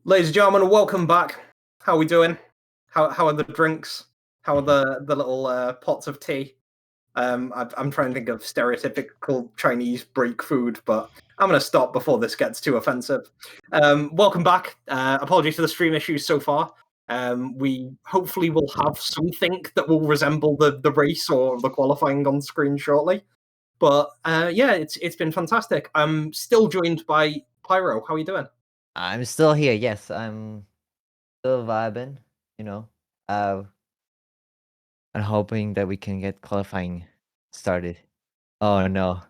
Ladies and gentlemen, welcome back. How are we doing? How are the drinks? How are the little pots of tea? I'm trying to think of stereotypical Chinese Greek food, but I'm going to stop before this gets too offensive. Welcome back. Apologies for the stream issues so far. We hopefully will have something that will resemble the race or the qualifying on screen shortly. But yeah, it's been fantastic. I'm still joined by Pyro. How are you doing? I'm still here. Yes, I'm still vibing. You know, uh, I'm hoping that we can get qualifying started. Oh no,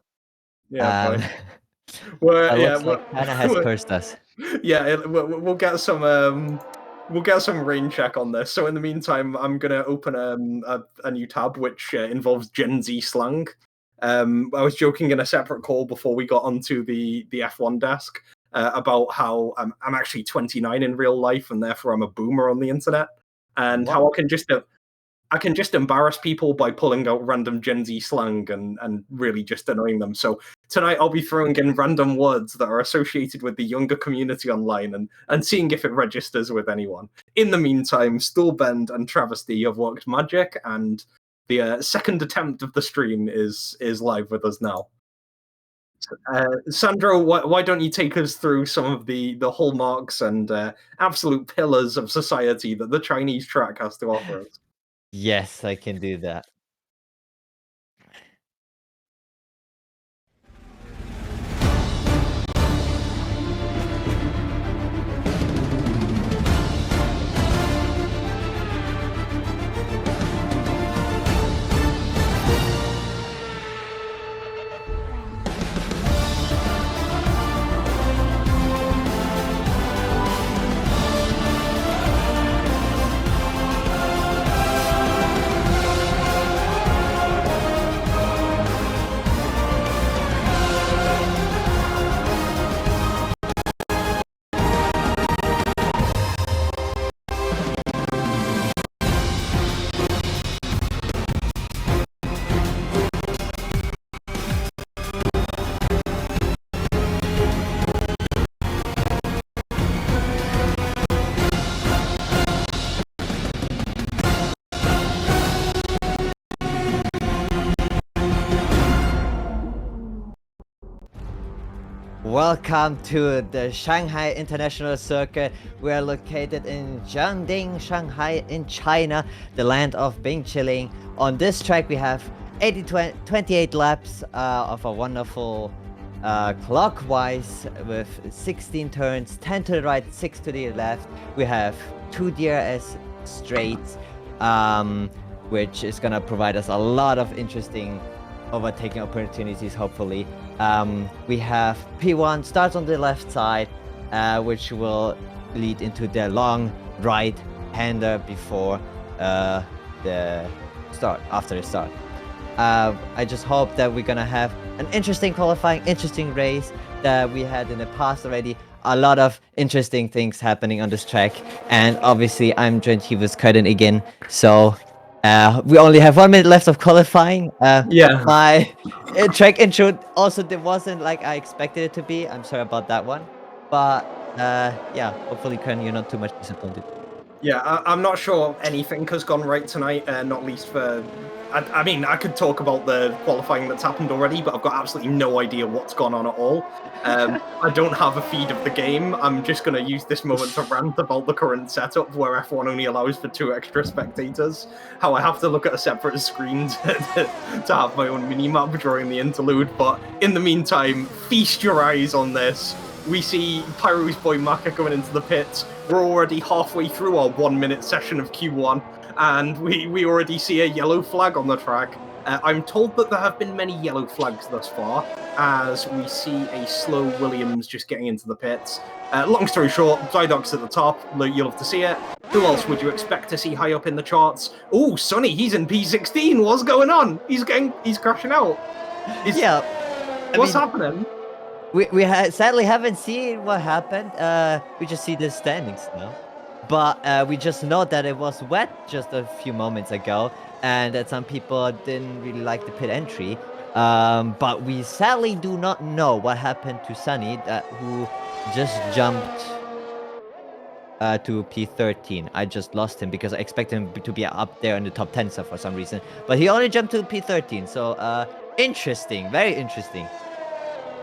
Yeah, um, boy. We're it yeah, looks we're, like China has we're cursed us. yeah. We'll get some. We'll get some rain check on this. So in the meantime, I'm gonna open a new tab which involves Gen Z slang. I was joking in a separate call before we got onto the F1 desk about how I'm actually 29 in real life and therefore I'm a boomer on the internet, and how What? I can just embarrass people by pulling out random Gen Z slang and really just annoying them. So tonight I'll be throwing in random words that are associated with the younger community online and seeing if it registers with anyone. In the meantime, Stillbend and Travesty have worked magic, and the second attempt of the stream is live with us now. Sandro, why don't you take us through some of the hallmarks and absolute pillars of society that the Chinese track has to offer us? Yes, I can do that. Welcome to the Shanghai International Circuit. We are located in Jiangding, Shanghai in China, the land of Bing Chilling. On this track we have 28 laps of a wonderful clockwise with 16 turns, 10 to the right, 6 to the left. We have 2 DRS straights, which is gonna provide us a lot of interesting overtaking opportunities, hopefully. We have P1 starts on the left side, which will lead into the long right hander before the start, after the start. I just hope that we're gonna have an interesting qualifying, interesting race that we had in the past already. A lot of interesting things happening on this track, and obviously I'm joined here with Curtin again. So we only have 1 minute left of qualifying. Yeah. My track intro also wasn't like I expected it to be. I'm sorry about that one, but yeah, hopefully, Curtin, you're not too much disappointed. Yeah, I'm not sure anything has gone right tonight, not least for. I mean, I could talk about the qualifying that's happened already, but I've got absolutely no idea what's gone on at all. I don't have a feed of the game. I'm just going to use this moment to rant about the current setup where F1 only allows for 2 extra spectators. How I have to look at a separate screen to have my own mini-map during the interlude. But in the meantime, feast your eyes on this. We see Pyro's boy Maka coming into the pits. We're already halfway through our 1 minute session of Q1, and we already see a yellow flag on the track. I'm told that there have been many yellow flags thus far, as we see a slow Williams just getting into the pits. Long story short, Zydox at the top. You'll have to see it. Who else would you expect to see high up in the charts? Oh, Sonny, he's in P16. What's going on? He's crashing out. Yeah, What's happening? We sadly haven't seen what happened. We just see the standings now, but we just know that it was wet just a few moments ago, and that some people didn't really like the pit entry. But we sadly do not know what happened to Sunny, who just jumped to P13. I just lost him because I expected him to be up there in the top 10 for some reason. But he only jumped to P13. So interesting, very interesting.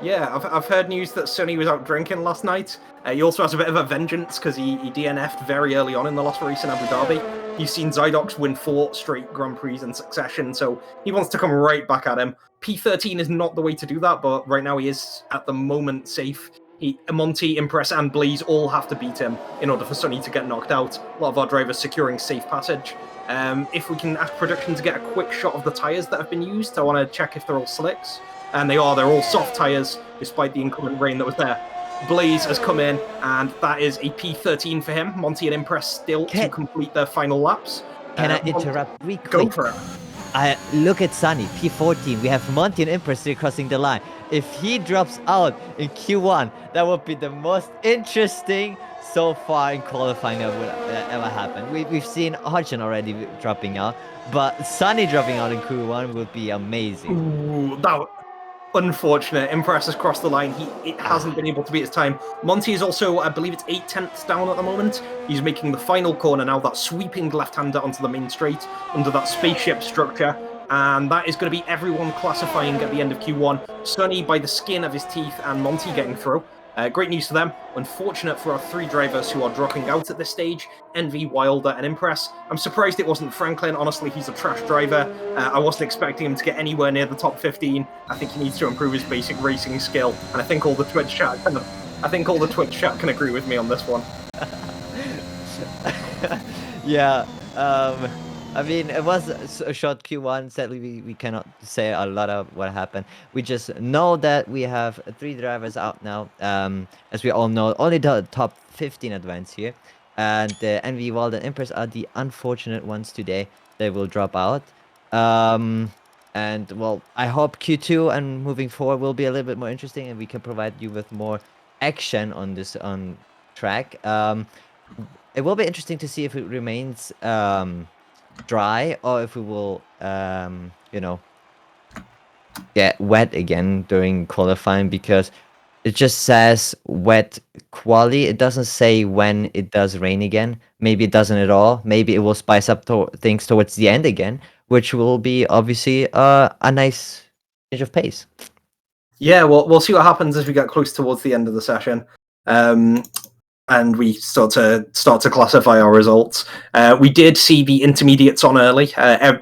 Yeah, I've heard news that Sonny was out drinking last night. He also has a bit of a vengeance because he DNF'd very early on in the last race in Abu Dhabi. He's seen Zydox win 4 straight Grand Prix in succession, so he wants to come right back at him. P13 is not the way to do that, but right now he is, at the moment, safe. Monty, Impress, and Blaze all have to beat him in order for Sonny to get knocked out. A lot of our drivers securing safe passage. If we can ask production to get a quick shot of the tyres that have been used, I want to check if they're all slicks. And they're all soft tyres, despite the inclement rain that was there. Blaze has come in, and that is a P13 for him. Monty and Impress still to complete their final laps. Can I interrupt really quick? Go for it. I look at Sunny, P14. We have Monty and Impress still crossing the line. If he drops out in Q1, that would be the most interesting so far in qualifying that would ever happen. We've seen Hodgson already dropping out, but Sunny dropping out in Q1 would be amazing. Ooh, that unfortunate. Impress has crossed the line. It hasn't been able to beat his time. Monty is also, I believe it's 8/10 down at the moment. He's making the final corner now, that sweeping left-hander onto the main straight under that spaceship structure. And that is going to be everyone classifying at the end of Q1. Sonny by the skin of his teeth and Monty getting through. Great news for them. Unfortunate for our 3 drivers who are dropping out at this stage, Envy, Wilder, and Impress. I'm surprised it wasn't Franklin. Honestly, he's a trash driver. I wasn't expecting him to get anywhere near the top 15. I think he needs to improve his basic racing skill, and I think all the Twitch chat can agree with me on this one. Yeah. I mean, it was a short Q1. Sadly, we cannot say a lot of what happened. We just know that we have 3 drivers out now. As we all know, only the top 15 advance here. And Envy, Wild, and Impress are the unfortunate ones today. They will drop out. And, well, I hope Q2 and moving forward will be a little bit more interesting and we can provide you with more action on this track. It will be interesting to see if it remains dry or if we will get wet again during qualifying, because it just says wet quali. It doesn't say when it does rain again. Maybe it doesn't at all. Maybe it will spice up things towards the end again, which will be obviously a nice change of pace. Yeah, well, we'll see what happens as we get close towards the end of the session. And we start to classify our results. We did see the intermediates on early.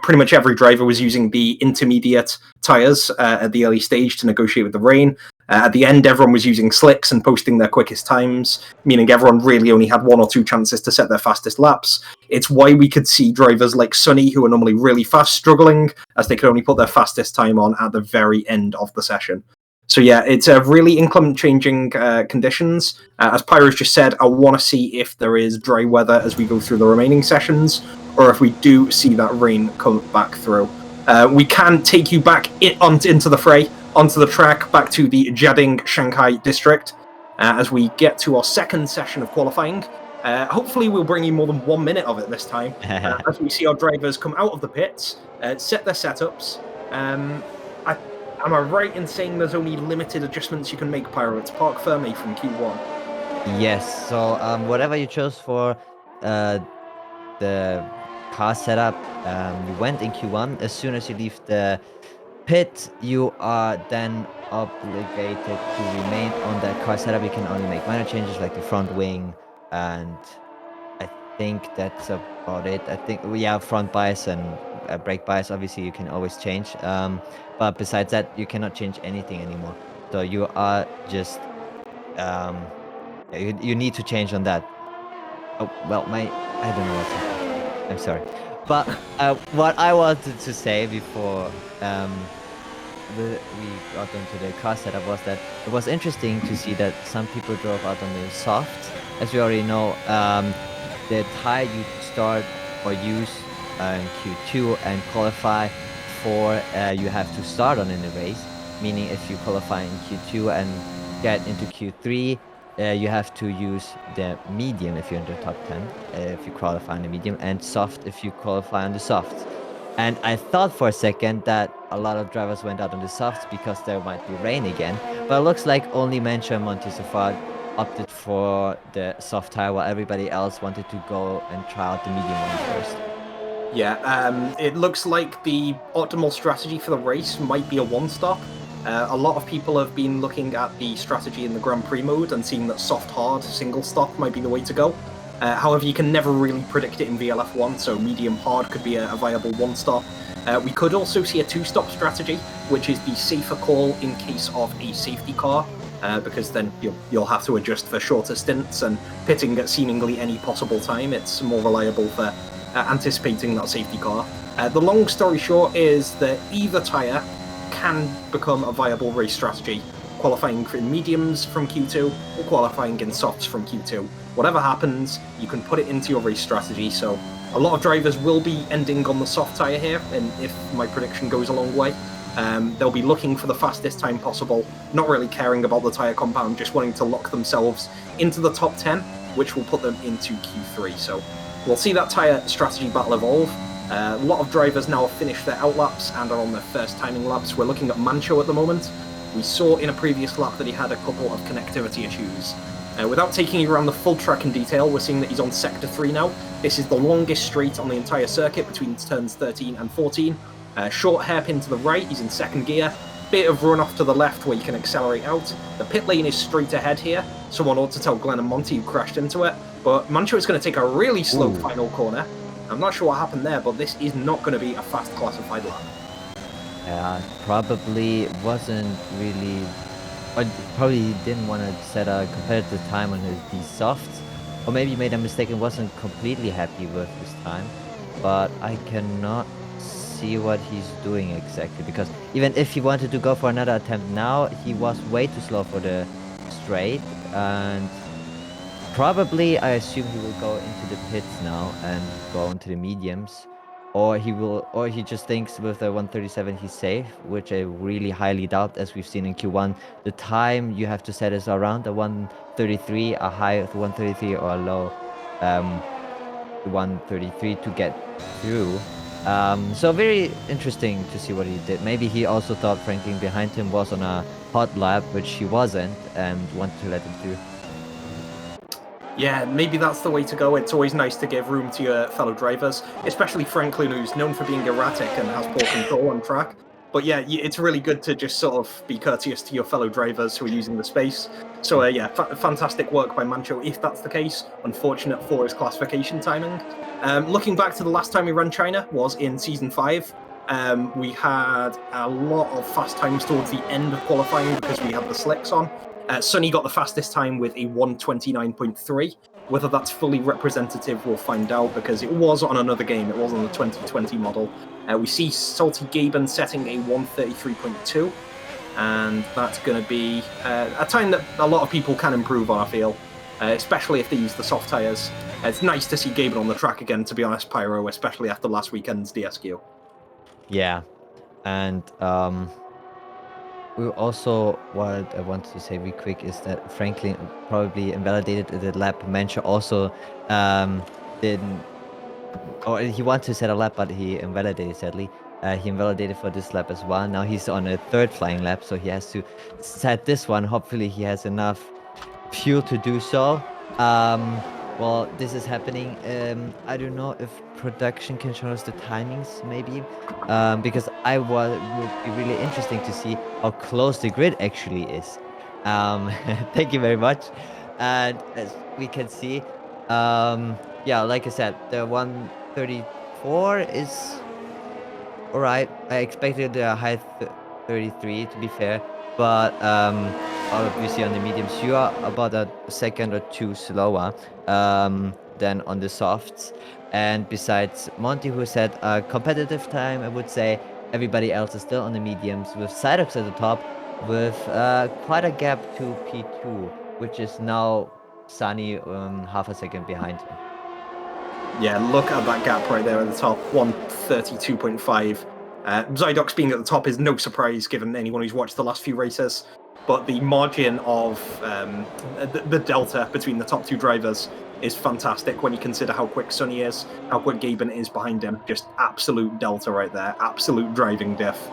Pretty much every driver was using the intermediate tyres at the early stage to negotiate with the rain. At the end, everyone was using slicks and posting their quickest times, meaning everyone really only had 1 or 2 chances to set their fastest laps. It's why we could see drivers like Sonny, who are normally really fast, struggling, as they could only put their fastest time on at the very end of the session. So yeah, it's a really inclement changing conditions. As Pyro's just said, I want to see if there is dry weather as we go through the remaining sessions, or if we do see that rain come back through. We can take you back into the fray, onto the track, back to the Jiading Shanghai district, as we get to our second session of qualifying. Hopefully we'll bring you more than 1 minute of it this time, as we see our drivers come out of the pits, set their setups. Am I right in saying there's only limited adjustments you can make, Pyro? It's Park Fermi from Q1. Yes, so whatever you chose for the car setup, you went in Q1. As soon as you leave the pit, you are then obligated to remain on that car setup. You can only make minor changes like the front wing, and I think that's about it. I think, yeah, front bias and brake bias, obviously you can always change. But besides that, you cannot change anything anymore. So you are just you need to change on that. Oh well, I don't know what's happening. I'm sorry, but what I wanted to say before we got into the car setup was that it was interesting to see that some people drove out on the soft. As we already know, the tire you start or use in Q2 and qualify for, you have to start on in the race. Meaning, if you qualify in Q2 and get into Q3, you have to use the medium if you're in the top 10, if you qualify on the medium, and soft if you qualify on the softs. And I thought for a second that a lot of drivers went out on the softs because there might be rain again, but it looks like only Mancha and Monty so far opted for the soft tire while everybody else wanted to go and try out the medium one first. Yeah, it looks like the optimal strategy for the race might be a one-stop. A lot of people have been looking at the strategy in the Grand Prix mode and seeing that soft-hard single-stop might be the way to go. However, you can never really predict it in VLF1, so medium-hard could be a viable one-stop. We could also see a two-stop strategy, which is the safer call in case of a safety car, because then you'll have to adjust for shorter stints, and pitting at seemingly any possible time, it's more reliable for anticipating that safety car. The long story short is that either tyre can become a viable race strategy, qualifying in mediums from Q2 or qualifying in softs from Q2. Whatever happens, you can put it into your race strategy, so a lot of drivers will be ending on the soft tyre here, and if my prediction goes a long way. They'll be looking for the fastest time possible, not really caring about the tyre compound, just wanting to lock themselves into the top 10, which will put them into Q3. So we'll see that tyre strategy battle evolve. A lot of drivers now have finished their outlaps and are on their first timing laps. We're looking at Mancho at the moment. We saw in a previous lap that he had a couple of connectivity issues. Without taking you around the full track in detail, we're seeing that he's on Sector 3 now. This is the longest straight on the entire circuit between turns 13 and 14. Short hairpin to the right, he's in second gear. Bit of run off to the left where you can accelerate out. The pit lane is straight ahead here. Someone ought to tell Glenn and Monty who crashed into it. But Mancho is going to take a really slow final corner. I'm not sure what happened there, but this is not going to be a fast classified lap. Yeah, probably wasn't really, or probably didn't want to set a competitive time on these softs, or maybe made a mistake and wasn't completely happy with his time. But I cannot see what he's doing exactly, because even if he wanted to go for another attempt now, he was way too slow for the straight, and probably I assume he will go into the pits now and go into the mediums, or he just thinks with the 137 he's safe, which I really highly doubt, as we've seen in Q1. The time you have to set is around the 133, a high of the 133 or a low 133 to get through. So very interesting to see what he did. Maybe he also thought Franklin behind him was on a hot lap, which he wasn't, and wanted to let him through. Yeah, maybe that's the way to go. It's always nice to give room to your fellow drivers, especially Franklin, who's known for being erratic and has poor control on track. But yeah, it's really good to just sort of be courteous to your fellow drivers who are using the space. So yeah, fantastic work by Mancho, if that's the case. Unfortunate for his classification timing. Looking back to the last time we ran China was in Season 5. We had a lot of fast times towards the end of qualifying because we had the slicks on. Sonny got the fastest time with a 129.3. Whether that's fully representative, we'll find out, because it was on another game. It was on the 2020 model. We see Salty Gaben setting a 133.2, and that's going to be a time that a lot of people can improve on, I feel, especially if they use the soft tyres. It's nice to see Gaben on the track again, to be honest, Pyro, especially after last weekend's DSQ. Yeah, and we also, what I wanted to say real quick is that Franklin probably invalidated the lap. Mancha also didn't, or he wanted to set a lap, but he invalidated, sadly. He invalidated for this lap as well. Now he's on a third flying lap, so he has to set this one. Hopefully he has enough fuel to do so. Well, this is happening. I don't know if production can show us the timings, maybe, because would be really interesting to see how close the grid actually is. Thank you very much. And as we can see, yeah, like I said, the 134 is all right. I expected a high 33, to be fair, but obviously on the mediums you are about a second or two slower than on the softs. And besides Monty, who said a competitive time, I would say everybody else is still on the mediums, with Cytox at the top, with quite a gap to P2, which is now Sunny half a second behind him. Yeah, look at that gap right there at the top, 132.5. Zydox being at the top is no surprise given anyone who's watched the last few races, but the margin of the delta between the top two drivers is fantastic when you consider how quick Sonny is, how quick Gaben is behind him. Just absolute delta right there, absolute driving diff.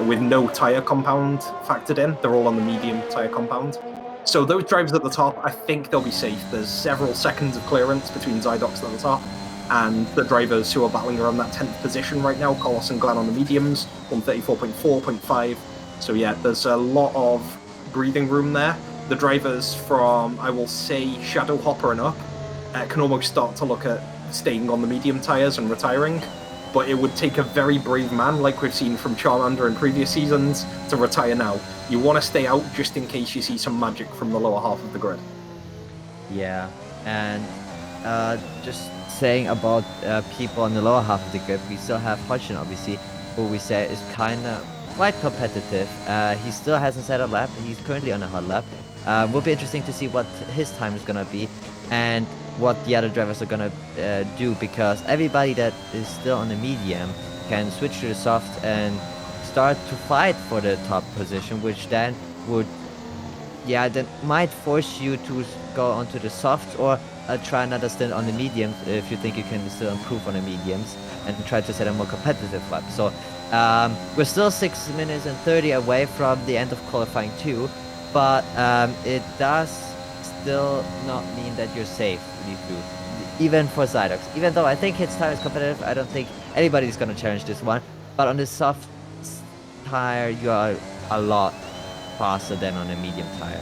With no tyre compound factored in. They're all on the medium tyre compound. So those drivers at the top, I think they'll be safe. There's several seconds of clearance between Zydox at the top and the drivers who are battling around that 10th position right now, Carlos and Glenn on the mediums, 134.4.5. So yeah, there's a lot of breathing room there. The drivers from, I will say, Shadow Hopper and up can almost start to look at staying on the medium tyres and retiring. But it would take a very brave man, like we've seen from Charmander in previous seasons, to retire now. You want to stay out just in case you see some magic from the lower half of the grid. Yeah, and just saying about people on the lower half of the grid, we still have Hodgson, obviously, who we say is kind of quite competitive. He still hasn't set a lap. He's currently on a hot lap. Will be interesting to see what his time is gonna be and what the other drivers are gonna do, because everybody that is still on the medium can switch to the soft and start to fight for the top position, which then would, yeah, that might force you to go onto the softs or try another stint on the mediums if you think you can still improve on the mediums and try to set a more competitive lap. So we're still 6 minutes and 30 away from the end of qualifying 2, but it does still not mean that you're safe, even for Zydox. Even though I think his tire is competitive, I don't think anybody's gonna challenge this one. But on the soft tire, you are a lot faster than on a medium tire.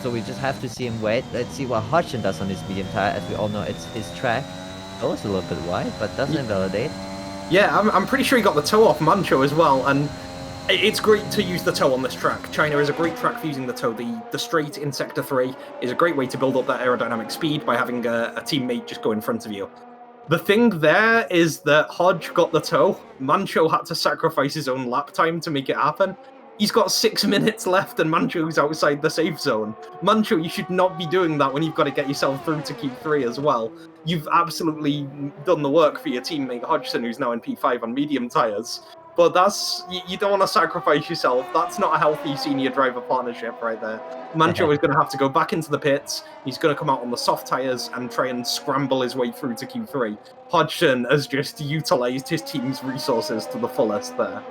So we just have to see him wait. Let's see what Hodgson does on his medium tire. As we all know, it's his track. Oh, it's a little bit wide, but doesn't invalidate. Yeah, I'm pretty sure he got the toe off Mancho as well, and it's great to use the toe on this track. China is a great track for using the toe. The straight in Sector 3 is a great way to build up that aerodynamic speed by having a teammate just go in front of you. The thing there is that Hodge got the toe. Mancho had to sacrifice his own lap time to make it happen. He's got 6 minutes left and Mancho's outside the safe zone. Mancho, you should not be doing that when you've got to get yourself through to Q3 as well. You've absolutely done the work for your teammate Hodgson, who's now in P5 on medium tyres. But you don't want to sacrifice yourself. That's not a healthy senior driver partnership right there. Mancho is going to have to go back into the pits. He's going to come out on the soft tyres and try and scramble his way through to Q3. Hodgson has just utilised his team's resources to the fullest there.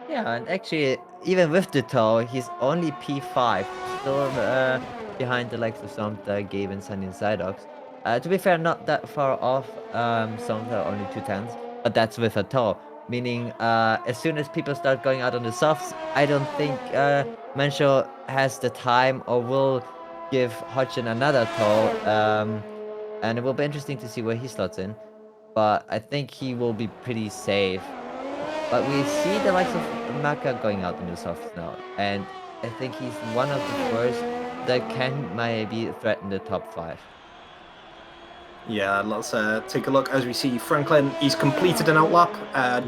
Yeah, and actually, even with the toe, he's only P5, still behind the likes of Somta, Gabe, and Sunny and Zydox. To be fair, not that far off. Somta only 2/10, but that's with a toe. Meaning, as soon as people start going out on the softs, I don't think Mancho has the time or will give Hodgson another toe. And it will be interesting to see where he slots in. But I think he will be pretty safe. But we see the likes of Maka going out in the softs now, and I think he's one of the first that can maybe threaten the top 5. Yeah, let's take a look. As we see, Franklin, he's completed an outlap.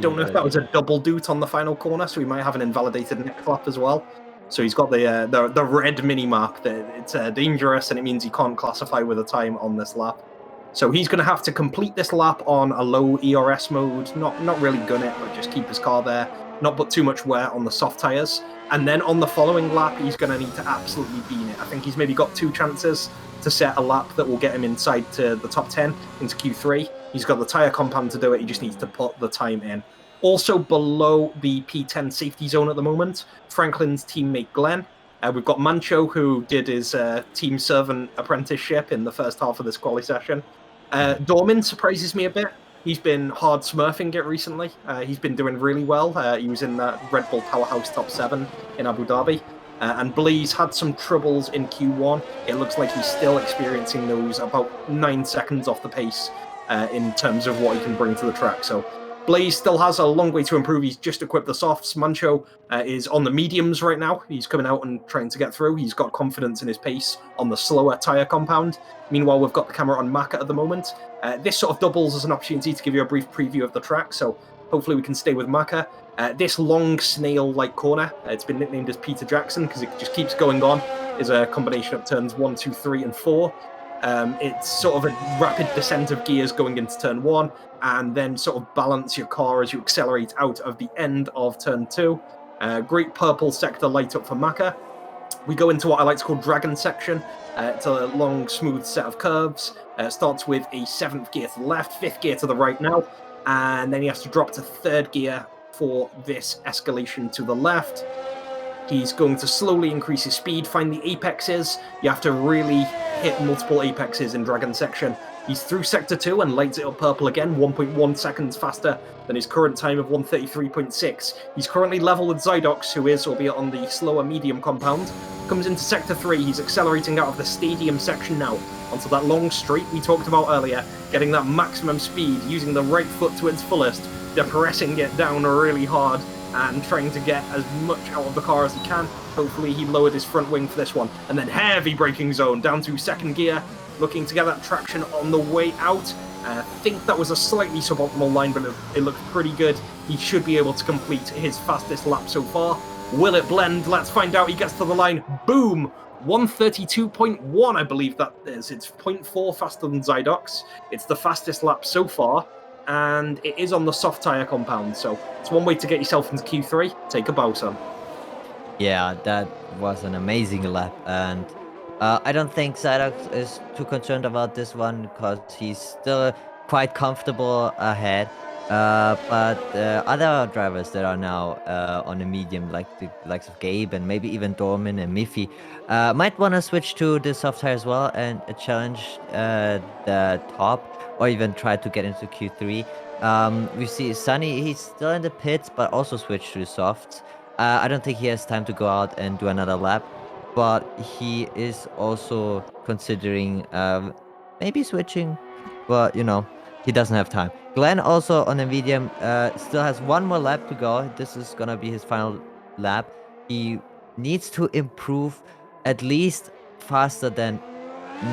Don't know if that was a double doot on the final corner, so he might have an invalidated next lap as well. So he's got the red mini-map that it's dangerous, and it means he can't classify with a time on this lap. So he's going to have to complete this lap on a low ERS mode, not really gun it, but just keep his car there, not put too much wear on the soft tyres. And then on the following lap, he's going to need to absolutely bean it. I think he's maybe got 2 chances to set a lap that will get him inside to the top 10 into Q3. He's got the tyre compound to do it, he just needs to put the time in. Also below the P10 safety zone at the moment, Franklin's teammate Glenn. We've got Mancho, who did his team servant apprenticeship in the first half of this quali session. Dormin surprises me a bit. He's been hard smurfing it recently. He's been doing really well. He was in that Red Bull Powerhouse Top 7 in Abu Dhabi. And Blaze had some troubles in Q1. It looks like he's still experiencing those about 9 seconds off the pace in terms of what he can bring to the track. So Blaze still has a long way to improve. He's just equipped the softs. Mancho is on the mediums right now. He's coming out and trying to get through. He's got confidence in his pace on the slower tyre compound. Meanwhile, we've got the camera on Maka at the moment. This sort of doubles as an opportunity to give you a brief preview of the track, so hopefully we can stay with Maka. This long snail-like corner, it's been nicknamed as Peter Jackson because it just keeps going on, is a combination of turns 1, 2, 3, and 4. It's sort of a rapid descent of gears going into turn 1, and then sort of balance your car as you accelerate out of the end of turn 2. Great purple sector light up for Maka. We go into what I like to call Dragon section. It's a long, smooth set of curves. Starts with a 7th gear to the left, 5th gear to the right now, and then he has to drop to 3rd gear for this escalation to the left. He's going to slowly increase his speed, find the apexes. You have to really hit multiple apexes in Dragon Section. He's through Sector 2 and lights it up purple again, 1.1 seconds faster than his current time of 1:33.6. He's currently level with Zydox, who is, albeit on the slower medium compound. Comes into Sector 3, he's accelerating out of the stadium section now, onto that long straight we talked about earlier, getting that maximum speed, using the right foot to its fullest, depressing it down really hard, and trying to get as much out of the car as he can. Hopefully he lowered his front wing for this one. And then heavy braking zone down to second gear, looking to get that traction on the way out. I think that was a slightly suboptimal line, but it looked pretty good. He should be able to complete his fastest lap so far. Will it blend? Let's find out. He gets to the line. Boom! 1:32.1, I believe that is. It's 0.4 faster than Zydox. It's the fastest lap so far, and it is on the soft tyre compound, so it's one way to get yourself into Q3. Take a bow, son. Yeah, that was an amazing lap, and I don't think Zydox is too concerned about this one because he's still quite comfortable ahead. But other drivers that are now on the medium, like the likes of Gabe and maybe even Dorman and Miffy, might want to switch to the soft tire as well and challenge the top or even try to get into Q3. We see Sunny, he's still in the pits, but also switched to the softs. I don't think he has time to go out and do another lap, but he is also considering maybe switching, but you know, he doesn't have time. Glenn also on a medium still has one more lap to go. This is gonna be his final lap. He needs to improve at least faster than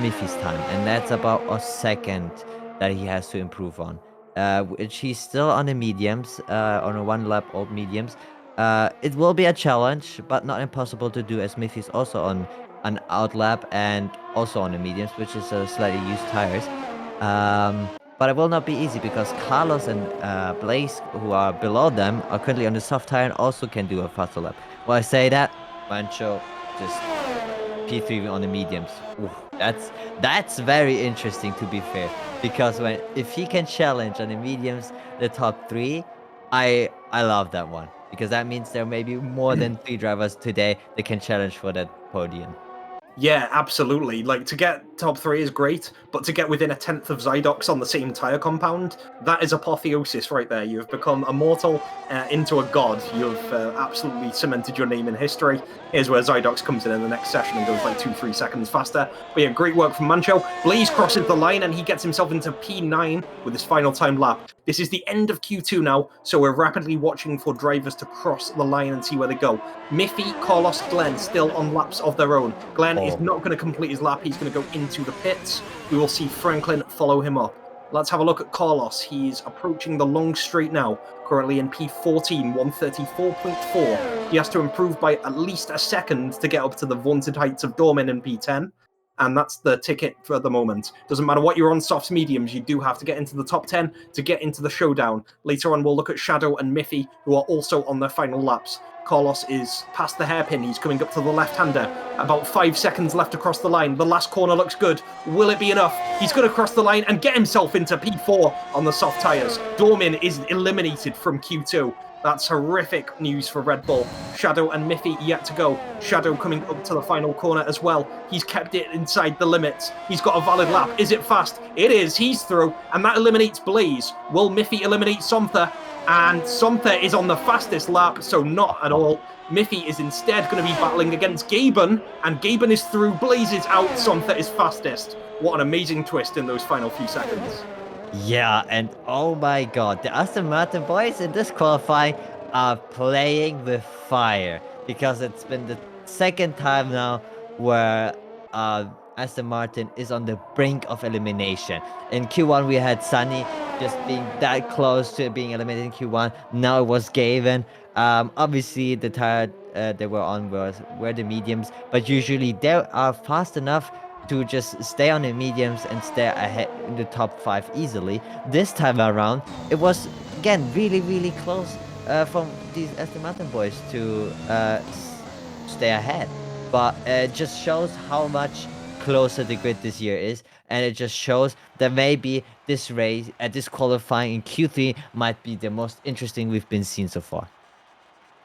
Miffy's time, and that's about a second that he has to improve on. Which he's still on the mediums, on a one lap old mediums. It will be a challenge, but not impossible to do, as Miffy's also on an out lap and also on the mediums, which is slightly used tires. But it will not be easy because Carlos and Blaze, who are below them, are currently on the soft tire and also can do a faster lap. Well, I say that, Mancho just P3 on the mediums. Ooh, that's very interesting, to be fair, because if he can challenge on the mediums the top 3, I love that one, because that means there may be more than 3 drivers today that can challenge for that podium. Yeah, absolutely. Like, to get top 3 is great, but to get within a tenth of Zydox on the same tyre compound, that is apotheosis right there. You've become immortal into a god. You've absolutely cemented your name in history. Here's where Zydox comes in the next session and goes like 2-3 seconds faster. But yeah, great work from Mancho. Blaze crosses the line and he gets himself into P9 with his final time lap. This is the end of Q2 now, so we're rapidly watching for drivers to cross the line and see where they go. Miffy, Carlos, Glenn still on laps of their own. Glenn is not going to complete his lap. He's going to go into the pits. We will see Franklin follow him up. Let's have a look at Carlos. He's approaching the long straight now, currently in P14, 1:34.4. He has to improve by at least a second to get up to the vaunted heights of Dorman in P10. And that's the ticket for the moment. Doesn't matter what you're on softs, mediums, you do have to get into the top 10 to get into the showdown. Later on, we'll look at Shadow and Miffy, who are also on their final laps. Carlos is past the hairpin. He's coming up to the left-hander. About 5 seconds left across the line. The last corner looks good. Will it be enough? He's going to cross the line and get himself into P4 on the soft tyres. Dorman is eliminated from Q2. That's horrific news for Red Bull. Shadow and Miffy yet to go. Shadow coming up to the final corner as well. He's kept it inside the limits. He's got a valid lap. Is it fast? It is. He's through. And that eliminates Blaze. Will Miffy eliminate Somtha? And Somtha is on the fastest lap, so not at all. Miffy is instead going to be battling against Gaben, and Gaben is through. Blaze is out. Somtha is fastest. What an amazing twist in those final few seconds. Yeah, and oh my god, the Aston Martin boys in this qualifying are playing with fire, because it's been the second time now where Aston Martin is on the brink of elimination. In Q1 we had Sunny just being that close to being eliminated in Q1. Now it was Gavin. Obviously the tire they were on were the mediums, but usually they are fast enough to just stay on the mediums and stay ahead in the top 5 easily. This time around, it was, again, really close from these Aston Martin boys to stay ahead. But it just shows how much closer the grid this year is, and it just shows that maybe this race, this qualifying in Q3 might be the most interesting we've been seeing so far.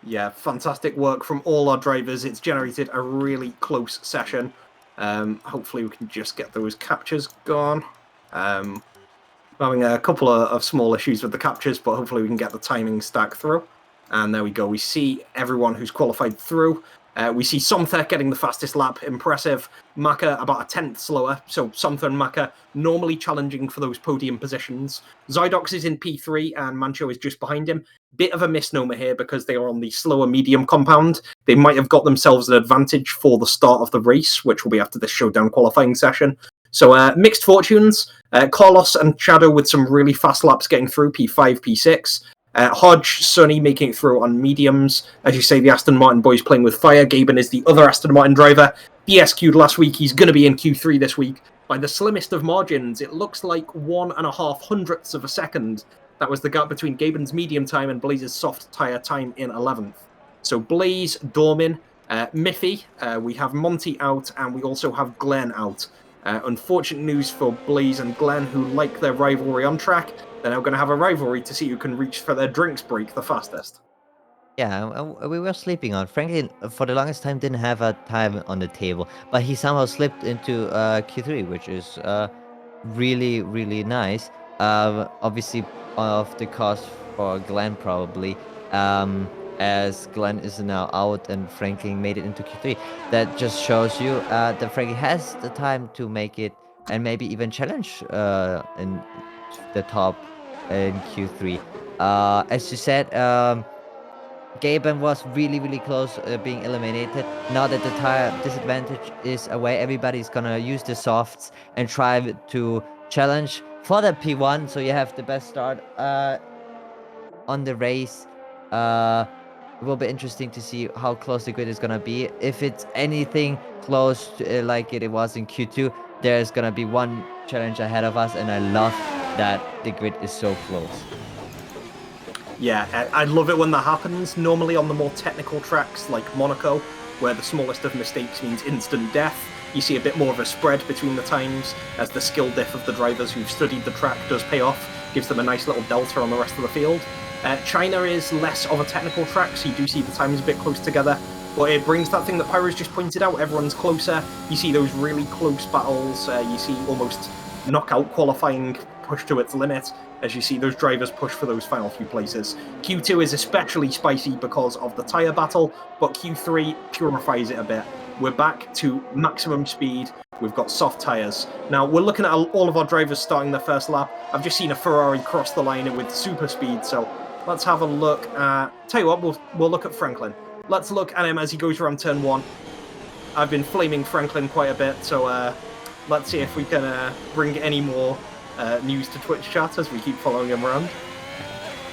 Yeah, fantastic work from all our drivers. It's generated a really close session. Hopefully we can just get those captures gone. I'm having a couple of small issues with the captures, but hopefully we can get the timing stack through. And there we go. We see everyone who's qualified through. We see Somther getting the fastest lap, impressive. Maka about a tenth slower. So Somther and Maka normally challenging for those podium positions. Zydox is in P3 and Mancho is just behind him. Bit of a misnomer here because they are on the slower medium compound. They might have got themselves an advantage for the start of the race, which will be after this showdown qualifying session. So mixed fortunes. Carlos and Shadow with some really fast laps getting through P5, P6. Hodge, Sonny making it through on mediums. As you say, the Aston Martin boys playing with fire. Gaben is the other Aston Martin driver. BSQ'd last week. He's going to be in Q3 this week by the slimmest of margins. It looks like 1.5 hundredths of a second. That was the gap between Gaben's medium time and Blaze's soft tyre time in 11th. So Blaze, Dormin, Miffy, we have Monty out, and we also have Glenn out. Unfortunate news for Blaze and Glenn, who like their rivalry on track. They're now going to have a rivalry to see who can reach for their drinks break the fastest. Yeah, we were sleeping on. Franklin, for the longest time, didn't have a time on the table, but he somehow slipped into Q3, which is really, really nice. Obviously, of the cost for Glenn, probably, as Glenn is now out and Franklin made it into Q3. That just shows you that Franklin has the time to make it and maybe even challenge in the top in Q3. As you said, Gaben was really, really close being eliminated. Now that the tire disadvantage is away, everybody's gonna use the softs and try to challenge for the P1. So you have the best start on the race. It will be interesting to see how close the grid is gonna be. If it's anything close to, like it was in Q2, there's gonna be one challenge ahead of us, and I love that the grid is so close. Yeah, I love it when that happens. Normally on the more technical tracks like Monaco, where the smallest of mistakes means instant death, you see a bit more of a spread between the times as the skill diff of the drivers who've studied the track does pay off, gives them a nice little delta on the rest of the field. China is less of a technical track, so you do see the times a bit close together, but it brings that thing that Pyro's just pointed out. Everyone's closer. You see those really close battles. You see almost knockout qualifying push to its limit as you see those drivers push for those final few places. Q2 is especially spicy because of the tyre battle, but Q3 purifies it a bit. We're back to maximum speed. We've got soft tyres. Now, we're looking at all of our drivers starting their first lap. I've just seen a Ferrari cross the line with super speed, so let's have a look at... Tell you what, we'll look at Franklin. Let's look at him as he goes around turn 1. I've been flaming Franklin quite a bit, so let's see if we can bring any more news to Twitch chat as we keep following him around.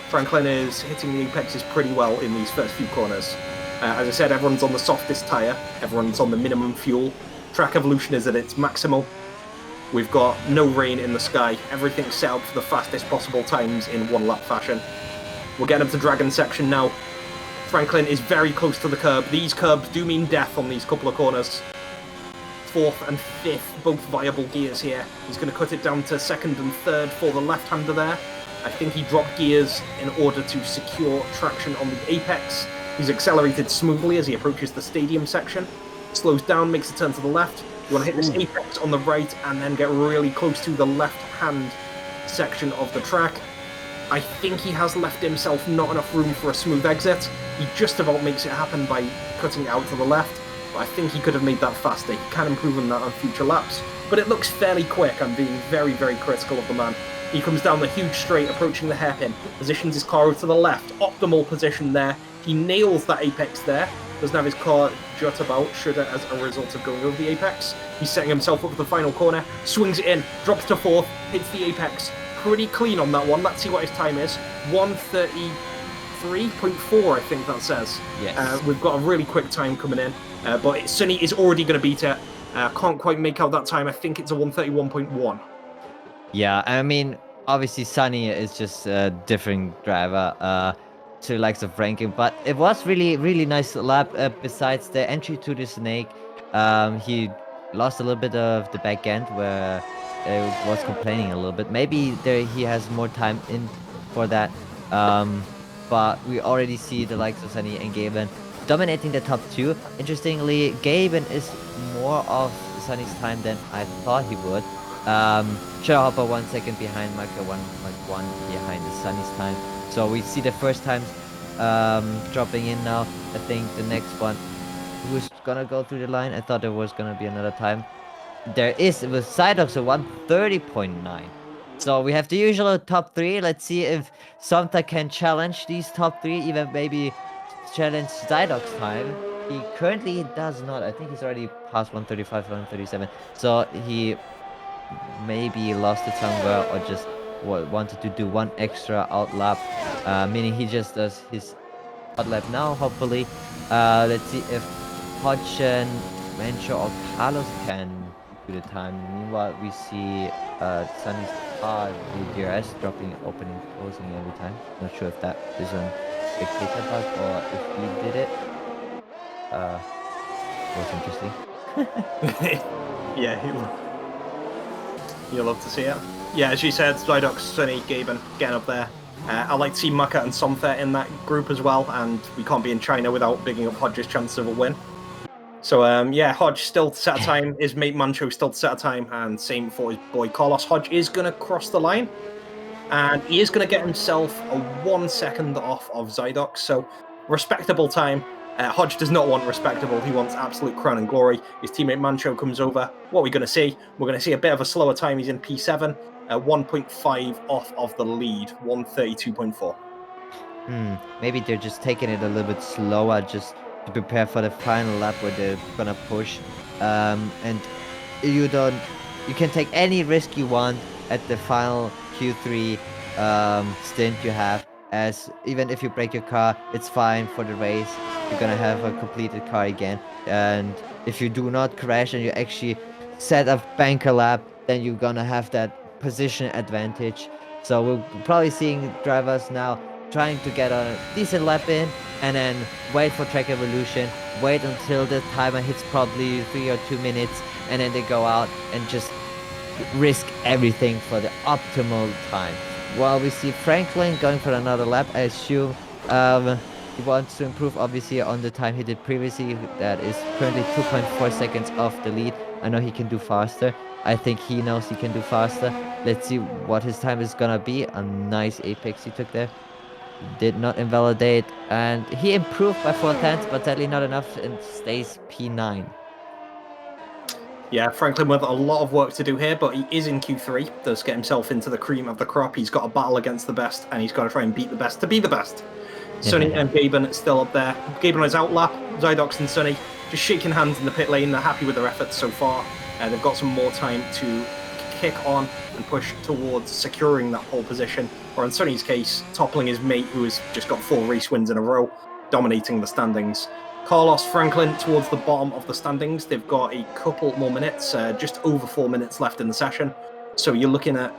Franklin is hitting the apexes pretty well in these first few corners. As I said, everyone's on the softest tyre, everyone's on the minimum fuel. Track evolution is at its maximal. We've got no rain in the sky, everything's set up for the fastest possible times in one lap fashion. We're getting up to Dragon section now. Franklin is very close to the curb. These curbs do mean death on these couple of corners. 4th and 5th, both viable gears here. He's going to cut it down to 2nd and 3rd for the left-hander there. I think he dropped gears in order to secure traction on the apex. He's accelerated smoothly as he approaches the stadium section. Slows down, makes a turn to the left. You want to hit this apex on the right and then get really close to the left-hand section of the track. I think he has left himself not enough room for a smooth exit. He just about makes it happen by cutting it out to the left. I think he could have made that faster. He can improve on that on future laps. But it looks fairly quick. I'm being very, very critical of the man. He comes down the huge straight, approaching the hairpin. Positions his car to the left. Optimal position there. He nails that apex there. Doesn't have his car jut about, should as a result of going over the apex. He's setting himself up for the final corner. Swings it in. Drops to 4th. Hits the apex. Pretty clean on that one. Let's see what his time is. 1:33.4, I think that says. Yes. We've got a really quick time coming in. But Sunny is already going to beat it. Can't quite make out that time. I think it's a 1:31.1. Yeah, I mean, obviously Sunny is just a different driver to the likes of Franklin, but it was really, really nice lap. Besides the entry to the snake, he lost a little bit of the back end where it was complaining a little bit. Maybe he has more time in for that. but we already see the likes of Sunny and Gaben dominating the top 2. Interestingly, Gaben is more of Sunny's time than I thought he would. Shadow Hopper 1 second behind, Micah 1.1 behind the Sunny's time. So we see the first times dropping in now. I think the next one, who's gonna go through the line? I thought there was gonna be another time. There is with Psyduck, so 130.9. So we have the usual top 3. Let's see if Samta can challenge these top 3, even maybe challenge Psyduck's time. He currently does not. I think he's already past 135, 137. So he maybe lost it somewhere or just wanted to do one extra out lap, meaning he just does his out lap now, hopefully. Let's see if Hodgson, Mencho, or Carlos can do the time. Meanwhile, we see Sunny's car, the DRS dropping, opening, closing every time. Not sure if that is on spectator bug or if he did it. Was interesting. Yeah, you'll love to see it. Yeah, as you said, Zydox, Sunny, Gaben getting up there. I like to see Mucka and Somtha in that group as well, and we can't be in China without bigging up Hodge's chances of a win. So, yeah, Hodge still to set a time, his mate Mancho still to set a time, and same for his boy Carlos. Hodge is going to cross the line, and he is going to get himself a 1 second off of Zydox, so respectable time. Hodge does not want respectable, he wants absolute crown and glory. His teammate Mancho comes over. What are we going to see? We're going to see a bit of a slower time. He's in P7, 1.5 off of the lead, 132.4. Maybe they're just taking it a little bit slower just to prepare for the final lap where they're gonna push. And you can take any risk you want at the final Q3 stint you have, as even if you break your car, it's fine for the race. You're gonna have a completed car again. And if you do not crash and you actually set a banker lap, then you're gonna have that position advantage. So we're probably seeing drivers now trying to get a decent lap in and then wait for track evolution, wait until the timer hits probably 3 or 2 minutes, and then they go out and just risk everything for the optimal time. While we see Franklin going for another lap, I assume he wants to improve obviously on the time he did previously. That is currently 2.4 seconds off the lead. I know he can do faster. I think he knows he can do faster. Let's see what his time is gonna be. A nice apex he took there. Did not invalidate, and he improved by 4/10, but sadly not enough, and stays P9. Yeah, Franklin with a lot of work to do here, but he is in Q3, does get himself into the cream of the crop. He's got a battle against the best, and he's got to try and beat the best to be the best. Sunny and Gaben still up there. Gaben on his outlap, Zydox and Sunny just shaking hands in the pit lane. They're happy with their efforts so far. They've got some more time to kick on and push towards securing that pole position, or in Sunny's case, toppling his mate who has just got 4 race wins in a row, dominating the standings. Carlos, Franklin towards the bottom of the standings. They've got a couple more minutes, just over 4 minutes left in the session. So you're looking at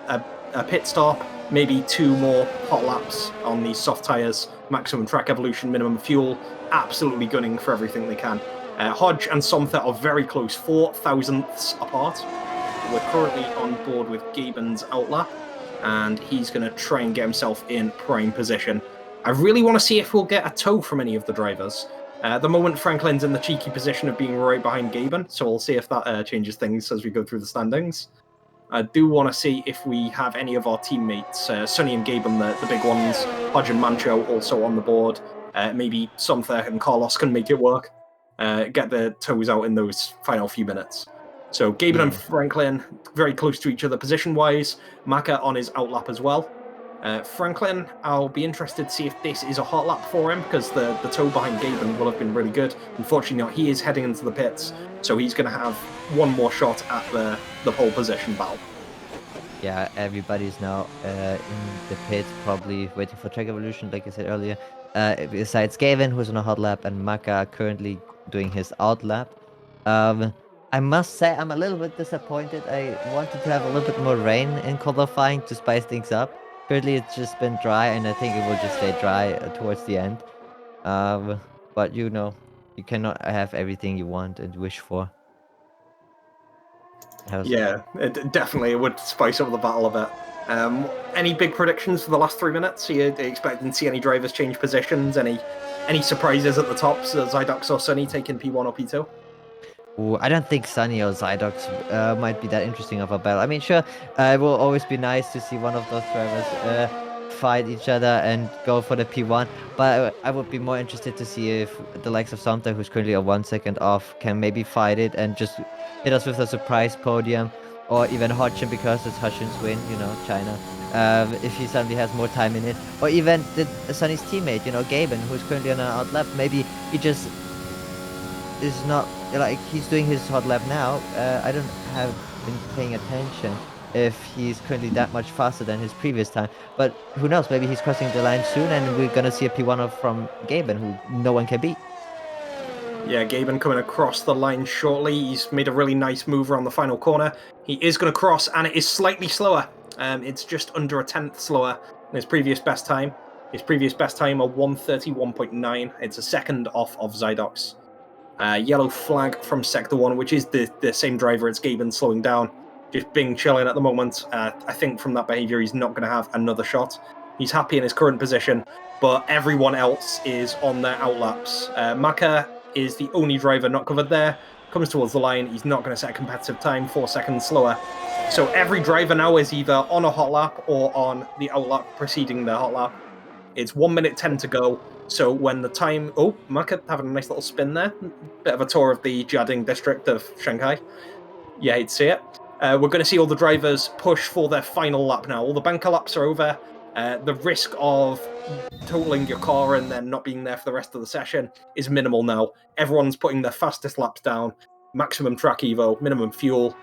a pit stop, maybe 2 more hot laps on these soft tyres, maximum track evolution, minimum fuel, absolutely gunning for everything they can. Hodge and Somtha are very close, 4 thousandths apart. We're currently on board with Gaben's outlap, and he's going to try and get himself in prime position. I really want to see if we'll get a tow from any of the drivers. At the moment, Franklin's in the cheeky position of being right behind Gaben, so we'll see if that changes things as we go through the standings. I do want to see if we have any of our teammates, Sunny and Gaben, the big ones, Hodge and Mancho also on the board. Maybe Somtha and Carlos can make it work. Get the tows out in those final few minutes. So Gaben and Franklin very close to each other position-wise. Maka on his outlap as well. Franklin, I'll be interested to see if this is a hot lap for him, because the tow behind Gaben will have been really good. Unfortunately not, he is heading into the pits, so he's going to have one more shot at the pole position battle. Yeah, everybody's now in the pit, probably waiting for track evolution, like I said earlier. Besides Gavin, who's on a hot lap, and Maka currently doing his out lap. I must say I'm a little bit disappointed. I wanted to have a little bit more rain in qualifying to spice things up. Currently it's just been dry, and I think it will just stay dry towards the end. But you know, you cannot have everything you want and wish for. Yeah, definitely it would spice up the battle a bit. Any big predictions for the last 3 minutes? Are you expecting to see any drivers change positions? Any surprises at the tops? Zydox or Sunny taking P1 or P2? Ooh, I don't think Sunny or Zydox might be that interesting of a battle. I mean, sure, it will always be nice to see one of those drivers fight each other and go for the P1, but I would be more interested to see if the likes of Samta, who's currently a 1 second off, can maybe fight it and just hit us with a surprise podium, or even Hodgson because it's Hodgson's win, China. If he suddenly has more time in it, or even Sunny's teammate, Gaben, who's currently on an out lap, maybe he just is not like he's doing his hot lap now. I don't have been paying attention if he's currently that much faster than his previous time, but who knows, maybe he's crossing the line soon and we're gonna see a P1 from Gaben, who no one can beat. Yeah, Gaben coming across the line shortly. He's made a really nice move around the final corner. He is going to cross, and it is slightly slower. It's just under a 10th slower than his previous best time. His previous best time, a 1:31.9. It's a second off of Zydox. Yellow flag from Sector 1, which is the same driver. It's Gaben slowing down. Just being chilling at the moment. I think from that behaviour, he's not going to have another shot. He's happy in his current position, but everyone else is on their outlaps. Maka is the only driver not covered there. Comes towards the line. He's not going to set a competitive time, 4 seconds slower. So every driver now is either on a hot lap or on the outlap preceding their hot lap. It's 1 minute 10 to go. So when the time... Oh, Maka having a nice little spin there. Bit of a tour of the Jiading district of Shanghai. You hate to see it. We're going to see all the drivers push for their final lap now. All the banker laps are over. The risk of totaling your car and then not being there for the rest of the session is minimal now. Everyone's putting their fastest laps down. Maximum track evo, minimum fuel,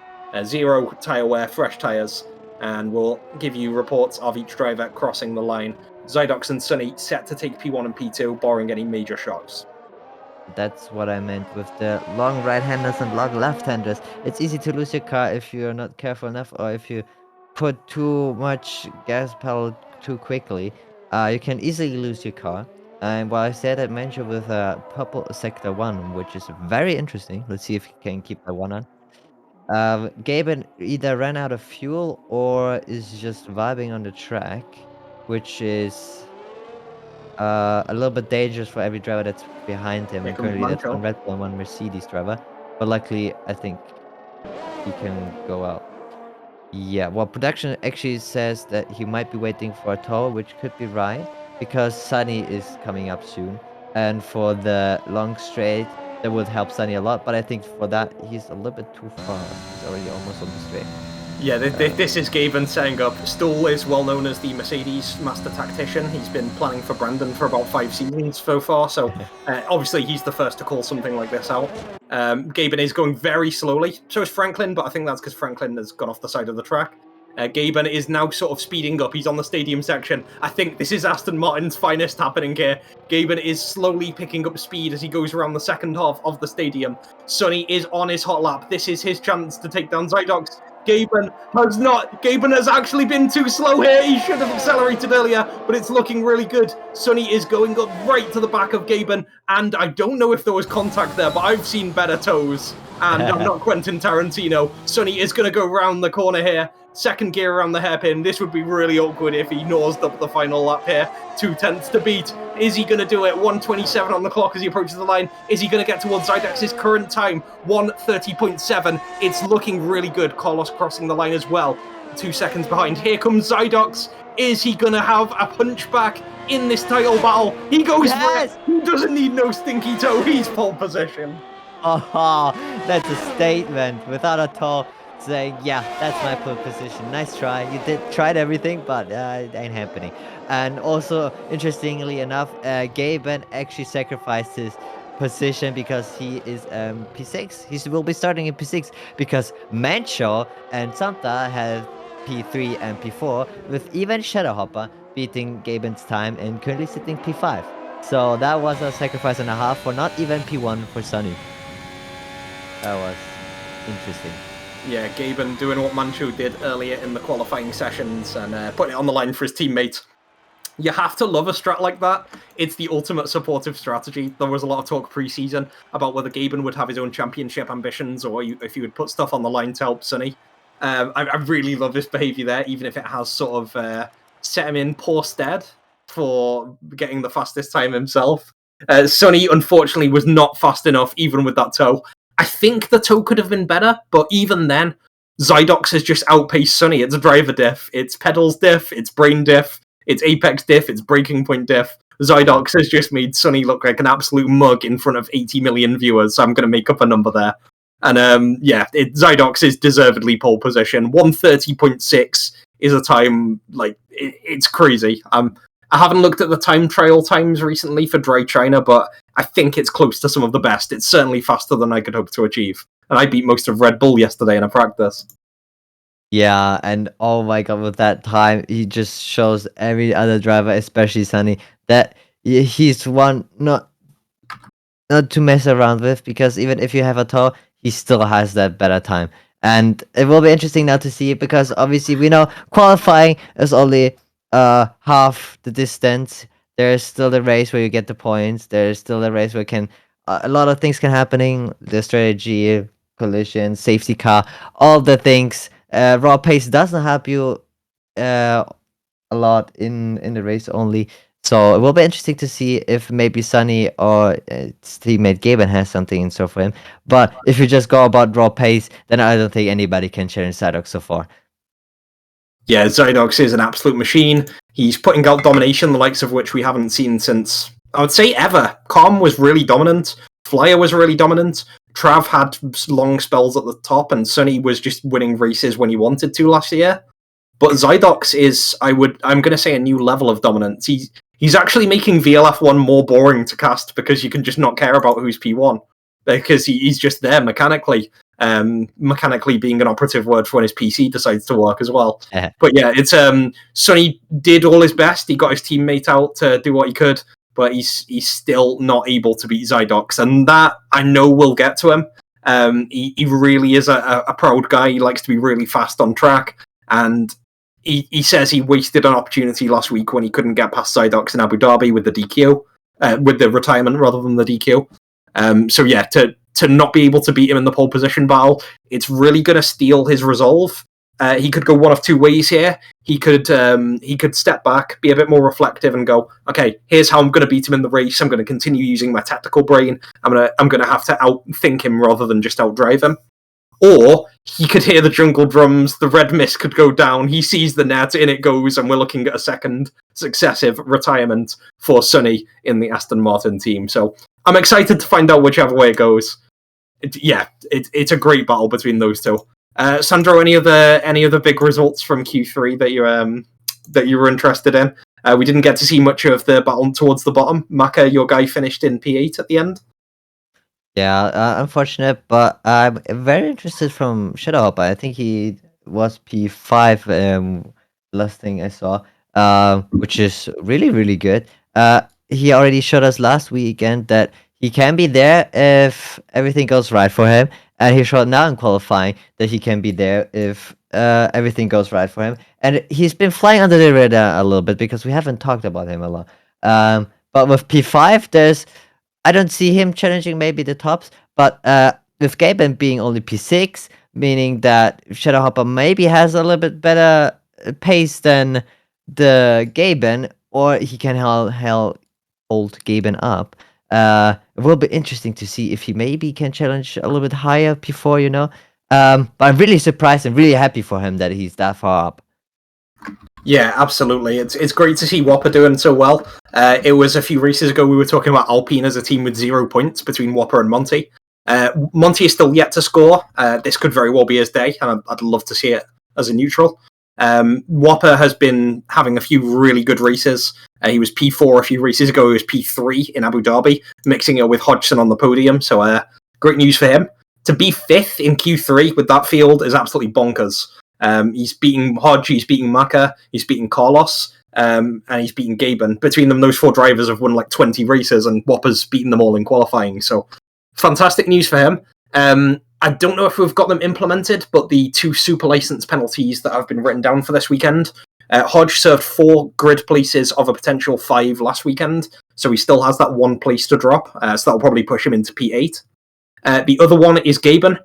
0 tyre wear, fresh tyres. And we'll give you reports of each driver crossing the line. Zydox and Sunny set to take P1 and P2, barring any major shocks. That's what I meant with the long right-handers and long left-handers. It's easy to lose your car if you're not careful enough, or if you put too much gas pedal too quickly. You can easily lose your car. And while I said that mention with purple sector 1, which is very interesting. Let's see if he can keep that one on. Gaben either ran out of fuel or is just vibing on the track, which is a little bit dangerous for every driver that's behind him. And currently that's one Red Bull and one Mercedes driver. But luckily, I think he can go out. Yeah, well, production actually says that he might be waiting for a tow, which could be right, because Sunny is coming up soon. And for the long straight, that would help Sunny a lot. But I think for that, he's a little bit too far. He's already almost on the straight. Yeah, this is Gaben setting up. Stoll is well known as the Mercedes master tactician. He's been planning for Brandon for about 5 seasons so far, so obviously he's the first to call something like this out. Gaben is going very slowly, so is Franklin, but I think that's because Franklin has gone off the side of the track. Gaben is now sort of speeding up. He's on the stadium section. I think this is Aston Martin's finest happening here. Gaben is slowly picking up speed as he goes around the second half of the stadium. Sunny is on his hot lap. This is his chance to take down Zydox. Gaben has actually been too slow here. He should have accelerated earlier, but it's looking really good. Sunny is going up right to the back of Gaben, and I don't know if there was contact there, but I've seen better toes. And I'm not Quentin Tarantino. Sunny is going to go round the corner here. Second gear around the hairpin. This would be really awkward if he nosed up the final lap here. 2/10 to beat. Is he going to do it? 1:27 on the clock as he approaches the line. Is he going to get towards Zydox's current time? 1:30.7. It's looking really good. Carlos crossing the line as well. 2 seconds behind. Here comes Zydox. Is he going to have a punchback in this title battle? He goes for it. He doesn't need no stinky toe. He's pole position. Oh, that's a statement. Without a toe, saying, yeah, that's my pole position. Nice try. You tried everything, but it ain't happening. And also, interestingly enough, Gaben actually sacrificed his position because he is P6. He will be starting in P6 because Mancho and Samta have P3 and P4, with even Shadowhopper beating Gaben's time and currently sitting P5. So that was a sacrifice and a half for not even P1 for Sunny. That was interesting. Yeah, Gaben doing what Mancho did earlier in the qualifying sessions and putting it on the line for his teammate. You have to love a strat like that. It's the ultimate supportive strategy. There was a lot of talk pre-season about whether Gaben would have his own championship ambitions or if he would put stuff on the line to help Sunny. I really love his behaviour there, even if it has sort of set him in poor stead for getting the fastest time himself. Sonny, unfortunately, was not fast enough, even with that toe. I think the toe could have been better, but even then, Zydox has just outpaced Sonny. It's a driver diff, it's pedals diff, it's brain diff, it's apex diff, it's breaking point diff. Zydox has just made Sonny look like an absolute mug in front of 80 million viewers, so I'm going to make up a number there. And Zydox is deservedly pole position. 1:30.6 is a time, like, it's crazy. I haven't looked at the time trial times recently for Dry China, but I think it's close to some of the best. It's certainly faster than I could hope to achieve. And I beat most of Red Bull yesterday in a practice. Yeah, and oh my god, with that time, he just shows every other driver, especially Sunny, that he's one not to mess around with, because even if you have a toe, he still has that better time. And it will be interesting now to see, because obviously we know qualifying is only half the distance. There's still the race where you get the points. There's still the race where a lot of things can happening. The strategy, collision, safety car, all the things. Raw pace doesn't help you a lot in the race only. So it will be interesting to see if maybe Sunny or his teammate Gaben has something in store for him. But if you just go about raw pace, then I don't think anybody can challenge Psyduck so far. Yeah, Zydox is an absolute machine. He's putting out domination, the likes of which we haven't seen since, I would say, ever. Calm was really dominant. Flyer was really dominant. Trav had long spells at the top, and Sunny was just winning races when he wanted to last year. But Zydox is, I'm going to say, a new level of dominance. He's actually making VLF1 more boring to cast, because you can just not care about who's P1, because he's just there mechanically. Mechanically being an operative word for when his PC decides to work as well. But yeah, it's Sonny did all his best. He got his teammate out to do what he could, but he's still not able to beat Zydox, and that I know will get to him. He really is a proud guy. He likes to be really fast on track, and he says he wasted an opportunity last week when he couldn't get past Zydox in Abu Dhabi with the DQ, with the retirement rather than the DQ. So yeah, to not be able to beat him in the pole position battle, it's really going to steal his resolve. He could go one of two ways here. He could step back, be a bit more reflective, and go, okay, here's how I'm going to beat him in the race. I'm going to continue using my tactical brain. I'm going to have to outthink him rather than just outdrive him. Or he could hear the jungle drums, the red mist could go down, he sees the net, in it goes, and we're looking at a second successive retirement for Sonny in the Aston Martin team. So I'm excited to find out whichever way it goes. It's a great battle between those two. Sandro, any other big results from Q3 that you were interested in? We didn't get to see much of the battle towards the bottom. Maka, your guy, finished in P8 at the end. Yeah, unfortunate, but I'm very interested from Shadowhopper. I think he was P5 last thing I saw, which is really, really good. He already showed us last weekend that he can be there if everything goes right for him, and he showed now in qualifying that he can be there if everything goes right for him. And he's been flying under the radar a little bit because we haven't talked about him a lot. But with P5, I don't see him challenging maybe the tops, but with Gaben being only P6, meaning that Shadowhopper maybe has a little bit better pace than the Gaben, or he can hold Gaben up. It will be interesting to see if he maybe can challenge a little bit higher P4, you know. But I'm really surprised and really happy for him that he's that far up. Yeah, absolutely. It's great to see Whopper doing so well. It was a few races ago we were talking about Alpine as a team with 0 points between Whopper and Monty. Monty is still yet to score. This could very well be his day, and I'd love to see it as a neutral. Whopper has been having a few really good races. He was P4 a few races ago. He was P3 in Abu Dhabi, mixing it with Hodgson on the podium. So great news for him. To be 5th in Q3 with that field is absolutely bonkers. He's beating Hodge, he's beating Maka, he's beating Carlos, and he's beating Gaben. Between them, those 4 drivers have won like 20 races, and Whopper's beaten them all in qualifying. So fantastic news for him. I don't know if we've got them implemented, but the 2 super license penalties that have been written down for this weekend. Hodge served 4 grid places of a potential 5 last weekend, so he still has that 1 place to drop, so that'll probably push him into P8. The other one is Gaben.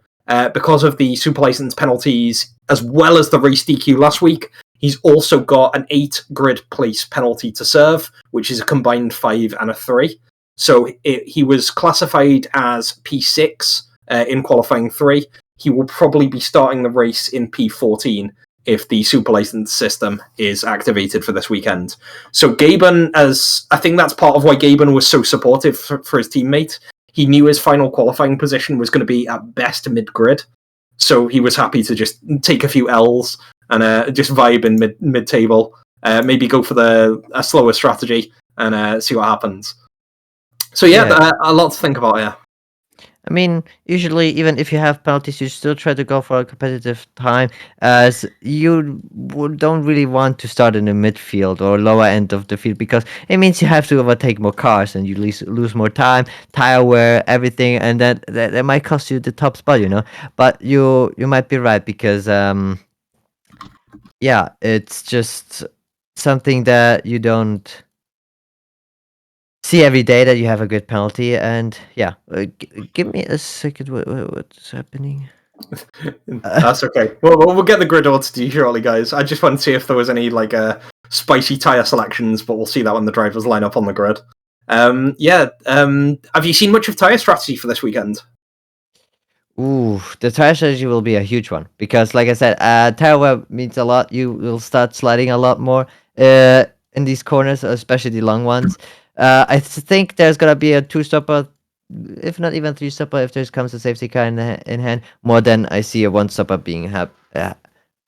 because of the super license penalties, as well as the race DQ last week. He's also got an 8 grid place penalty to serve, which is a combined 5 and a 3. So he was classified as P6 in qualifying 3. He will probably be starting the race in P14 if the super license system is activated for this weekend. So Gaben, I think that's part of why Gaben was so supportive for his teammate. He knew his final qualifying position was going to be at best mid-grid. So he was happy to just take a few L's and just vibe in mid-table. Maybe go for a slower strategy and see what happens. So yeah, a lot to think about, yeah. I mean, usually, even if you have penalties, you still try to go for a competitive time, as you don't really want to start in the midfield or lower end of the field, because it means you have to overtake more cars and you lose more time, tire wear, everything, and that might cost you the top spot, But you might be right, because yeah, it's just something that you don't see every day, that you have a good penalty. And yeah, give me a second. What's happening? That's okay. We'll get the grid order to you shortly, guys. I just wanted to see if there was any spicy tire selections, but we'll see that when the drivers line up on the grid. Have you seen much of tire strategy for this weekend? Ooh, the tire strategy will be a huge one, because, like I said, tire wear means a lot. You will start sliding a lot more in these corners, especially the long ones. I think there's gonna be a two-stopper, if not even three-stopper, if there comes a safety car in hand, more than I see a one-stopper being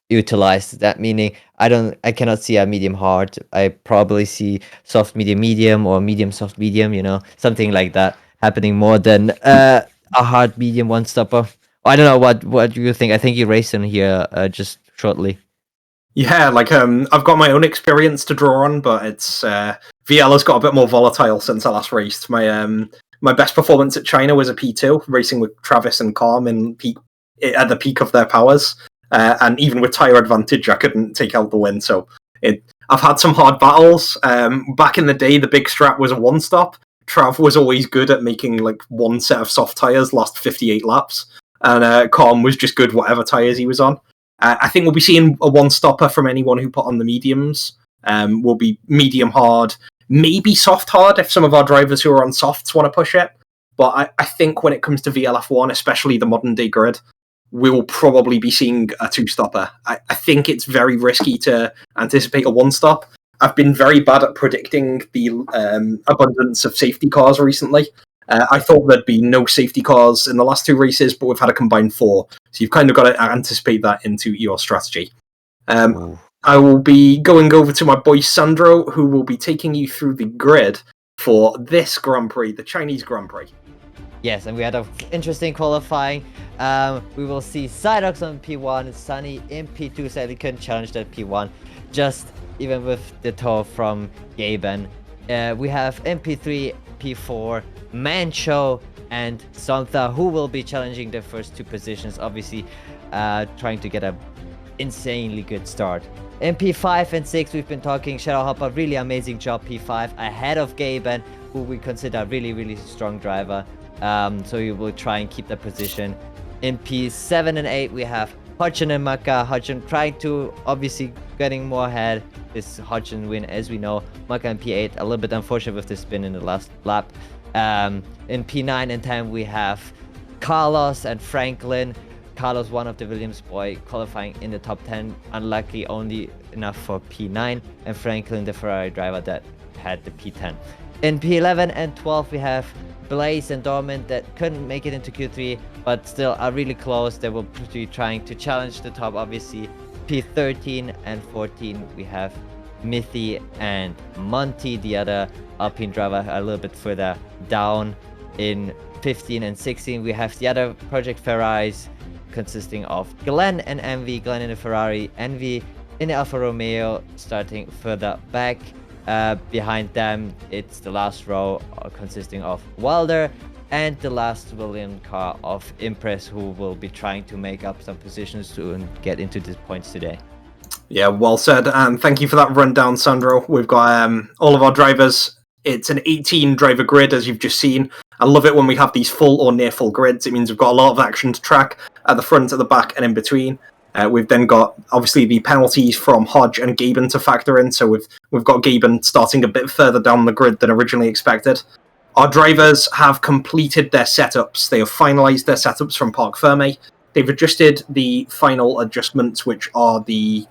utilized. That meaning I cannot see a medium hard. I probably see soft medium medium or medium soft medium, something like that happening more than a hard medium one stopper. I don't know what you think. I think you raced in here just shortly. Yeah, I've got my own experience to draw on, but it's VL has got a bit more volatile since I last raced. My best performance at China was a P2, racing with Travis and Calm at the peak of their powers. And even with tire advantage, I couldn't take out the win. So I've had some hard battles. Back in the day, the big strat was a one-stop. Trav was always good at making one set of soft tires last 58 laps, and Calm was just good whatever tires he was on. I think we'll be seeing a one-stopper from anyone who put on the mediums. Will be medium hard, maybe soft hard if some of our drivers who are on softs want to push it. But I think when it comes to VLF1, especially the modern day grid, we will probably be seeing a two-stopper. I think it's very risky to anticipate a one-stop. I've been very bad at predicting the abundance of safety cars recently. I thought there'd be no safety cars in the last 2 races, but we've had a combined 4. So you've kind of got to anticipate that into your strategy. I will be going over to my boy Sandro, who will be taking you through the grid for this Grand Prix, the Chinese Grand Prix. Yes, and we had an interesting qualifying. We will see Cydox on P1, Sunny in P2, so he couldn't challenge that P1, just even with the tow from Gaben. We have MP3, P4, Mancho, and Santha, who will be challenging the first 2 positions, obviously trying to get a insanely good start. In P5 and 6, we've been talking Shadow Hopper, really amazing job P5, ahead of Gaben, who we consider a really, really strong driver. So we will try and keep that position. In P7 and 8, we have Hodgson and Maka. Hodgson trying to, obviously, getting more ahead. This Hodgson win, as we know. Maka in P8, a little bit unfortunate with the spin in the last lap. In P9 and 10, we have Carlos and Franklin. Carlos, one of the Williams boy, qualifying in the top 10. Unluckily, only enough for P9. And Franklin, the Ferrari driver that had the P10. In P11 and 12, we have Blaze and Dormant that couldn't make it into Q3, but still are really close. They will be trying to challenge the top, obviously. P13 and 14, we have Mithy and Monty, the other Alpine driver, a little bit further down. In 15 and 16, we have the other Project Ferraris, consisting of Glenn and Envy. Glenn in the Ferrari, Envy in the Alfa Romeo, starting further back. Behind them, it's the last row consisting of Wilder and the last William car of Impress, who will be trying to make up some positions to get into the points today. Yeah, well said, and thank you for that rundown, Sandro. We've got all of our drivers. It's an 18 driver grid, as you've just seen. I love it when we have these full or near full grids. It means we've got a lot of action to track. at the front, at the back, and in between. We've then got obviously the penalties from Hodge and Gaben to factor in. So we've got Gaben starting a bit further down the grid than originally expected. Our drivers have completed their setups. They have finalized their setups from Parc Ferme. They've adjusted the final adjustments, which are the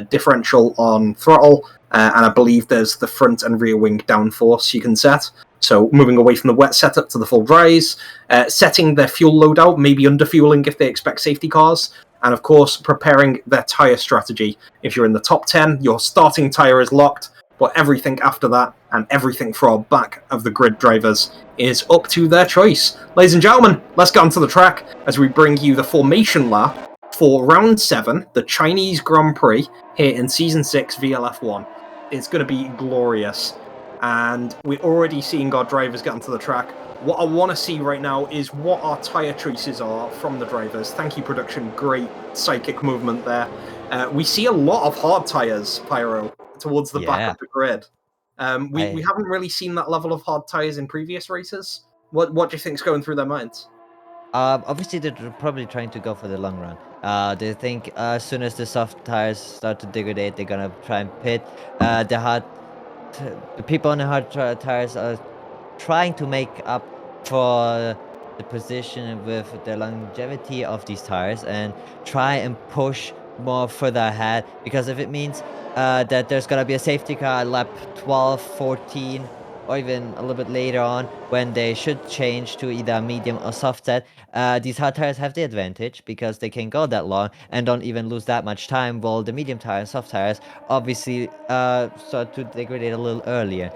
differential on throttle, and I believe there's the front and rear wing downforce you can set. So moving away from the wet setup to the full dries, setting their fuel loadout, maybe underfueling if they expect safety cars, and of course preparing their tyre strategy. If you're in the top 10, your starting tyre is locked, but everything after that and everything for our back of the grid drivers is up to their choice. Ladies and gentlemen, let's get onto the track as we bring you the formation lap for round 7, the Chinese Grand Prix, here in Season 6 VLF1. It's going to be glorious, and we're already seeing our drivers get onto the track. What I want to see right now is what our tyre choices are from the drivers. Thank you, production. Great psychic movement there. We see a lot of hard tyres, Pyro, towards the back of the grid. We haven't really seen that level of hard tyres in previous races. What do you think's going through their minds? Obviously, they're probably trying to go for the long run. They think as soon as the soft tires start to degrade, they're gonna try and pit. The people on the hard tires are trying to make up for the position with the longevity of these tires and try and push more further ahead, because if it means that there's gonna be a safety car at lap 12, 14, or even a little bit later on when they should change to either medium or soft set, these hard tires have the advantage because they can go that long and don't even lose that much time, while the medium tires, soft tires, obviously start to degrade a little earlier.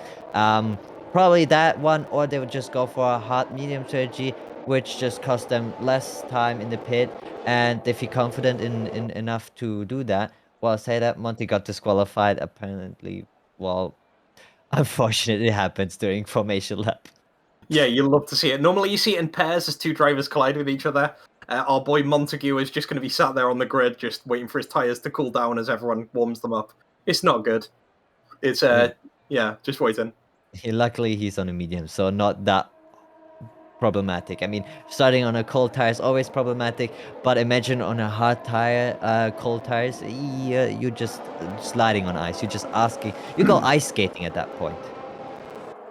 Probably that one, or they would just go for a hard medium strategy, which just costs them less time in the pit, and they feel confident in enough to do that. Well, say that Monty got disqualified, apparently. Well, unfortunately, it happens during formation lap. Yeah, you love to see it. Normally you see it in pairs as two drivers collide with each other. Our boy Montague is just going to be sat there on the grid, just waiting for his tyres to cool down as everyone warms them up. It's not good. It's, yeah, just waiting. Luckily, he's on a medium, so not that problematic. I mean, starting on a cold tire is always problematic, but imagine on a hard tire, cold tires, you're just sliding on ice. You're just asking. You go ice skating at that point.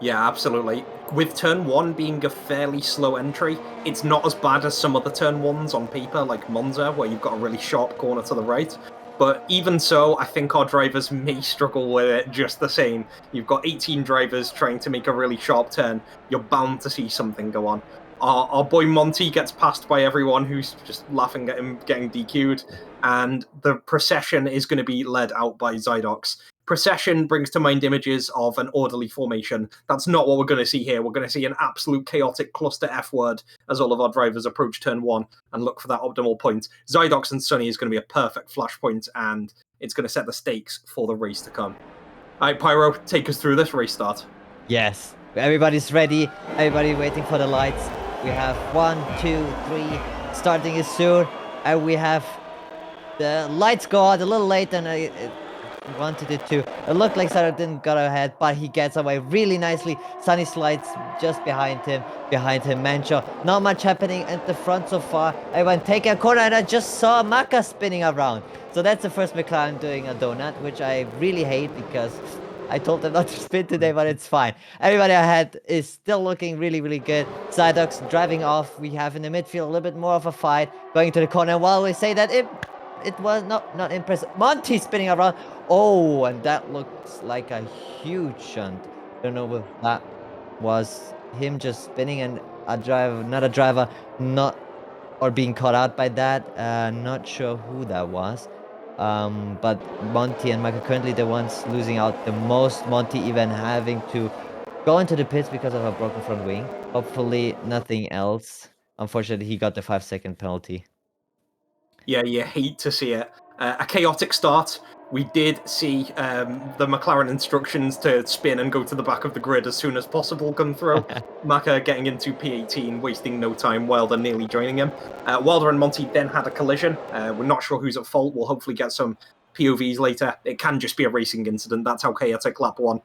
Yeah, absolutely. With turn 1 being a fairly slow entry, it's not as bad as some other turn 1s on paper, like Monza, where you've got a really sharp corner to the right. But even so, I think our drivers may struggle with it just the same. You've got 18 drivers trying to make a really sharp turn. You're bound to see something go on. Our boy Monty gets passed by everyone who's just laughing at him getting DQ'd, and the procession is going to be led out by Zydox. Procession brings to mind images of an orderly formation. That's not what we're going to see here. We're going to see an absolute chaotic cluster F word as all of our drivers approach turn 1 and look for that optimal point. Zydox and Sunny is going to be a perfect flashpoint, and it's going to set the stakes for the race to come. All right, Pyro, take us through this race start. Yes, everybody's ready. Everybody waiting for the lights. We have 1, 2, 3. Starting is soon, and we have the lights go out a little late than I wanted it to. It looked like Sarah didn't go ahead, but he gets away really nicely. Sunny slides just behind him, Mancho. Not much happening at the front so far. I went take a corner and I just saw Maka spinning around. So that's the first McLaren doing a donut, which I really hate because I told them not to spin today, but it's fine. Everybody ahead is still looking really, really good. Zydox driving off. We have in the midfield a little bit more of a fight. Going to the corner. While we say that it was not impressive. Monty spinning around. Oh, and that looks like a huge shunt. Don't know if that was him just spinning and another driver not or being caught out by that. Not sure who that was. But Monty and Michael currently the ones losing out the most. Monty even having to go into the pits because of a broken front wing. Hopefully nothing else. Unfortunately, he got the 5-second penalty. Yeah, you hate to see it. A chaotic start. We did see the McLaren instructions to spin and go to the back of the grid as soon as possible come through. Maka getting into P18, wasting no time. Wilder nearly joining him. Wilder and Monty then had a collision. We're not sure who's at fault. We'll hopefully get some POVs later. It can just be a racing incident. That's how chaotic lap 1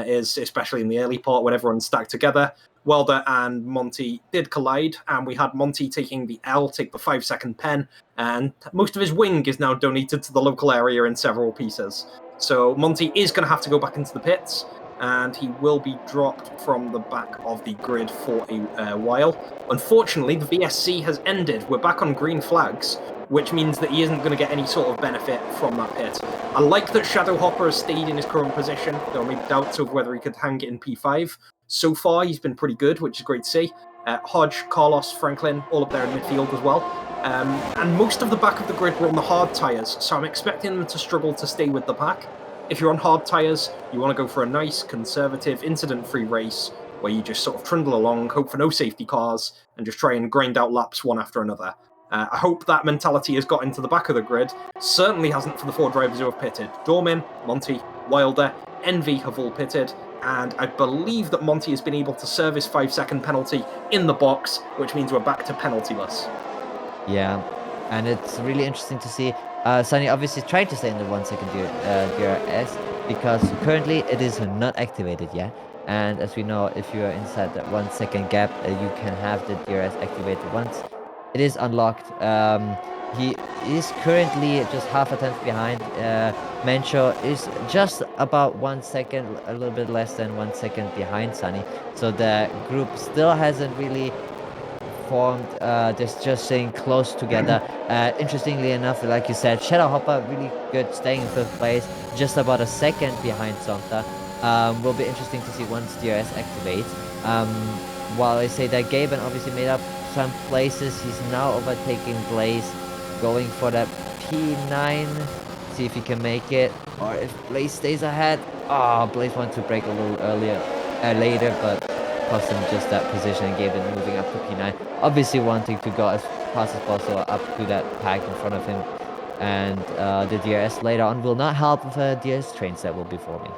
is, especially in the early part when everyone's stacked together. Welder and Monty did collide, and we had Monty taking the L, take the 5-second pen, and most of his wing is now donated to the local area in several pieces. So Monty is going to have to go back into the pits, and he will be dropped from the back of the grid for a while. Unfortunately, the VSC has ended. We're back on green flags, which means that he isn't going to get any sort of benefit from that pit. I like that Shadow Hopper has stayed in his current position. There are maybe doubts over whether he could hang it in P5. So far, he's been pretty good, which is great to see. Hodge, Carlos, Franklin, all up there in midfield as well. And most of the back of the grid were on the hard tyres, so I'm expecting them to struggle to stay with the pack. If you're on hard tyres, you want to go for a nice, conservative, incident-free race where you just sort of trundle along, hope for no safety cars, and just try and grind out laps one after another. I hope that mentality has got into the back of the grid. Certainly hasn't for the 4 drivers who have pitted. Dormin, Monty, Wilder, Envy have all pitted, and I believe that Monty has been able to serve his 5-second penalty in the box, which means we're back to penaltyless. Yeah, and it's really interesting to see Sunny obviously trying to stay in the 1-second DRS because currently it is not activated yet. And as we know, if you are inside that 1-second gap, you can have the DRS activated once it is unlocked. He is currently just half a tenth behind. Mencho is just about 1 second, a little bit less than 1 second behind Sunny. So the group still hasn't really formed. They're just staying close together. Interestingly enough, like you said, Shadow Hopper really good, staying in 5th place, just about a second behind Sonta. Will be interesting to see once DRS activates. While I say that Gaben obviously made up some places, he's now overtaking Blaze, going for that P9. See if he can make it, or if Blaze stays ahead. Blaze wants to break a little later, but cost him just that position and Gaben moving up to P9. Obviously wanting to go as fast as possible up to that pack in front of him. And the DRS later on will not help with the DRS trains that will be forming.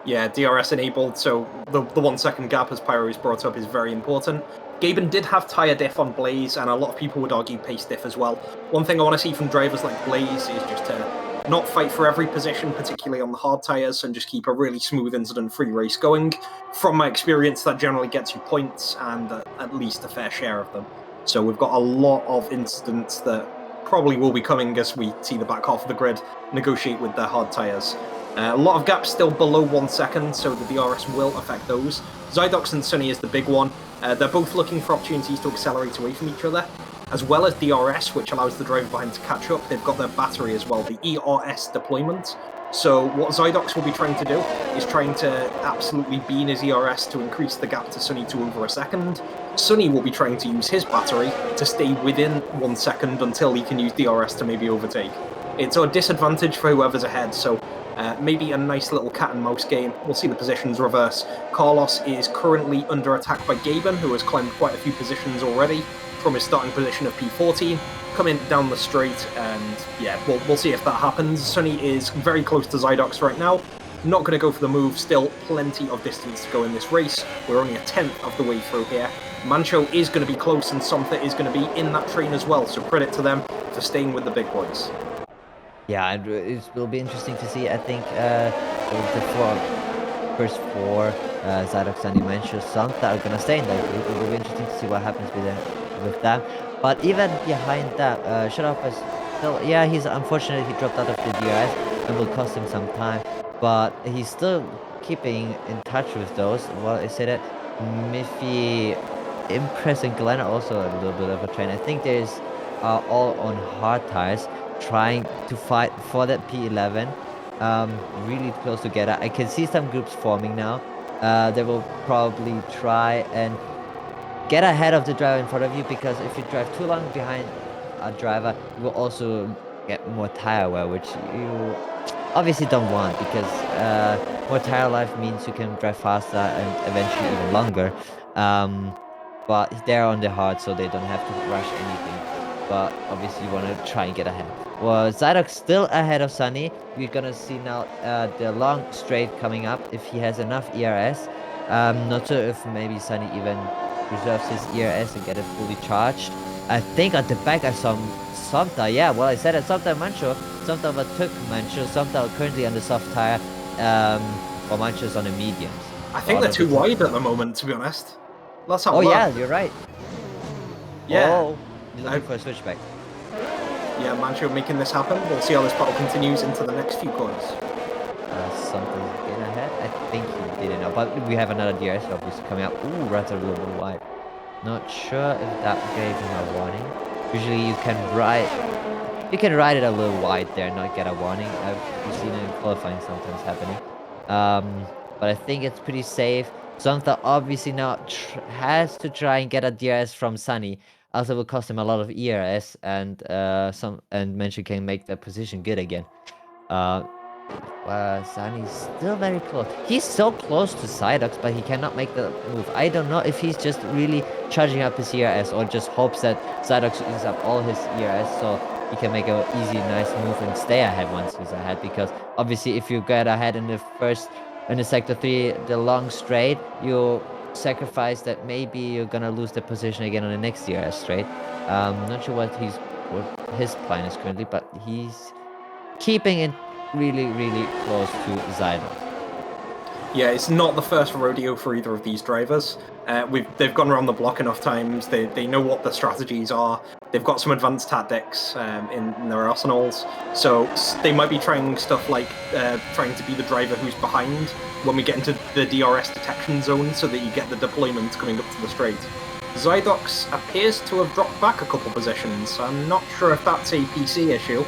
Yeah, DRS enabled, so the 1 second gap, as Pyro's brought up, is very important. Gaben did have tyre diff on Blaze, and a lot of people would argue pace diff as well. One thing I want to see from drivers like Blaze is just to not fight for every position, particularly on the hard tyres, and just keep a really smooth incident-free race going. From my experience, that generally gets you points, and at least a fair share of them. So we've got a lot of incidents that probably will be coming as we see the back half of the grid negotiate with their hard tyres. A lot of gaps still below 1 second, so the DRS will affect those. Zydox and Sunny is the big one. They're both looking for opportunities to accelerate away from each other, as well as DRS, which allows the driver behind to catch up. They've got their battery as well, the ERS deployment. So what Zydox will be trying to do is trying to absolutely bean his ERS to increase the gap to Sunny to over a second. Sunny will be trying to use his battery to stay within 1 second until he can use DRS to maybe overtake. It's a disadvantage for whoever's ahead, so maybe a nice little cat and mouse game. We'll see the positions reverse. Carlos is currently under attack by Gaben, who has climbed quite a few positions already from his starting position of P14, coming down the straight, and yeah, we'll see if that happens. Sunny is very close to Zydox right now. Not going to go for the move, still plenty of distance to go in this race. We're only a 10th of the way through here. Mancho is going to be close, and Somtha is going to be in that train as well, so credit to them for staying with the big boys. Yeah, it will be interesting to see. I think the first 4, Zydox and Mancho, Sonta are gonna stay in that group. It will be interesting to see what happens with that. But even behind that, Shut is still, yeah, he's unfortunate he dropped out of the DRS and will cost him some time. But he's still keeping in touch with those. Well, I say that Miffy, Impress, and Glenn are also a little bit of a train. I think there's all on hard tires, trying to fight for that P11, really close together. I can see some groups forming now. They will probably try and get ahead of the driver in front of you, because if you drive too long behind a driver, you will also get more tire wear, which you obviously don't want, because more tire life means you can drive faster and eventually even longer. But they're on the hard, so they don't have to rush anything. But obviously you want to try and get ahead. Well, Zydox still ahead of Sunny. We're gonna see now the long straight coming up, if he has enough ERS. Not sure if maybe Sunny even reserves his ERS and get it fully charged. I think at the back I saw Somta. Yeah, well, I said at Somta and Mancho. Somta overtook Mancho. Somta currently on the soft tire, while Mancho's on the mediums. I think they're too wide at the moment, to be honest. Let's have a Oh look. yeah, you're right. Yeah. Oh, you're looking for a switchback. Yeah, Mancho making this happen. We'll see how this battle continues into the next few corners. Something's getting ahead. I think he didn't know, but we have another DRS obviously coming up. Ooh, right a little bit wide. Not sure if that gave him a warning. Usually you can ride it a little wide there and not get a warning. We've seen it in qualifying sometimes happening. But I think it's pretty safe. Something obviously now has to try and get a DRS from Sunny. Also will cost him a lot of ERS and Mention can make the position good again. Uh, Sunny's still very close. He's so close to Psyduck, but he cannot make the move. I don't know if he's just really charging up his ERS or just hopes that Psyduck uses up all his ERS so he can make a easy, nice move and stay ahead once he's ahead. Because obviously, if you get ahead in the sector 3, the long straight, you sacrifice that maybe you're gonna lose the position again on the next ERS straight. Not sure what his plan is currently, but he's keeping it really, really close to Zydox. Yeah, it's not the first rodeo for either of these drivers. They've gone around the block enough times. They know what the strategies are. They've got some advanced tactics in their arsenals. So they might be trying stuff like trying to be the driver who's behind when we get into the DRS detection zone, so that you get the deployment coming up to the straight. Zydox appears to have dropped back a couple positions. I'm not sure if that's a PC issue.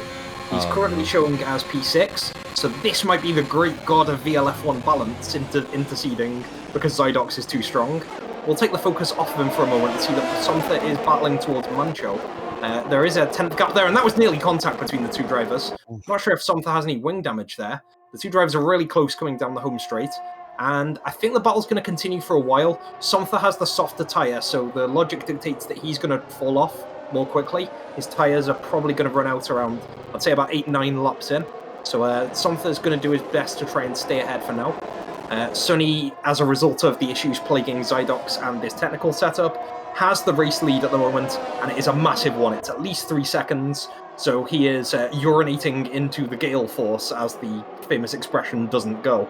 He's currently showing as P6, so this might be the great god of VLF1 balance interceding because Zydox is too strong. We'll take the focus off of him for a moment and see that Somtha is battling towards Mancho. There is a 10th gap there, and that was nearly contact between the two drivers. Not sure if Somtha has any wing damage there. The two drivers are really close coming down the home straight, and I think the battle's going to continue for a while. Somtha has the softer tyre, so the logic dictates that he's going to fall off more quickly. His tyres are probably going to run out around, I'd say, about 8-9 laps in. So Somtha's going to do his best to try and stay ahead for now. Sunny, as a result of the issues plaguing Zydox and this technical setup, has the race lead at the moment, and it is a massive one. It's at least 3 seconds, so he is urinating into the gale force, as the famous expression doesn't go.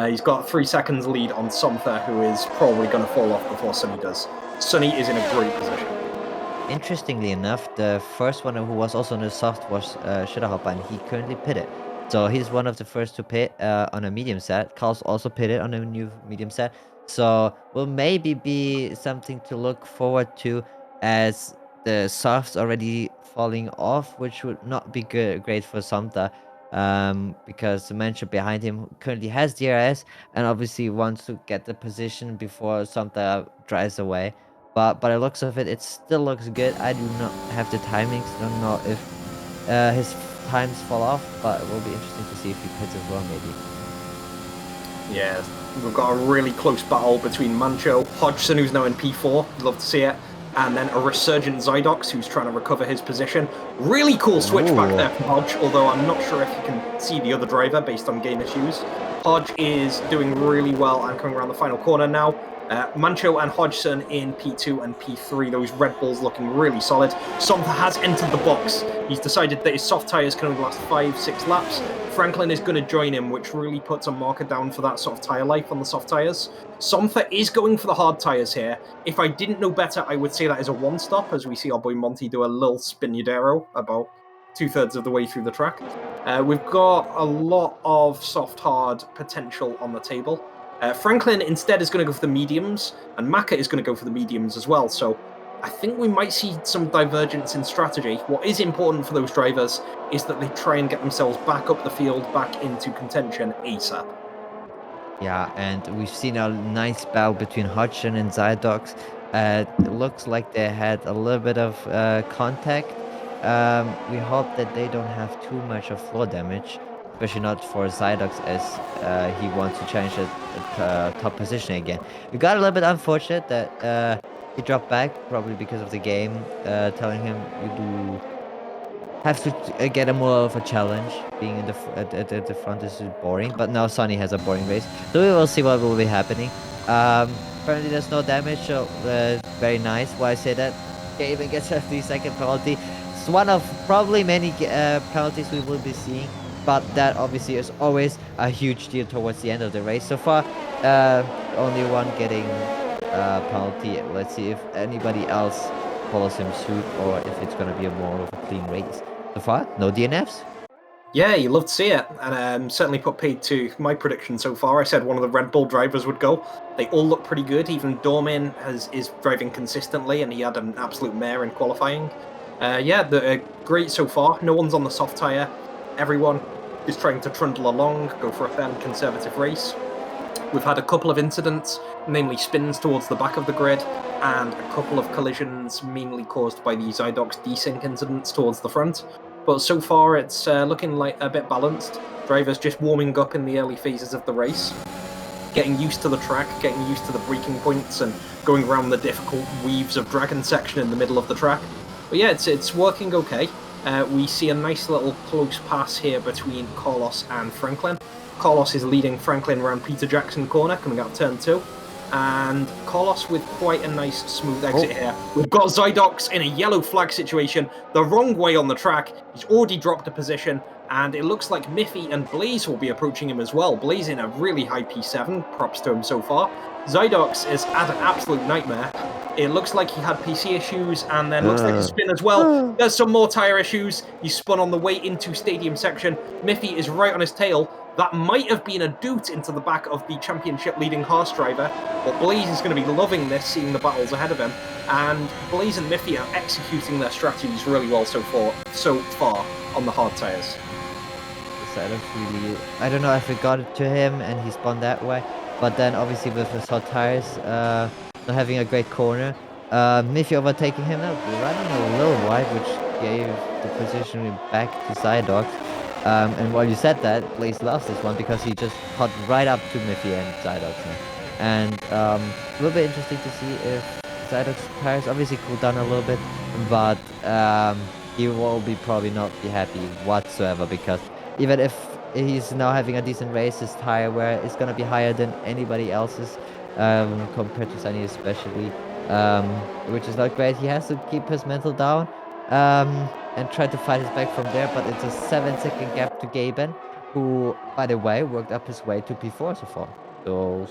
He's got 3 seconds lead on Somtha, who is probably going to fall off before Sunny does. Sunny is in a great position. Interestingly enough, the first one who was also on the soft was Shitterhopper, and he currently pitted. So he's one of the first to pit on a medium set. Carl's also pitted on a new medium set. So will maybe be something to look forward to, as the softs already falling off, which would not be great for Samta. Because the Mancha behind him currently has DRS and obviously wants to get the position before Samta drives away. But by the looks of it, it still looks good. I do not have the timings. Don't know if his times fall off, but it will be interesting to see if he pits as well, maybe. Yeah, we've got a really close battle between Mancho, Hodgson, who's now in P4, love to see it, and then a resurgent Zydox, who's trying to recover his position. Really cool switch back there from Hodge, although I'm not sure if you can see the other driver based on game issues. Hodge is doing really well and coming around the final corner now. Mancho and Hodgson in P2 and P3, those Red Bulls looking really solid. Somtha has entered the box. He's decided that his soft tyres can only last 5-6 laps. Franklin is going to join him, which really puts a marker down for that sort of tyre life on the soft tyres. Somtha is going for the hard tyres here. If I didn't know better, I would say that is a one-stop, as we see our boy Monty do a little Spinadero about 2/3 of the way through the track. We've got a lot of soft-hard potential on the table. Franklin instead is going to go for the mediums, and Maka is going to go for the mediums as well. So I think we might see some divergence in strategy. What is important for those drivers is that they try and get themselves back up the field, back into contention ASAP. Yeah, and we've seen a nice battle between Hodgson and Zydox. It looks like they had a little bit of contact. We hope that they don't have too much of floor damage, especially not for Zydox, as he wants to change the top position again. We got a little bit unfortunate that he dropped back, probably because of the game, telling him you do have to get a more of a challenge. Being in at the front is boring, but now Sunny has a boring race, so we will see what will be happening. Apparently there's no damage, so very nice. Why I say that? He even gets a 3-second penalty. It's one of probably many penalties we will be seeing, but that obviously is always a huge deal towards the end of the race. So far, only one getting penalty. Let's see if anybody else follows him suit or if it's gonna be a more of a clean race. So far, no DNFs. Yeah, you love to see it, and certainly put paid to my prediction so far. I said one of the Red Bull drivers would go. They all look pretty good. Even Dormin is driving consistently, and he had an absolute mare in qualifying. Yeah, they're great so far. No one's on the soft tyre. Everyone is trying to trundle along, go for a fairly conservative race. We've had a couple of incidents, namely spins towards the back of the grid, and a couple of collisions mainly caused by the Zydox desync incidents towards the front. But so far, it's looking like a bit balanced. Drivers just warming up in the early phases of the race, getting used to the track, getting used to the braking points, and going around the difficult weaves of Dragon section in the middle of the track. But yeah, it's working okay. We see a nice little close pass here between Carlos and Franklin. Carlos is leading Franklin around Peter Jackson corner, coming out of turn 2. And Carlos with quite a nice smooth exit here. We've got Zydox in a yellow flag situation, the wrong way on the track. He's already dropped a position, and it looks like Miffy and Blaze will be approaching him as well. Blaze in a really high P7, props to him so far. Zydox is at an absolute nightmare. It looks like he had PC issues, and then looks like a spin as well. There's some more tyre issues. He spun on the way into stadium section. Miffy is right on his tail. That might have been a doot into the back of the championship-leading horse driver, but Blaze is going to be loving this, seeing the battles ahead of him. And Blaze and Miffy are executing their strategies really well so far on the hard tyres. Really, I don't know if it got it to him and he spun that way, but then obviously with his hot tires, not having a great corner, Miffy overtaking him now, running a little wide, which gave the position back to Zydox. And while you said that, Blaze lost this one because he just caught right up to Miffy and Zydox. And it will be interesting to see if Zydox tires obviously cool down a little bit, but he will probably not be happy whatsoever, because even if he's now having a decent race, his tire wear is going to be higher than anybody else's, compared to Sunny especially, which is not great. He has to keep his mental down and try to fight his back from there, but it's a 7-second gap to Gaben, who, by the way, worked up his way to P4 so far. So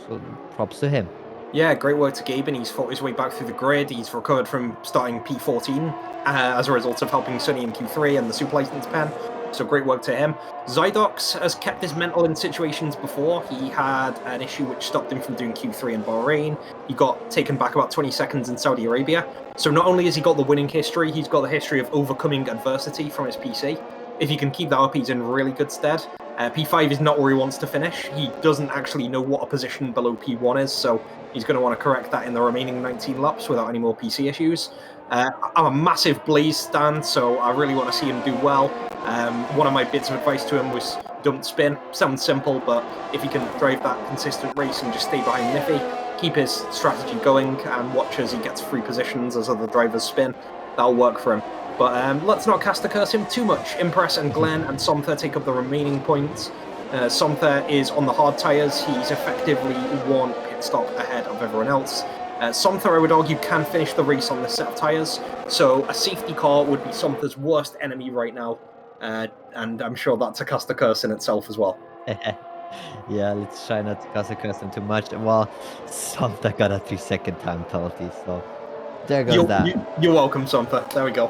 props to him. Yeah, great work to Gaben. He's fought his way back through the grid. He's recovered from starting P14 as a result of helping Sunny in Q3 and the Super License pen. So great work to him. Zydox has kept his mental in situations before. He had an issue which stopped him from doing Q3 in Bahrain. He got taken back about 20 seconds in Saudi Arabia. So not only has he got the winning history, he's got the history of overcoming adversity from his PC. If he can keep that up, he's in really good stead. P5 is not where he wants to finish. He doesn't actually know what a position below P1 is, so he's going to want to correct that in the remaining 19 laps without any more PC issues. I'm a massive Blaze stan, so I really want to see him do well. One of my bits of advice to him was don't spin. Sounds simple, but if he can drive that consistent race and just stay behind Miffy, keep his strategy going and watch as he gets free positions as other drivers spin, that'll work for him. But let's not cast a curse him too much. Impress and Glenn and Somther take up the remaining points. Somther is on the hard tyres. He's effectively one pit stop ahead of everyone else. Somther, I would argue, can finish the race on this set of tyres, so a safety car would be Somther's worst enemy right now, and I'm sure that's a cast a curse in itself as well. Yeah, let's try not to cast a curse him too much. Well, Somther got a 3-second time penalty, so there goes that. You're welcome, Somther. There we go.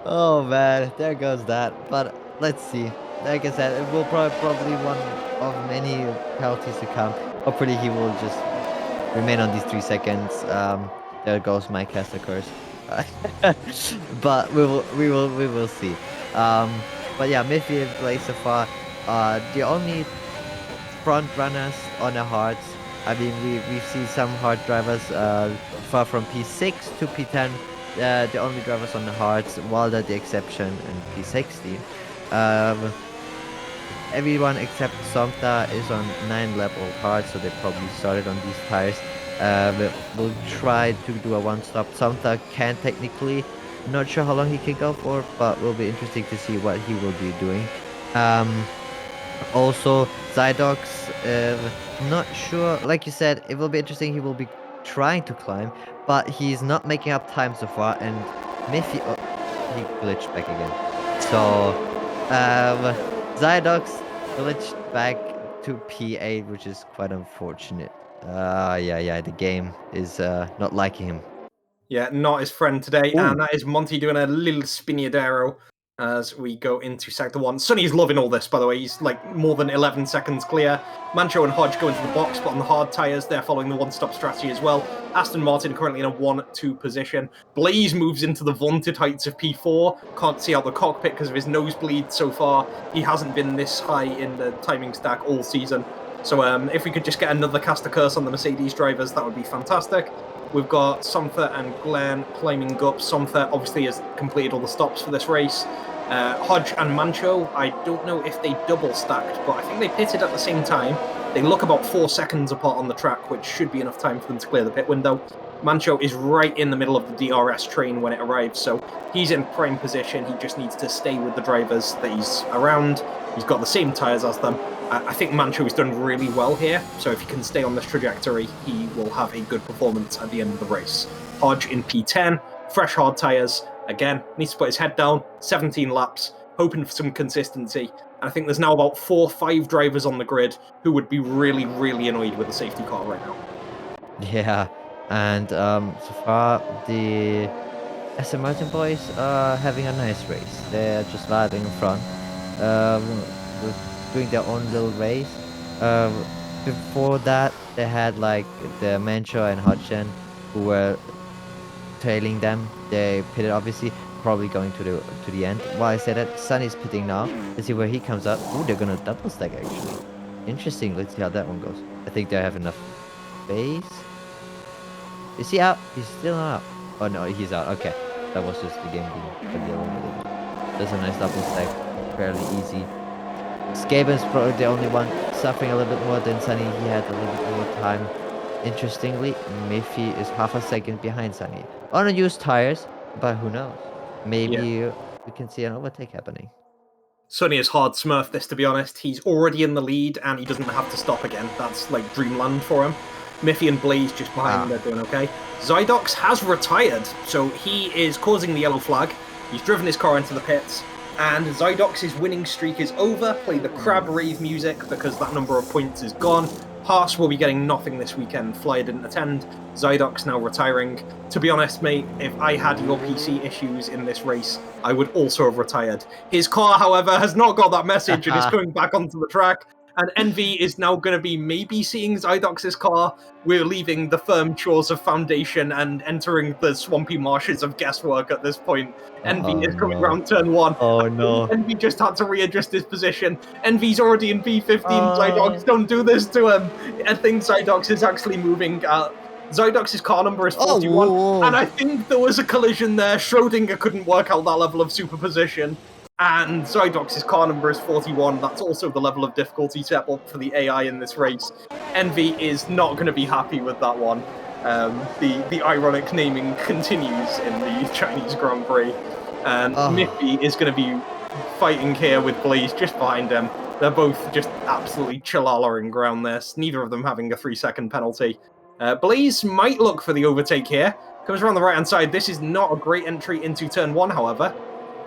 Oh man, there goes that. But let's see. Like I said, it will probably one of many penalties to come. Hopefully he will just remain on these 3 seconds. There goes my caster curse. But we will see. But yeah, Miffy and Blaze so far the only front runners on the hards. I mean, we've seen some hard drivers far from P6 to P10. The only drivers on the hards, Wilder the exception, and P60. Everyone except Somta is on 9-level hard, so they probably started on these tires. We'll try to do a one-stop. Somta can technically, not sure how long he can go for, but will be interesting to see what he will be doing. Also, Zydox, not sure. Like you said, it will be interesting. He will be trying to climb, but he's not making up time so far. And Miffy, he glitched back again. So, Zydox glitched back to P8, which is quite unfortunate. Yeah, the game is not liking him. Yeah, not his friend today, Ooh. and that is Monty doing a little spinadero as we go into sector 1. Sonny's loving all this, by the way. He's like more than 11 seconds clear. Mancho and Hodge go into the box, but on the hard tyres, they're following the one-stop strategy as well. Aston Martin currently in a 1-2 position. Blaze moves into the vaunted heights of P4. Can't see out the cockpit because of his nosebleed so far. He hasn't been this high in the timing stack all season. So if we could just get another cast a curse on the Mercedes drivers, that would be fantastic. We've got Somther and Glenn climbing up. Somther obviously has completed all the stops for this race. Hodge and Mancho, I don't know if they double stacked, but I think they pitted at the same time. They look about 4 seconds apart on the track, which should be enough time for them to clear the pit window. Mancho is right in the middle of the DRS train when it arrives, so he's in prime position. He just needs to stay with the drivers that he's around. He's got the same tyres as them. I think Mancho has done really well here, so if he can stay on this trajectory, he will have a good performance at the end of the race. Hodge in P10, fresh hard tyres, again, needs to put his head down, 17 laps, hoping for some consistency. And I think there's now about 4 or 5 drivers on the grid who would be really, really annoyed with the safety car right now. Yeah, and so far the Aston Martin boys are having a nice race. They're just lagging in front, doing their own little race. Before that, they had like the Mancho and Hodgson who were trailing them. They pitted obviously, probably going to the end. While I said that, Sunny's pitting now. Let's see where he comes up. Ooh, they're gonna double stack actually. Interesting. Let's see how that one goes. I think they have enough space. Is he out? He's still not out. Oh no, he's out. Okay, that was just the game being a little bit. That's a nice double stack. Fairly easy. Skaben's probably the only one suffering a little bit more than Sunny. He had a little bit more time. Interestingly, Miffy is half a second behind Sunny on used tires, but who knows? Maybe we can see an overtake happening. Sonny is hard smurf this, to be honest. He's already in the lead and he doesn't have to stop again. That's like dreamland for him. Miffy and Blaze just behind him, they're doing okay. Zydox has retired, so he is causing the yellow flag. He's driven his car into the pits, and Zydox's winning streak is over. Play the crab rave music because that number of points is gone. Haas will be getting nothing this weekend. Flyer didn't attend. Zydox now retiring. To be honest, mate, if I had your PC issues in this race, I would also have retired. His car, however, has not got that message and is coming back onto the track. And Envy is now going to be maybe seeing Zydox's car. We're leaving the firm shores of Foundation and entering the swampy marshes of guesswork at this point. Envy is coming round turn 1. Oh no. Envy just had to readjust his position. Envy's already in P15. Zydox, don't do this to him. I think Zydox is actually moving. Zydox's car number is 41. whoa. And I think there was a collision there. Schrodinger couldn't work out that level of superposition. And Zydox's car number is 41. That's also the level of difficulty set up for the AI in this race. Envy is not going to be happy with that one. The ironic naming continues in the Chinese Grand Prix. And Miffy is going to be fighting here with Blaze just behind him. They're both just absolutely chillalaing around this, neither of them having a 3-second penalty. Blaze might look for the overtake here. Comes around the right-hand side. This is not a great entry into turn 1, however.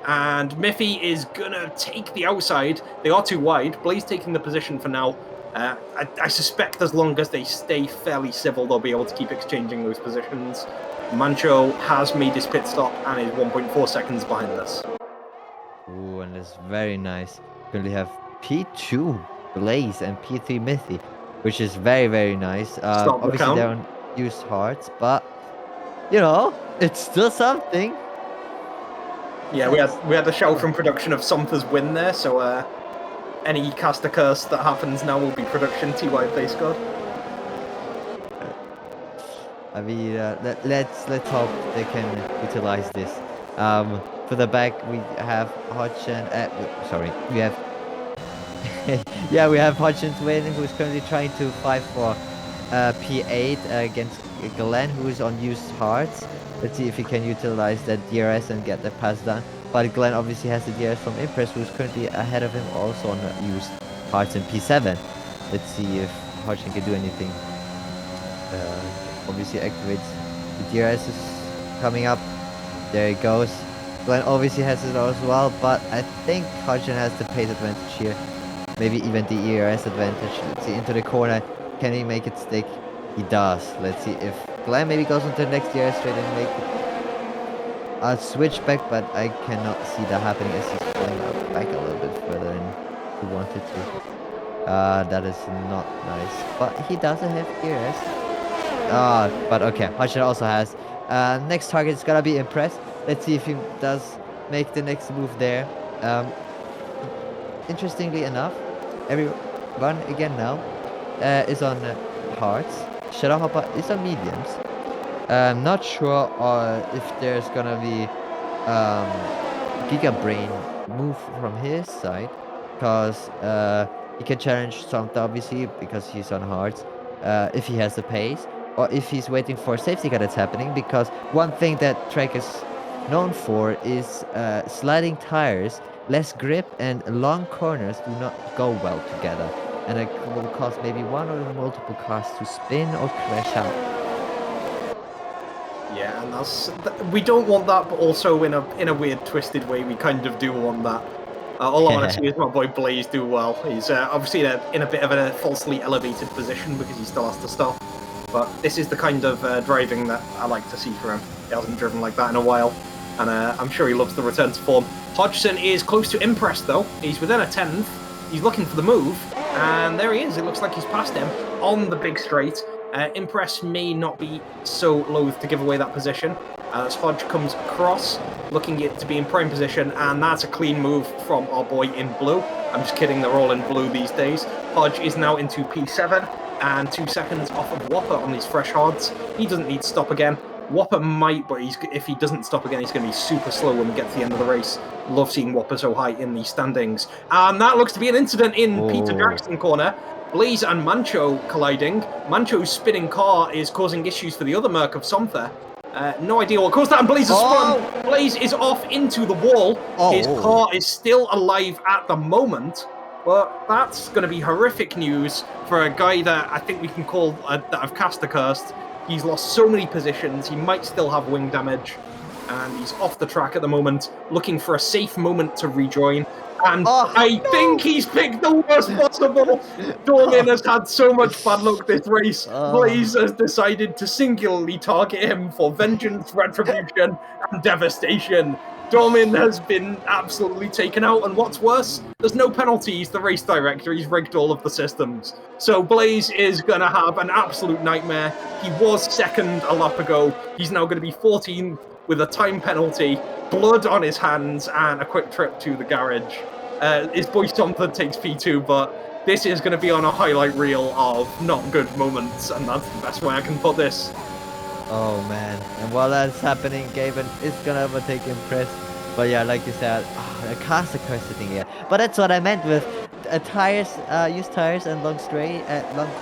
And Miffy is going to take the outside. They are too wide. Blaze taking the position for now. I suspect as long as they stay fairly civil, they'll be able to keep exchanging those positions. Mancho has made his pit stop and is 1.4 seconds behind this. Ooh, and it's very nice. We have P2 Blaze and P3 Miffy, which is very, very nice. Obviously, they're on used hearts, but, you know, it's still something. Yeah, we had the shout from production of Somther's win there, so any cast a curse that happens now will be production TY Face God. I mean, let's hope they can utilize this. For the back, we have Hodgson. Sorry, we have yeah, we have Hodgson's win, who's currently trying to fight for P8 against Glenn, who is on used hearts. Let's see if he can utilize that DRS and get the pass done. But Glenn obviously has the DRS from Impress, who's currently ahead of him, also on used hearts in P7. Let's see if Hodgson can do anything. Obviously activates the DRS is coming up. There it goes. Glenn obviously has it as well, but I think Hodgson has the pace advantage here. Maybe even the ERS advantage. Let's see, into the corner. Can he make it stick? He does. Let's see if Glenn maybe goes into next year straight and make a switch back, but I cannot see that happening as he's pulling out back a little bit further than he wanted to. That is not nice. But he doesn't have gears. But okay, Hutchin also has. Next target is gonna be Impress. Let's see if he does make the next move there. Interestingly enough, everyone again now is on hearts. Shadowhopper is on mediums. Not sure if there's gonna be Giga Brain move from his side, because he can challenge Somta obviously because he's on hearts. If he has the pace, or if he's waiting for a safety car that's happening, because one thing that Trek is known for is sliding tires, less grip, and long corners do not go well together, and it will cause maybe one or multiple cars to spin or crash out. Yeah, and we don't want that, but also in a weird, twisted way, we kind of do want that. All I want to see is my boy Blaze do well. He's obviously in a bit of a falsely elevated position because he still has to stop. But this is the kind of driving that I like to see for him. He hasn't driven like that in a while, and I'm sure he loves the return to form. Hodgson is close to Impress, though. He's within a 10th. He's looking for the move, and there he is. It looks like he's passed him on the big straight. Impress may not be so loath to give away that position as Hodge comes across, looking it to be in prime position, and that's a clean move from our boy in blue. I'm just kidding, they're all in blue these days. Hodge is now into P7 and 2 seconds off of Whopper on these fresh hards. He doesn't need to stop again. Whopper might, but if he doesn't stop again, he's going to be super slow when we get to the end of the race. Love seeing Whopper so high in the standings. And that looks to be an incident in Peter Jackson corner. Blaze and Mancho colliding. Mancho's spinning car is causing issues for the other Merc of Somtha. No idea what caused that, and Blaze has spun. Blaze is off into the wall. His car is still alive at the moment, but that's going to be horrific news for a guy that I think we can call that I've cast a cursed. He's lost so many positions. He might still have wing damage, and he's off the track at the moment, looking for a safe moment to rejoin. And I think he's picked the worst possible. Dormin has had so much bad luck this race. Blaze has decided to singularly target him for vengeance, retribution, and devastation. Dormin has been absolutely taken out, and what's worse, there's no penalties. The race director, he's rigged all of the systems. So Blaze is going to have an absolute nightmare. He was second a lap ago. He's now going to be 14th with a time penalty, blood on his hands, and a quick trip to the garage. His boy Somtha takes P2, but this is going to be on a highlight reel of not good moments, and that's the best way I can put this. Oh man, and while that's happening, Gaben is gonna overtake Impress. But yeah, like you said, the cast a curse sitting here. But that's what I meant with used tires and long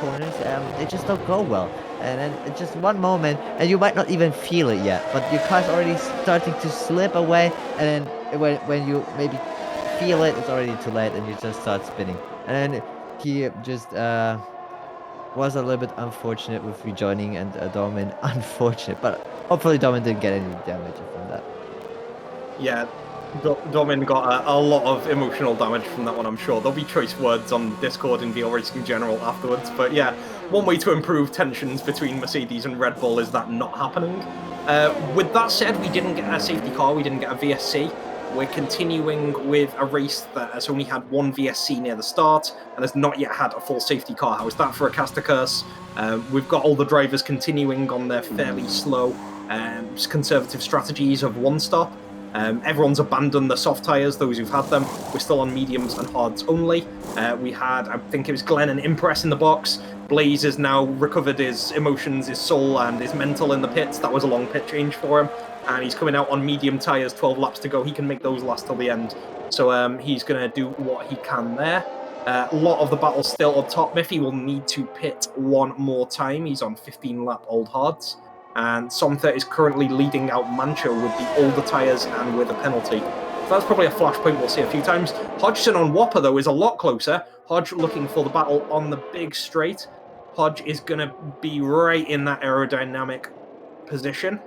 corners. They just don't go well. And then it's just one moment, and you might not even feel it yet, but your car's already starting to slip away. And then when you maybe feel it, it's already too late, and you just start spinning. And then he just was a little bit unfortunate with rejoining, and Dormin unfortunate, but hopefully Dormin didn't get any damage from that. Yeah, Dormin got a lot of emotional damage from that one, I'm sure. There'll be choice words on Discord and VL Racing in general afterwards, but yeah, one way to improve tensions between Mercedes and Red Bull is that not happening. With that said, we didn't get a safety car, we didn't get a VSC. We're continuing with a race that has only had one VSC near the start and has not yet had a full safety car. How is that for a caster curse? We've got all the drivers continuing on their fairly slow, conservative strategies of one stop. Everyone's abandoned the soft tyres, those who've had them. We're still on mediums and hards only. We had, I think it was Glenn and Impress in the box. Blaze has now recovered his emotions, his soul, and his mental in the pits. That was a long pit change for him. And he's coming out on medium tyres, 12 laps to go. He can make those last till the end. So he's going to do what he can there. A lot of the battle's still up top. Miffy will need to pit one more time. He's on 15-lap old hards. And Somtha is currently leading out Mancho with the older tyres and with a penalty. So that's probably a flashpoint we'll see a few times. Hodgson on Whopper, though, is a lot closer. Hodge looking for the battle on the big straight. Hodge is going to be right in that aerodynamic position.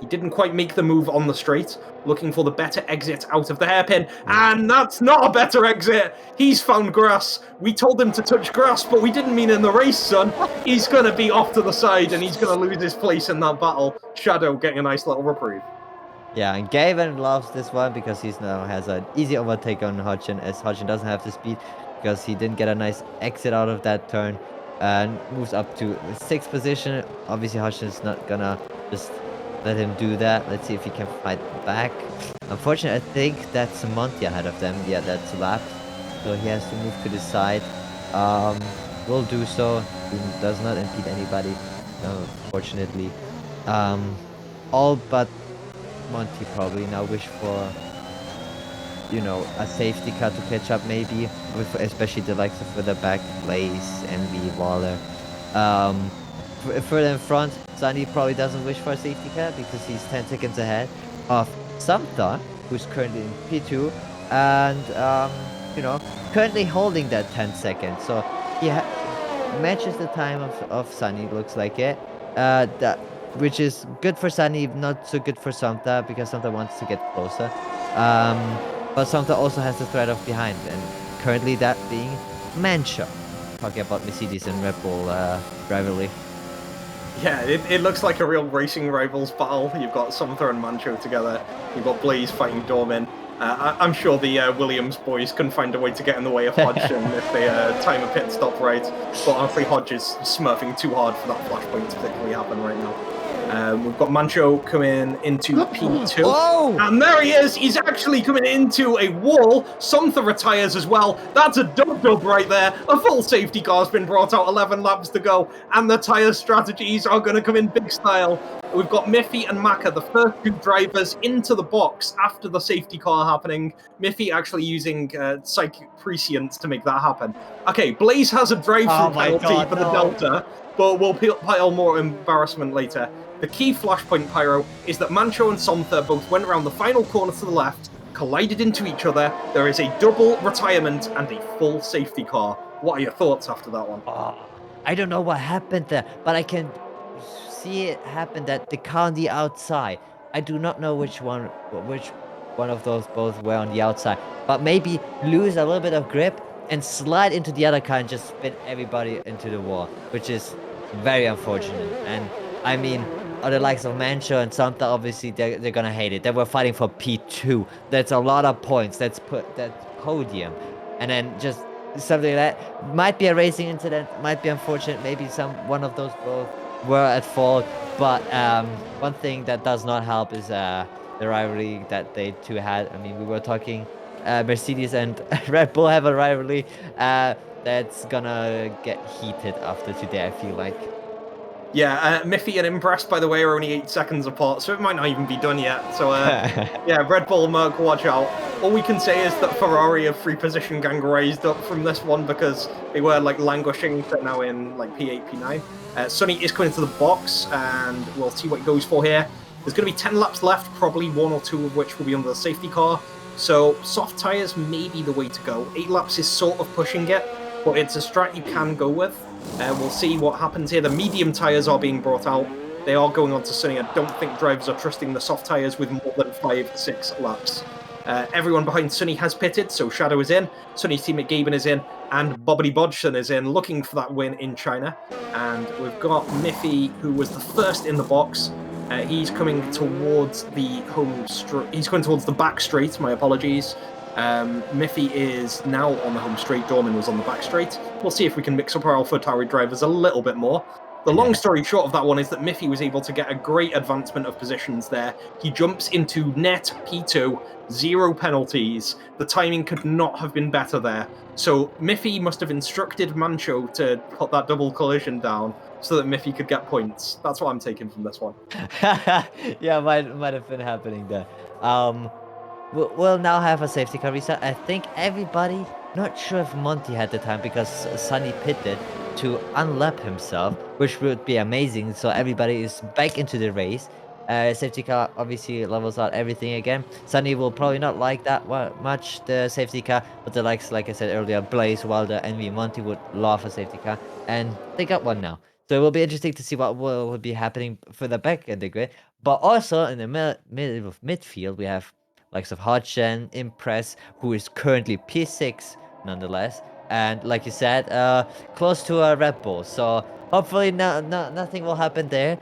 He didn't quite make the move on the straight, looking for the better exit out of the hairpin. And that's not a better exit. He's found grass. We told him to touch grass, but we didn't mean in the race, son. He's going to be off to the side, and he's going to lose his place in that battle. Shadow getting a nice little reprieve. Yeah, and Gavin loves this one because he's now has an easy overtake on Hodgson, as Hodgson doesn't have the speed because he didn't get a nice exit out of that turn and moves up to the 6th position. Obviously, Hodgson's not gonna just let him do that. Let's see if he can fight back. Unfortunately, I think that's Monty ahead of them. Yeah, that's Lap. So he has to move to the side. Will do so. He does not impede anybody, fortunately. All but Monty probably now wish for, you know, a safety car to catch up maybe, with especially the likes of further back, Blaze, Envy, Waller. Further in front, Sunny probably doesn't wish for a safety car because he's 10 seconds ahead of Samta, who's currently in P2, and, you know, currently holding that 10 seconds. So he matches the time of Sunny, looks like it. Which is good for Sunny, not so good for Samta, because Samta wants to get closer. But Samta also has the threat of behind, and currently that being Mancho. Talking about Mercedes and Red Bull rivalry. Yeah, it looks like a real racing rivals battle. You've got Sumter and Mancho together. You've got Blaze fighting Dormin. I'm sure the Williams boys can find a way to get in the way of Hodgson if they time a pit stop right. But honestly, Hodge is smurfing too hard for that flashpoint to particularly happen right now. We've got Mancho coming into P2. Oh! And there he is. He's actually coming into a wall. Sumther retires as well. That's a dub-dub right there. A full safety car's been brought out, 11 laps to go. And the tyre strategies are going to come in big style. We've got Miffy and Maka, the first two drivers, into the box after the safety car happening. Miffy actually using psychic prescience to make that happen. Okay, Blaze has a drive-through penalty for the Delta, but we'll pile more embarrassment later. The key flashpoint, Pyro, is that Mancho and Somther both went around the final corner to the left, collided into each other. There is a double retirement and a full safety car. What are your thoughts after that one? I don't know what happened there, but I can see it happen that the car on the outside. I do not know which one of those both were on the outside, but maybe lose a little bit of grip and slide into the other car and just spin everybody into the wall, which is very unfortunate. And I mean, the likes of Mancho and Santa, obviously they're gonna hate it. They were fighting for P2. That's a lot of points. That's podium, and then just something like that might be a racing incident, might be unfortunate. Maybe one of those both were at fault. But one thing that does not help is the rivalry that they two had. I mean, we were talking Mercedes and Red Bull have a rivalry that's gonna get heated after today, I feel like. Yeah, Miffy and Impress, by the way, are only 8 seconds apart, so it might not even be done yet. So, yeah, Red Bull, Merc, watch out. All we can say is that Ferrari have free position gang raised up from this one because they were, like, languishing, but now in, like, P8, P9. Sonny is coming into the box, and we'll see what he goes for here. There's going to be 10 laps left, probably 1 or 2 of which will be under the safety car. So, soft tyres may be the way to go. 8 laps is sort of pushing it, but it's a strat you can go with. We'll see what happens here. The medium tyres are being brought out. They are going on to Sunny. I don't think drivers are trusting the soft tyres with more than 5-6 laps. Everyone behind Sunny has pitted, so Shadow is in. Sunny's teammate Gaben is in, and Bobbity Bodgson is in, looking for that win in China. And we've got Miffy, who was the first in the box. He's coming towards the home straight. He's going towards the back straight. My apologies. Miffy is now on the home straight. Dorman was on the back straight. We'll see if we can mix up our AlphaTauri drivers a little bit more. The long story short of that one is that Miffy was able to get a great advancement of positions there. He jumps into net P2, 0 penalties. The timing could not have been better there. So Miffy must have instructed Mancho to put that double collision down so that Miffy could get points. That's what I'm taking from this one. Yeah, might have been happening there. We'll now have a safety car reset. I think everybody, not sure if Monty had the time because Sunny pitted to unlap himself, which would be amazing. So everybody is back into the race. Safety car obviously levels out everything again. Sunny will probably not like that much, the safety car, but the likes, like I said earlier, Blaze, Wilder, Envy, Monty would love a safety car, and they got one now. So it will be interesting to see what will be happening for the back in the grid. But also in the middle of midfield, we have likes of Hodgson, Impress, who is currently P6 nonetheless, and like you said, close to a Red Bull. So hopefully, nothing will happen there.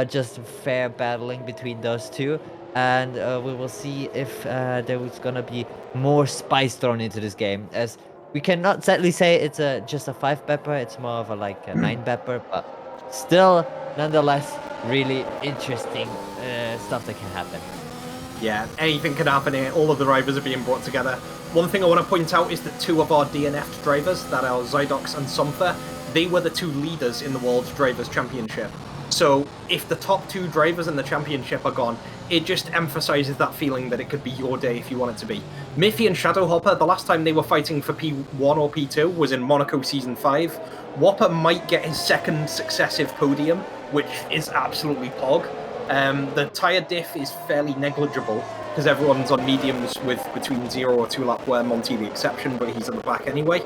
Just fair battling between those two, and we will see if there is gonna be more spice thrown into this game. As we cannot sadly say it's just a 5-bepper. It's more of a like a 9-bepper, but still, nonetheless, really interesting stuff that can happen. Yeah, anything can happen here. All of the drivers are being brought together. One thing I want to point out is that 2 of our DNF drivers, that are Zydox and Somther, they were the 2 leaders in the World Drivers' Championship. So if the top 2 drivers in the championship are gone, it just emphasizes that feeling that it could be your day if you want it to be. Miffy and Shadowhopper, the last time they were fighting for P1 or P2 was in Monaco Season 5. Whopper might get his 2nd successive podium, which is absolutely pog. The tyre diff is fairly negligible because everyone's on mediums with between 0 or 2 lap wear, Monty the exception, but he's at the back anyway.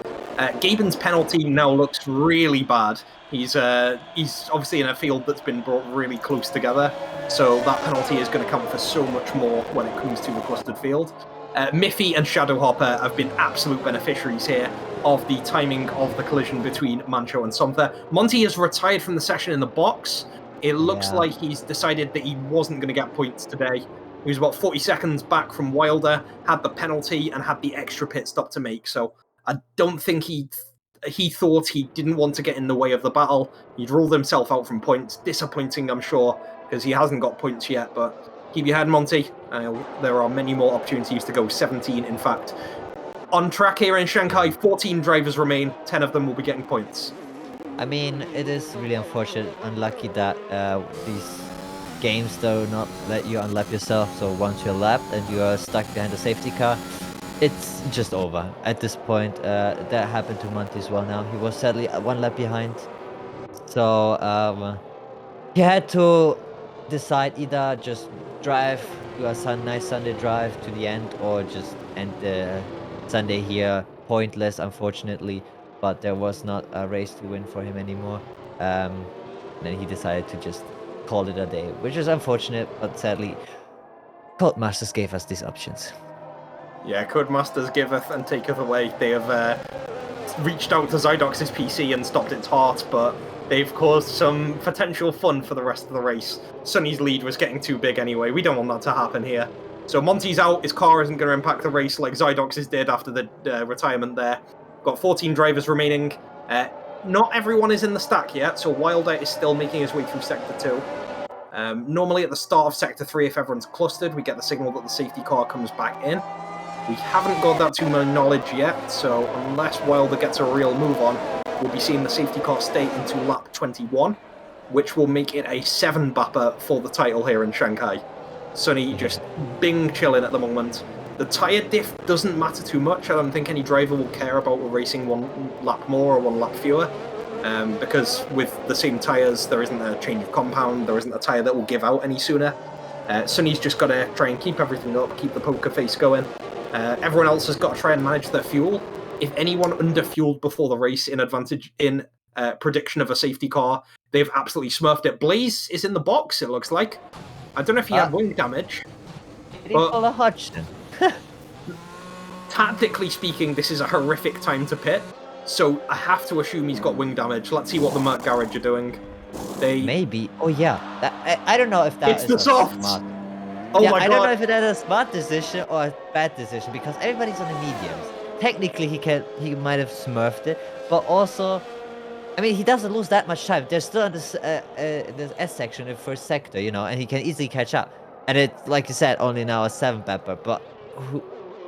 Gaben's penalty now looks really bad. He's obviously in a field that's been brought really close together, so that penalty is going to count for so much more when it comes to the clustered field. Miffy and Shadowhopper have been absolute beneficiaries here of the timing of the collision between Mancho and Somther. Monty has retired from the session in the box. It looks like he's decided that he wasn't going to get points today. He was about 40 seconds back from Wilder, had the penalty, and had the extra pit stop to make. So I don't think he thought he didn't want to get in the way of the battle. He'd ruled himself out from points. Disappointing, I'm sure, because he hasn't got points yet. But keep your head, Monty. There are many more opportunities to go. 17, in fact. On track here in Shanghai, 14 drivers remain. 10 of them will be getting points. I mean, it is really unfortunate, unlucky that these games do not let you unlap yourself. So once you're lapped and you are stuck behind the safety car, it's just over. At this point, that happened to Monty as well now. He was sadly 1 lap behind. So he had to decide either just drive, do a nice Sunday drive to the end, or just end the Sunday here pointless, unfortunately. But there was not a race to win for him anymore. Then he decided to just call it a day, which is unfortunate, but sadly, Codemasters gave us these options. Yeah, Codemasters giveth and taketh away. They have reached out to Zydox's PC and stopped its heart, but they've caused some potential fun for the rest of the race. Sonny's lead was getting too big anyway. We don't want that to happen here. So Monty's out. His car isn't going to impact the race like Zydox's did after the retirement there. Got 14 drivers remaining. Not everyone is in the stack yet, so Wilder is still making his way through Sector 2. Normally at the start of Sector 3, if everyone's clustered, we get the signal that the safety car comes back in. We haven't got that to my knowledge yet, so unless Wilder gets a real move on, we'll be seeing the safety car stay into lap 21, which will make it a 7-bapper for the title here in Shanghai. Sonny just bing chilling at the moment. The tyre diff doesn't matter too much. I don't think any driver will care about racing 1 lap more or 1 lap fewer, because with the same tyres, there isn't a change of compound, there isn't a tyre that will give out any sooner. Sonny's just got to try and keep everything up, keep the poker face going. Everyone else has got to try and manage their fuel. If anyone underfueled before the race in prediction of a safety car, they've absolutely smurfed it. Blaze is in the box, it looks like. I don't know if he had wing damage. Did he pull a Hodgson? Tactically speaking, this is a horrific time to pit, so I have to assume he's got wing damage. Let's see what the Merc Garage are doing. Maybe. Oh yeah. I don't know if that it's is the soft. Smart. Oh yeah, my God. I don't know if that is a smart decision or a bad decision because everybody's on the mediums. Technically, he might have smurfed it, but also, I mean, he doesn't lose that much time. There's still this S section in first sector, you know, and he can easily catch up. And it's like you said, only now a 7-bapper, but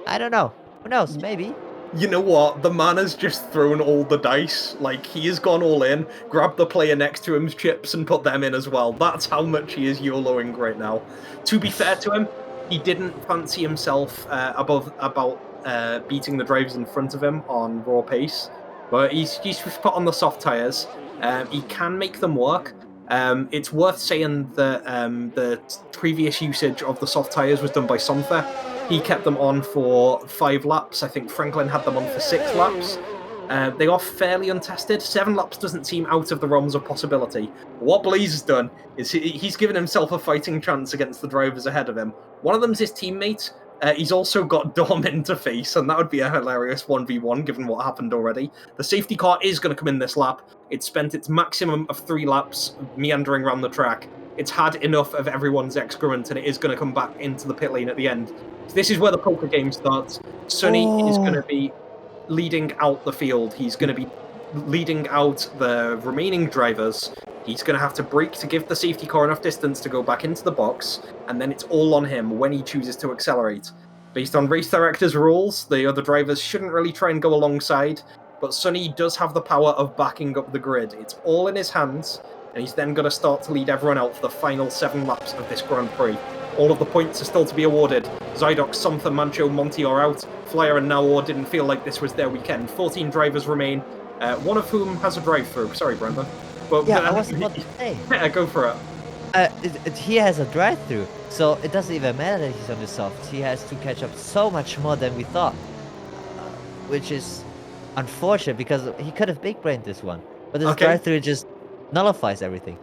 I don't know. Who knows? Maybe. You know what? The man has just thrown all the dice. Like, he has gone all in, grabbed the player next to him's chips and put them in as well. That's how much he is YOLOing right now. To be fair to him, he didn't fancy himself about beating the drivers in front of him on raw pace. But he's just put on the soft tyres. He can make them work. It's worth saying that the previous usage of the soft tyres was done by Somther. He kept them on for 5 laps. I think Franklin had them on for 6 laps. They are fairly untested. 7 laps doesn't seem out of the realms of possibility. What Blaze has done is he's given himself a fighting chance against the drivers ahead of him. One of them's his teammate. He's also got Dormin to face, and that would be a hilarious 1v1 given what happened already. The safety car is going to come in this lap. It's spent its maximum of 3 laps meandering around the track. It's had enough of everyone's excrement, and it is going to come back into the pit lane at the end. So this is where the poker game starts. Sunny is going to be leading out the field. He's going to be leading out the remaining drivers. He's going to have to brake to give the safety car enough distance to go back into the box, and then it's all on him when he chooses to accelerate. Based on race director's rules, the other drivers shouldn't really try and go alongside, but Sunny does have the power of backing up the grid. It's all in his hands, and he's then going to start to lead everyone out for the final 7 laps of this Grand Prix. All of the points are still to be awarded. Zydox, Somtha, Mancho, Monty are out. Flyer and Nawor didn't feel like this was their weekend. 14 drivers remain, one of whom has a drive-through. Sorry, Brandon. But, yeah, I was about to say. Yeah, go for it. He has a drive-through, so it doesn't even matter that he's on the soft. He has to catch up so much more than we thought, which is unfortunate because he could have big-brained this one. But this drive-through just nullifies everything.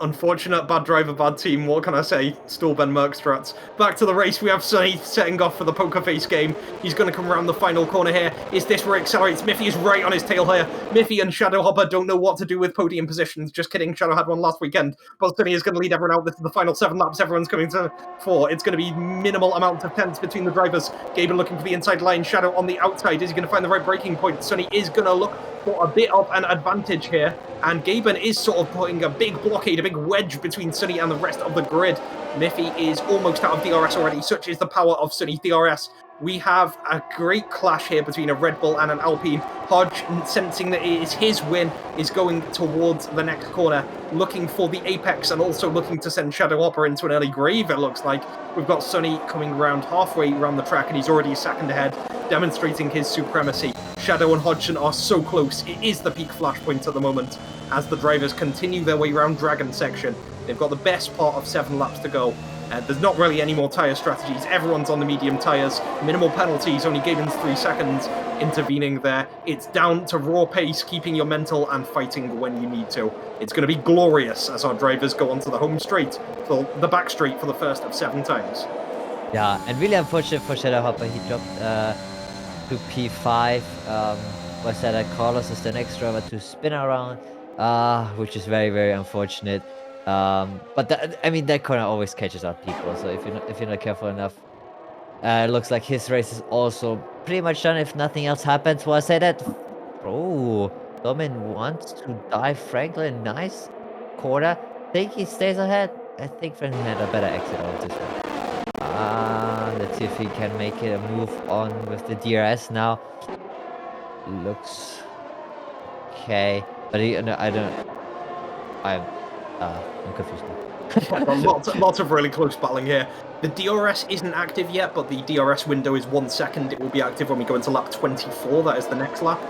Unfortunate, bad driver, bad team. What can I say? Stolben Merkstrats. Back to the race. We have Sunny setting off for the poker face game. He's going to come around the final corner here. Is this where it accelerates? Miffy is right on his tail here. Miffy and Shadowhopper don't know what to do with podium positions. Just kidding. Shadow had one last weekend. But Sunny is going to lead everyone out. This is the final 7 laps. Everyone's coming to 4. It's going to be minimal amount of tense between the drivers. Gaben looking for the inside line. Shadow on the outside. Is he going to find the right braking point? Sunny is going to look for a bit of an advantage here, and Gaben is sort of putting a big blockade, a big wedge between Sunny and the rest of the grid. Miffy is almost out of DRS already. Such is the power of Sunny's DRS. We have a great clash here between a Red Bull and an Alpine. Hodge, sensing that it is his win, is going towards the next corner, looking for the apex and also looking to send Shadowhopper into an early grave, it looks like. We've got Sunny coming around halfway around the track, and he's already a second ahead, demonstrating his supremacy. Shadow and Hodgson are so close. It is the peak flashpoint at the moment as the drivers continue their way around Dragon section. They've got the best part of 7 laps to go. There's not really any more tyre strategies. Everyone's on the medium tyres. Minimal penalties, only Gaben's 3 seconds intervening there. It's down to raw pace, keeping your mental and fighting when you need to. It's going to be glorious as our drivers go onto the home straight, for the back straight for the first of 7 times. Yeah, and really unfortunate for Shadowhopper. He dropped to P5. Was that Carlos is the next driver to spin around, which is very, very unfortunate. But I mean, that corner always catches up people, so if you're not careful enough, it looks like his race is also pretty much done if nothing else happens. Well, I say that. Oh, Domin wants to dive Franklin. Nice corner. Think he stays ahead. I think Franklin had a better exit out of this one. Let's see if he can make it a move on with the DRS now. Looks okay, but I'm confused. lots of really close battling here. The DRS isn't active yet, but the DRS window is 1 second. It will be active when we go into lap 24. That is the next lap.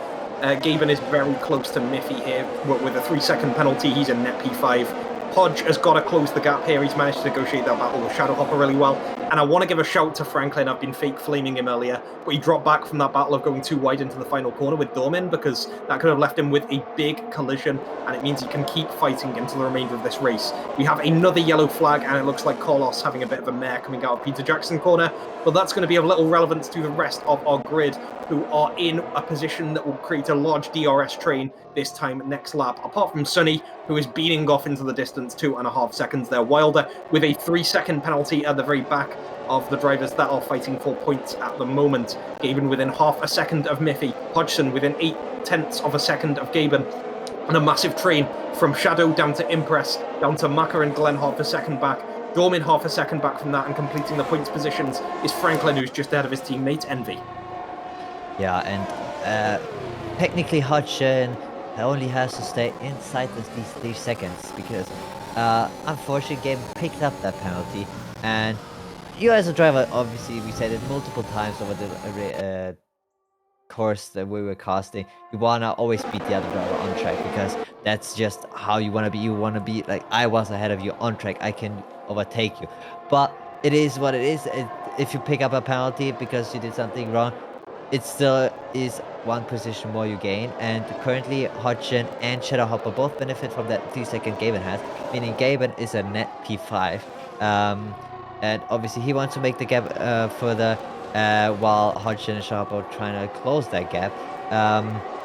Gaben is very close to Miffy here with a 3-second penalty. He's in net P5. Hodge has got to close the gap here. He's managed to negotiate that battle with Shadowhopper really well. And I want to give a shout to Franklin. I've been fake flaming him earlier, but he dropped back from that battle of going too wide into the final corner with Dormin, because that could have left him with a big collision, and it means he can keep fighting into the remainder of this race. We have another yellow flag, and it looks like Carlos having a bit of a mare coming out of Peter Jackson corner, but that's going to be of little relevance to the rest of our grid, who are in a position that will create a large DRS train this time next lap, apart from Sunny, who is beating off into the distance 2.5 seconds there. Wilder with a 3-second penalty at the very back of the drivers that are fighting for points at the moment. Gaben within half a second of Miffy. Hodgson within 0.8 of a second of Gaben. And a massive train from Shadow down to Impress, down to Maka and Glenn half a second back. Dormin half a second back from that, and completing the points positions is Franklin, who's just ahead of his teammate Envy. Yeah, and technically Hodgson only has to stay inside these 3 seconds, because unfortunately Gaben picked up that penalty, and you as a driver, obviously we said it multiple times over the course that we were casting, you wanna always beat the other driver on track, because that's just how you wanna be. You wanna be like, I was ahead of you on track, I can overtake you. But it is what it is. If you pick up a penalty because you did something wrong, it still is one position more you gain, and currently Hodgson and Shadowhopper both benefit from that 3-second Gaben has, meaning Gaben is a net P5. And obviously he wants to make the gap further, while Hodgson and Shadowhopper are trying to close that gap.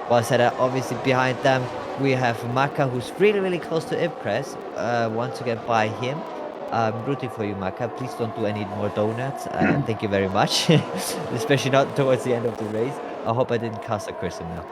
While said that, obviously behind them we have Maka, who's really, really close to Impress. Want to get by him. I'm rooting for you, Maka. Please don't do any more donuts. Thank you very much. Especially not towards the end of the race. I hope I didn't cast a curse now.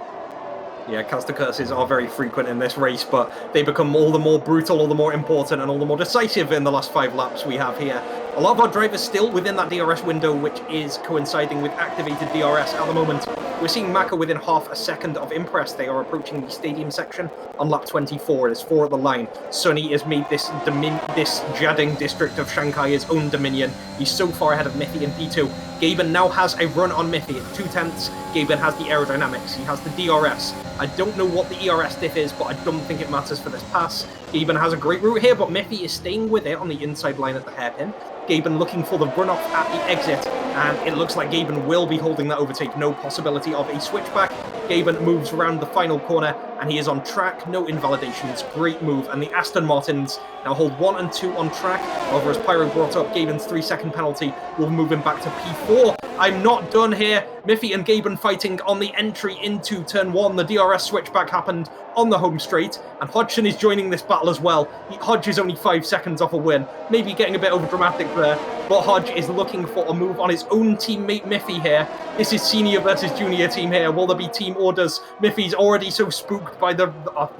Yeah, caster curses are very frequent in this race, but they become all the more brutal, all the more important, and all the more decisive in the last 5 laps we have here. A lot of our drivers still within that DRS window, which is coinciding with activated DRS at the moment. We're seeing Maka within half a second of Impress. They are approaching the stadium section on lap 24. It is 4 at the line. Sunny has made this Jiading district of Shanghai his own dominion. He's so far ahead of Miffy in P2. Gaben now has a run on Miffy at 2 tenths. Gaben has the aerodynamics. He has the DRS. I don't know what the ERS diff is, but I don't think it matters for this pass. Gaben has a great route here, but Miffy is staying with it on the inside line at the hairpin. Gaben looking for the runoff at the exit, and it looks like Gaben will be holding that overtake. No possibility of a switchback. Gaben moves around the final corner, and he is on track. No invalidations. Great move. And the Aston Martins now hold 1 and 2 on track. However, as Pyro brought up, Gaben's 3-second penalty will move him back to P4. I'm not done here. Miffy and Gaben fighting on the entry into turn 1. The DRS switchback happened on the home straight, and Hodgson is joining this battle as well. Hodge is only 5 seconds off a win. Maybe getting a bit overdramatic there, but Hodge is looking for a move on his own teammate Miffy here. This is senior versus junior team here. Will there be team orders? Miffy's already so spooked by the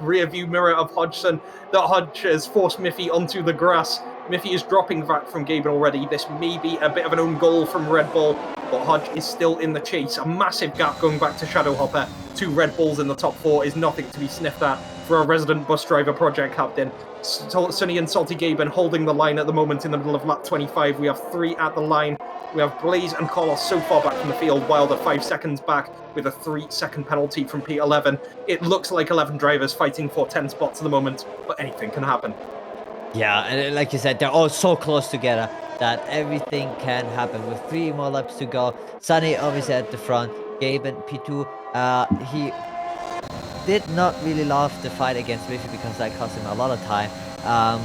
rear view mirror of Hodgson that Hodge has forced Miffy onto the grass. Miffy is dropping back from Gaben already. This may be a bit of an own goal from Red Bull, but Hodge is still in the chase. A massive gap going back to Shadowhopper. 2 Red Bulls in the top 4 is nothing to be sniffed at for a resident bus driver project captain. Sunny and Salty Gaben holding the line at the moment in the middle of lap 25. We have 3 at the line. We have Blaze and Carlos so far back from the field, while they're 5 seconds back with a 3-second penalty from P11. It looks like 11 drivers fighting for 10 spots at the moment, but anything can happen. Yeah, and like you said, they're all so close together that everything can happen. With 3 more laps to go, Sunny obviously at the front, Gaben P2. He did not really love the fight against Miffy because that cost him a lot of time.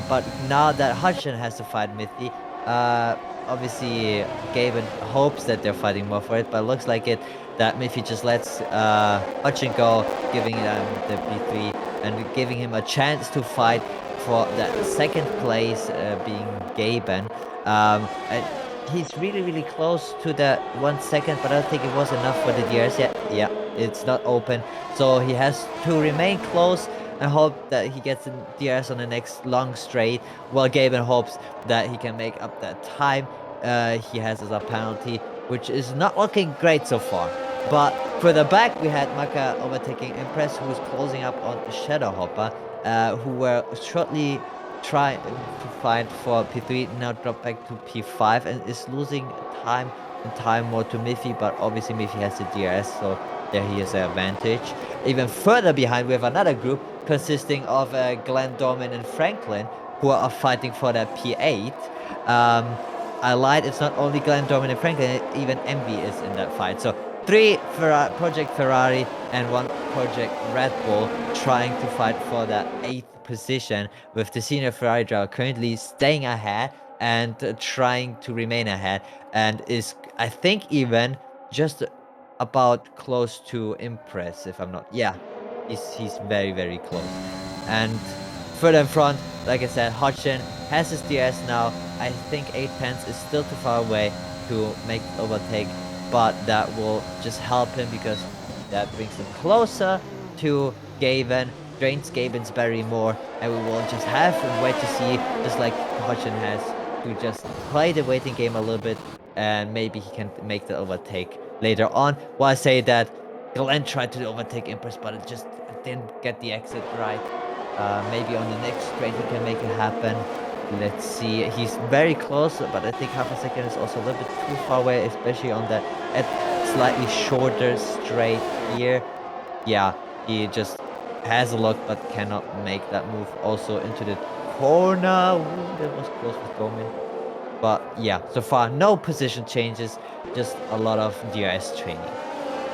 But now that Hodgson has to fight Miffy, obviously Gaben hopes that they're fighting more for it, but it looks like it that Miffy just lets Hodgson go, giving him the P3 and giving him a chance to fight for that 2nd place, being Gaben. And he's really, really close to the 1 second, but I don't think it was enough for the DRS yet. Yeah, it's not open. So he has to remain close and hope that he gets the DRS on the next long straight, while Gaben hopes that he can make up that time he has as a penalty, which is not looking great so far. But further back, we had Maka overtaking Impress, who was closing up on Shadowhopper, who were shortly trying to fight for P3, now drop back to P5 and is losing time more to Miffy, but obviously Miffy has the DRS, so there he has an advantage. Even further behind, we have another group consisting of Glenn, Dorman, and Franklin, who are fighting for that P8. I lied, it's not only Glenn, Dorman, and Franklin, even Envy is in that fight. So 3 Project Ferrari and 1 Project Red Bull trying to fight for that 8th position, with the senior Ferrari driver currently staying ahead and trying to remain ahead, and is, I think, even just about close to Impress, if I'm not... Yeah, he's very, very close. And further in front, like I said, Hodgson has his DRS now. I think 8 tenths is still too far away to make the overtake, but that will just help him because that brings him closer to Gaben, drains Gaben's berry more, and we will just have to wait to see, just like Hodgson has, to just play the waiting game a little bit, and maybe he can make the overtake later on. While I say that Glenn tried to overtake Impress, but it just didn't get the exit right. Maybe on the next straight he can make it happen. Let's see. He's very close, but I think half a second is also a little bit too far away, especially on the slightly shorter straight here. Yeah, he just has a look but cannot make that move also into the corner. Ooh, that was close with Gomin. But yeah, so far no position changes, just a lot of DRS training.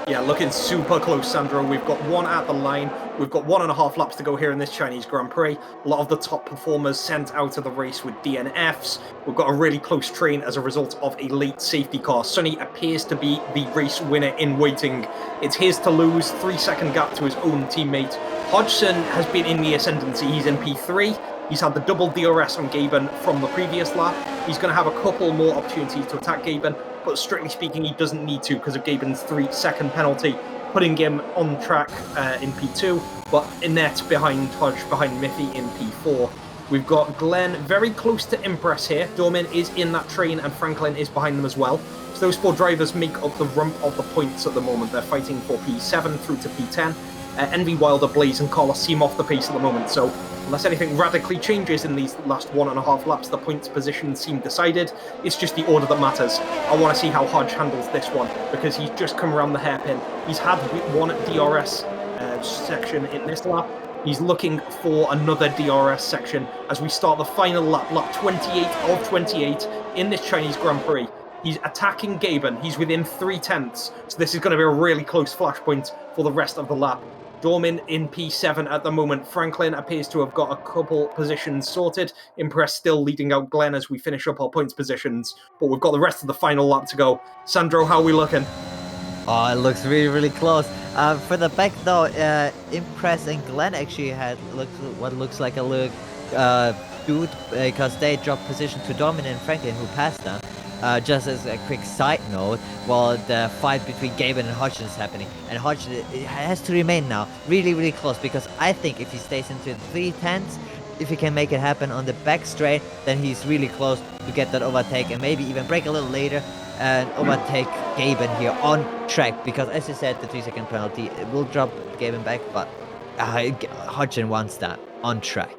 Yeah, looking super close, Sandro. We've got one at the line. We've got 1.5 laps to go here in this Chinese Grand Prix. A lot of the top performers sent out of the race with DNFs. We've got a really close train as a result of a late safety car. Sonny appears to be the race winner in waiting. It's his to lose, 3-second gap to his own teammate. Hodgson has been in the ascendancy. He's in P3. He's had the double DRS on Gaben from the previous lap. He's going to have a couple more opportunities to attack Gaben, but strictly speaking, he doesn't need to because of Gaben's 3-second penalty, putting him on track in P2, but Inet behind Hodge, behind Miffy in P4. We've got Glenn very close to Impress here. Dormin is in that train and Franklin is behind them as well. So those 4 drivers make up the rump of the points at the moment. They're fighting for P7 through to P10. Envy, Wilder, Blaze and Carlos seem off the pace at the moment, so unless anything radically changes in these last 1.5 laps, the points position seem decided. It's just the order that matters. I want to see how Hodge handles this one, because he's just come around the hairpin. He's had one DRS section in this lap. He's looking for another DRS section as we start the final lap, lap 28 of 28 in this Chinese Grand Prix. He's attacking Gaben. He's within 0.3, so this is going to be a really close flashpoint for the rest of the lap. Dormin in P7 at the moment. Franklin appears to have got a couple positions sorted. Impress still leading out Glenn as we finish up our points positions. But we've got the rest of the final lap to go. Sandro, how are we looking? Oh, it looks really, really close. For the back though, Impress and Glenn actually had what looks like a look dude because they dropped position to Dormin and Franklin, who passed them. Just as a quick side note, while the fight between Gaben and Hodgson is happening, and Hodgson has to remain now really, really close, because I think if he stays into 3/10, if he can make it happen on the back straight, then he's really close to get that overtake and maybe even break a little later and overtake Gaben here on track, because as you said, the 3-second penalty will drop Gaben back, but Hodgson wants that on track.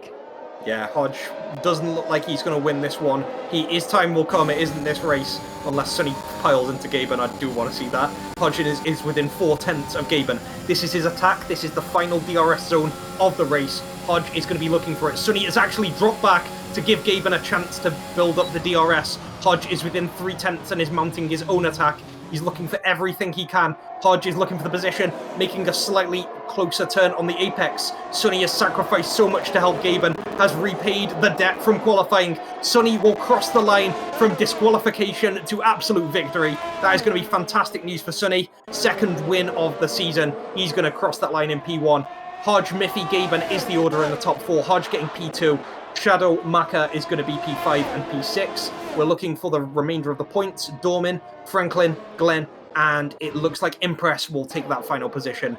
Yeah, Hodge doesn't look like he's going to win this one. His time will come. It isn't this race unless Sonny piles into Gaben. I do want to see that. Hodge is within 0.4 of Gaben. This is his attack. This is the final DRS zone of the race. Hodge is going to be looking for it. Sonny has actually dropped back to give Gaben a chance to build up the DRS. Hodge is within 0.3 and is mounting his own attack. He's looking for everything he can. Hodge is looking for the position, making a slightly closer turn on the apex. Sonny has sacrificed so much to help Gaben, has repaid the debt from qualifying. Sonny will cross the line from disqualification to absolute victory. That is going to be fantastic news for Sonny. Second win of the season. He's going to cross that line in P1. Hodge, Miffy, Gaben is the order in the top 4. Hodge getting P2. Shadow, Maka is going to be P5 and P6. We're looking for the remainder of the points. Dormin, Franklin, Glenn, and it looks like Impress will take that final position,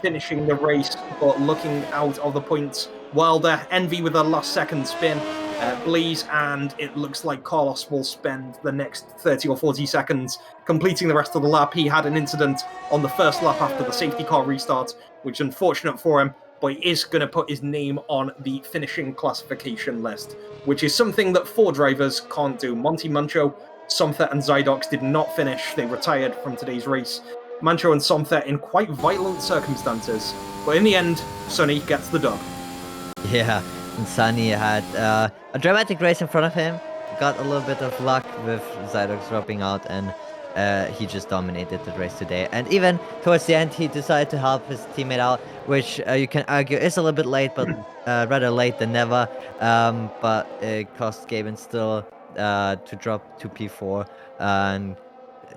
finishing the race, but looking out of the points. Wilder, Envy with a last second spin, Blaze, and it looks like Carlos will spend the next 30 or 40 seconds completing the rest of the lap. He had an incident on the first lap after the safety car restart, which is unfortunate for him, but he is going to put his name on the finishing classification list, which is something that 4 drivers can't do. Monty Mancho, Somtha and Zydox did not finish. They retired from today's race. Mancho and Somtha in quite violent circumstances. But in the end, Sonny gets the dub. Yeah, and Sonny had a dramatic race in front of him. Got a little bit of luck with Zydox dropping out, and he just dominated the race today. And even towards the end, he decided to help his teammate out, which you can argue is a little bit late, but rather late than never. But it cost Gaben still to drop to P4, and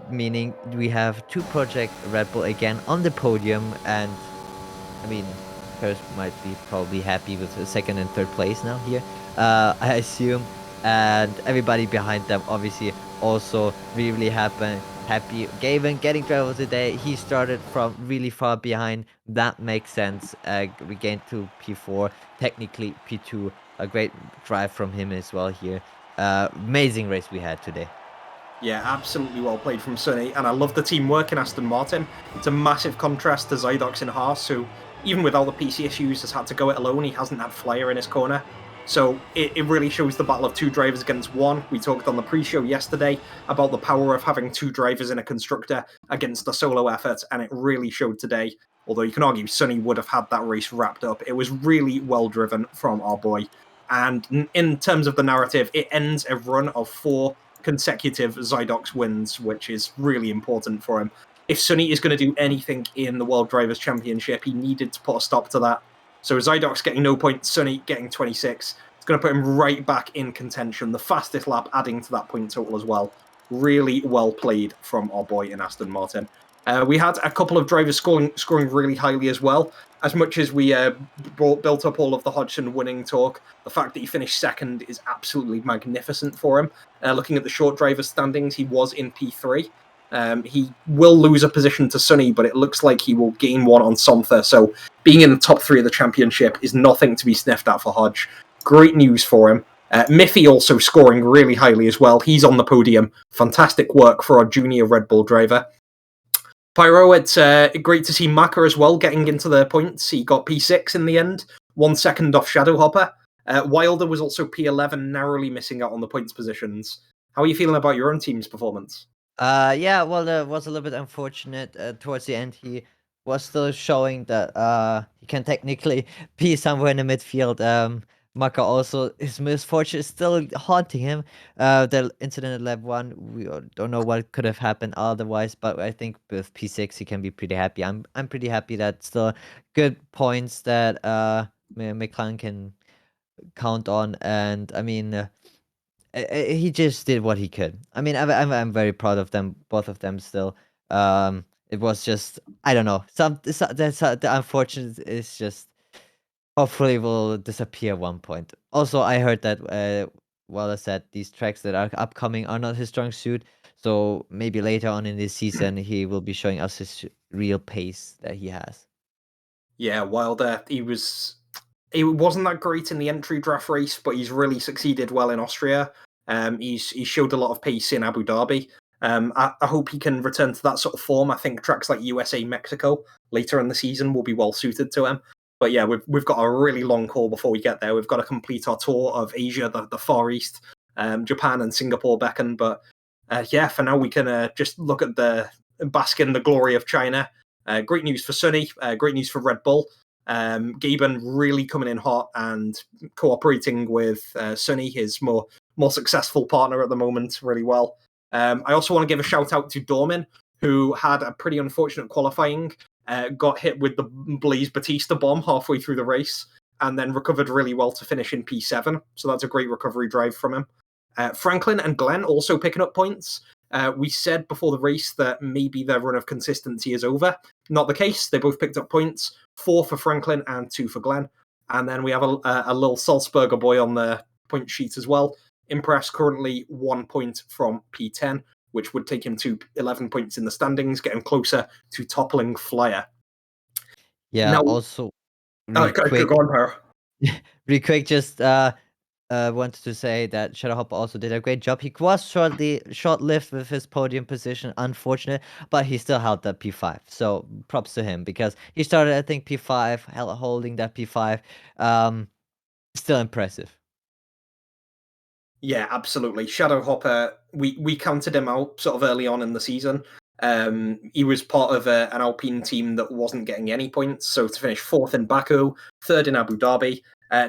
meaning we have 2 Project Red Bull again on the podium. And I mean, Paris might be probably happy with the 2nd and 3rd place now here, I assume. And everybody behind them obviously also really happy. Gaben getting driver today. He started from really far behind. That makes sense. We gained to P4, technically P2. A great drive from him as well here. Amazing race we had today. Yeah, absolutely well played from Sonny, and I love the teamwork in Aston Martin. It's a massive contrast to Zydox in Haas, who, even with all the PC issues, has had to go it alone. He hasn't had Flyer in his corner. So it really shows the battle of 2 drivers against 1. We talked on the pre-show yesterday about the power of having 2 drivers in a constructor against a solo effort, and it really showed today. Although you can argue Sonny would have had that race wrapped up. It was really well driven from our boy. And in terms of the narrative, it ends a run of 4 consecutive Zydox wins, which is really important for him. if Sonny is going to do anything in the World Drivers' Championship, he needed to put a stop to that. So Zydok's getting no points, Sonny getting 26. It's going to put him right back in contention. The fastest lap adding to that point total as well. Really well played from our boy in Aston Martin. We had a couple of drivers scoring really highly as well. As much as we built up all of the Hodgson winning talk, the fact that he finished second is absolutely magnificent for him. Looking at the short driver standings, he was in P3. He will lose a position to Sonny, but it looks like he will gain one on Somther. So being in the top 3 of the championship is nothing to be sniffed at for Hodge. Great news for him. Miffy also scoring really highly as well. He's on the podium. Fantastic work for our junior Red Bull driver. Pyro, it's great to see Maka as well getting into the points. He got P6 in the end, 1 second off Shadowhopper. Wilder was also P11, narrowly missing out on the points positions. How are you feeling about your own team's performance? Yeah, well, it was a little bit unfortunate. Towards the end, he was still showing that he can technically be somewhere in the midfield. Maka also, his misfortune is still haunting him. The incident at Lab 1, we don't know what could have happened otherwise, but I think with P6 he can be pretty happy. I'm pretty happy that still good points that McLaren can count on, and I mean. He just did what he could. I mean, I'm very proud of them, both of them. Still, it was just I don't know. That's the unfortunate is just hopefully will disappear at one point. Also, I heard that well, I said these tracks that are upcoming are not his strong suit. So maybe later on in this season, he will be showing us his real pace that he has. Yeah, Wilder, he wasn't that great in the entry draft race, but he's really succeeded well in Austria. He showed a lot of pace in Abu Dhabi. I hope he can return to that sort of form. I think tracks like USA, Mexico later in the season will be well suited to him. But yeah, we've got a really long call before we get there. We've got to complete our tour of Asia, the Far East, Japan and Singapore beckon. But yeah, for now we can just look at the bask in the glory of China. Great news for Sonny. Great news for Red Bull. Gaben really coming in hot and cooperating with Sonny, his more successful partner at the moment, really well. I also want to give a shout out to Dormin, who had a pretty unfortunate qualifying, got hit with the Blaise Batista bomb halfway through the race, and then recovered really well to finish in P7. So that's a great recovery drive from him. Franklin and Glenn also picking up points. We said before the race that maybe their run of consistency is over. Not the case. They both picked up points, 4 for Franklin and 2 for Glenn. And then we have a little Salzburger boy on the point sheet as well. Impress currently 1 point from P10, which would take him to 11 points in the standings, get him closer to toppling Flyer. Yeah. Now, Also, go real quick, on, Pyro. real quick, just wanted to say that Shadowhopper also did a great job. He was short-lived with his podium position, unfortunate, but he still held that P5. So props to him because he started, I think, P5, holding that P5. Still impressive. Yeah, absolutely. Shadowhopper, we counted him out sort of early on in the season. He was part of an Alpine team that wasn't getting any points. So to finish 4th in Baku, 3rd in Abu Dhabi,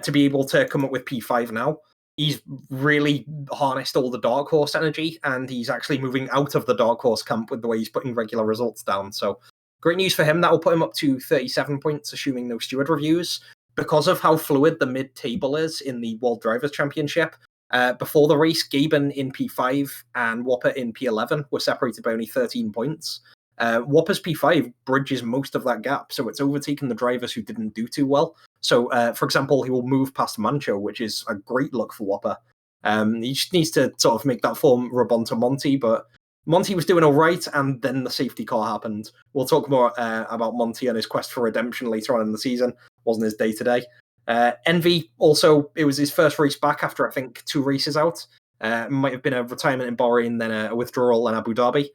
to be able to come up with P5 now, he's really harnessed all the Dark Horse energy, and he's actually moving out of the Dark Horse camp with the way he's putting regular results down. So great news for him. That will put him up to 37 points, assuming no steward reviews. Because of how fluid the mid-table is in the World Drivers' Championship, before the race, Gaben in P5 and Whopper in P11 were separated by only 13 points. Whopper's P5 bridges most of that gap, so it's overtaken the drivers who didn't do too well. So, for example, he will move past Mancho, which is a great look for Whopper. He just needs to sort of make that form rub onto Monty, but Monty was doing all right, and then the safety car happened. We'll talk more about Monty and his quest for redemption later on in the season. Wasn't his day today. Envy also, it was his first race back after I think 2 races out. Might have been a retirement in Bahrain, then a withdrawal in Abu Dhabi.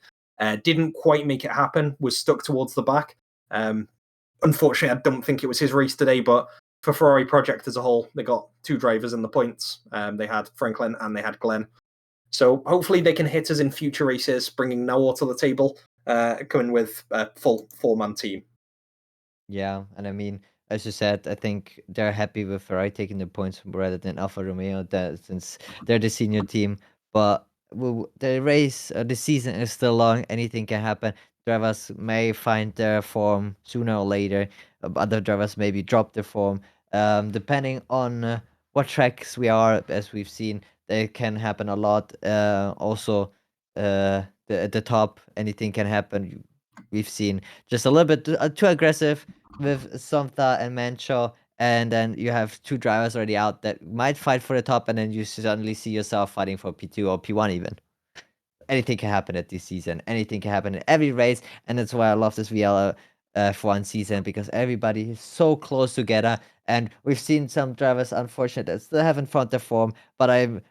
Didn't quite make it happen, was stuck towards the back. Unfortunately, I don't think it was his race today, but for Ferrari Project as a whole, they got 2 drivers in the points. They had Franklin and they had Glenn. So hopefully they can hit us in future races, bringing Noah to the table, coming with a full 4-man team. Yeah, and I mean, as you said, I think they're happy with Ferrari taking the points rather than Alfa Romeo, that since they're the senior team. But the race, the season is still long. Anything can happen. drivers may find their form sooner or later. Other drivers maybe drop their form. Depending on what tracks we are, as we've seen, they can happen a lot. Also, at the top, anything can happen. We've seen just a little bit too aggressive with Somtha and Mancho, and then you have two drivers already out that might fight for the top, and then you suddenly see yourself fighting for P2 or P1 even. Anything can happen at this season. Anything can happen in every race, and that's why I love this VL F1 season, because everybody is so close together. And we've seen some drivers, unfortunately, that still haven't found their form, but I'm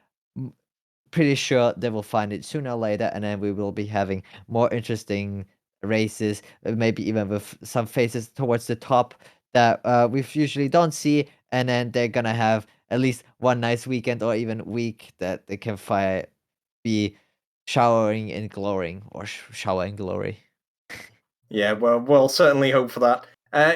pretty sure they will find it sooner or later, and then we will be having more interesting races, maybe even with some faces towards the top that we usually don't see, and then they're gonna have at least one nice weekend or even week that they can be showering in glory or shower in glory. Yeah, well, we'll certainly hope for that.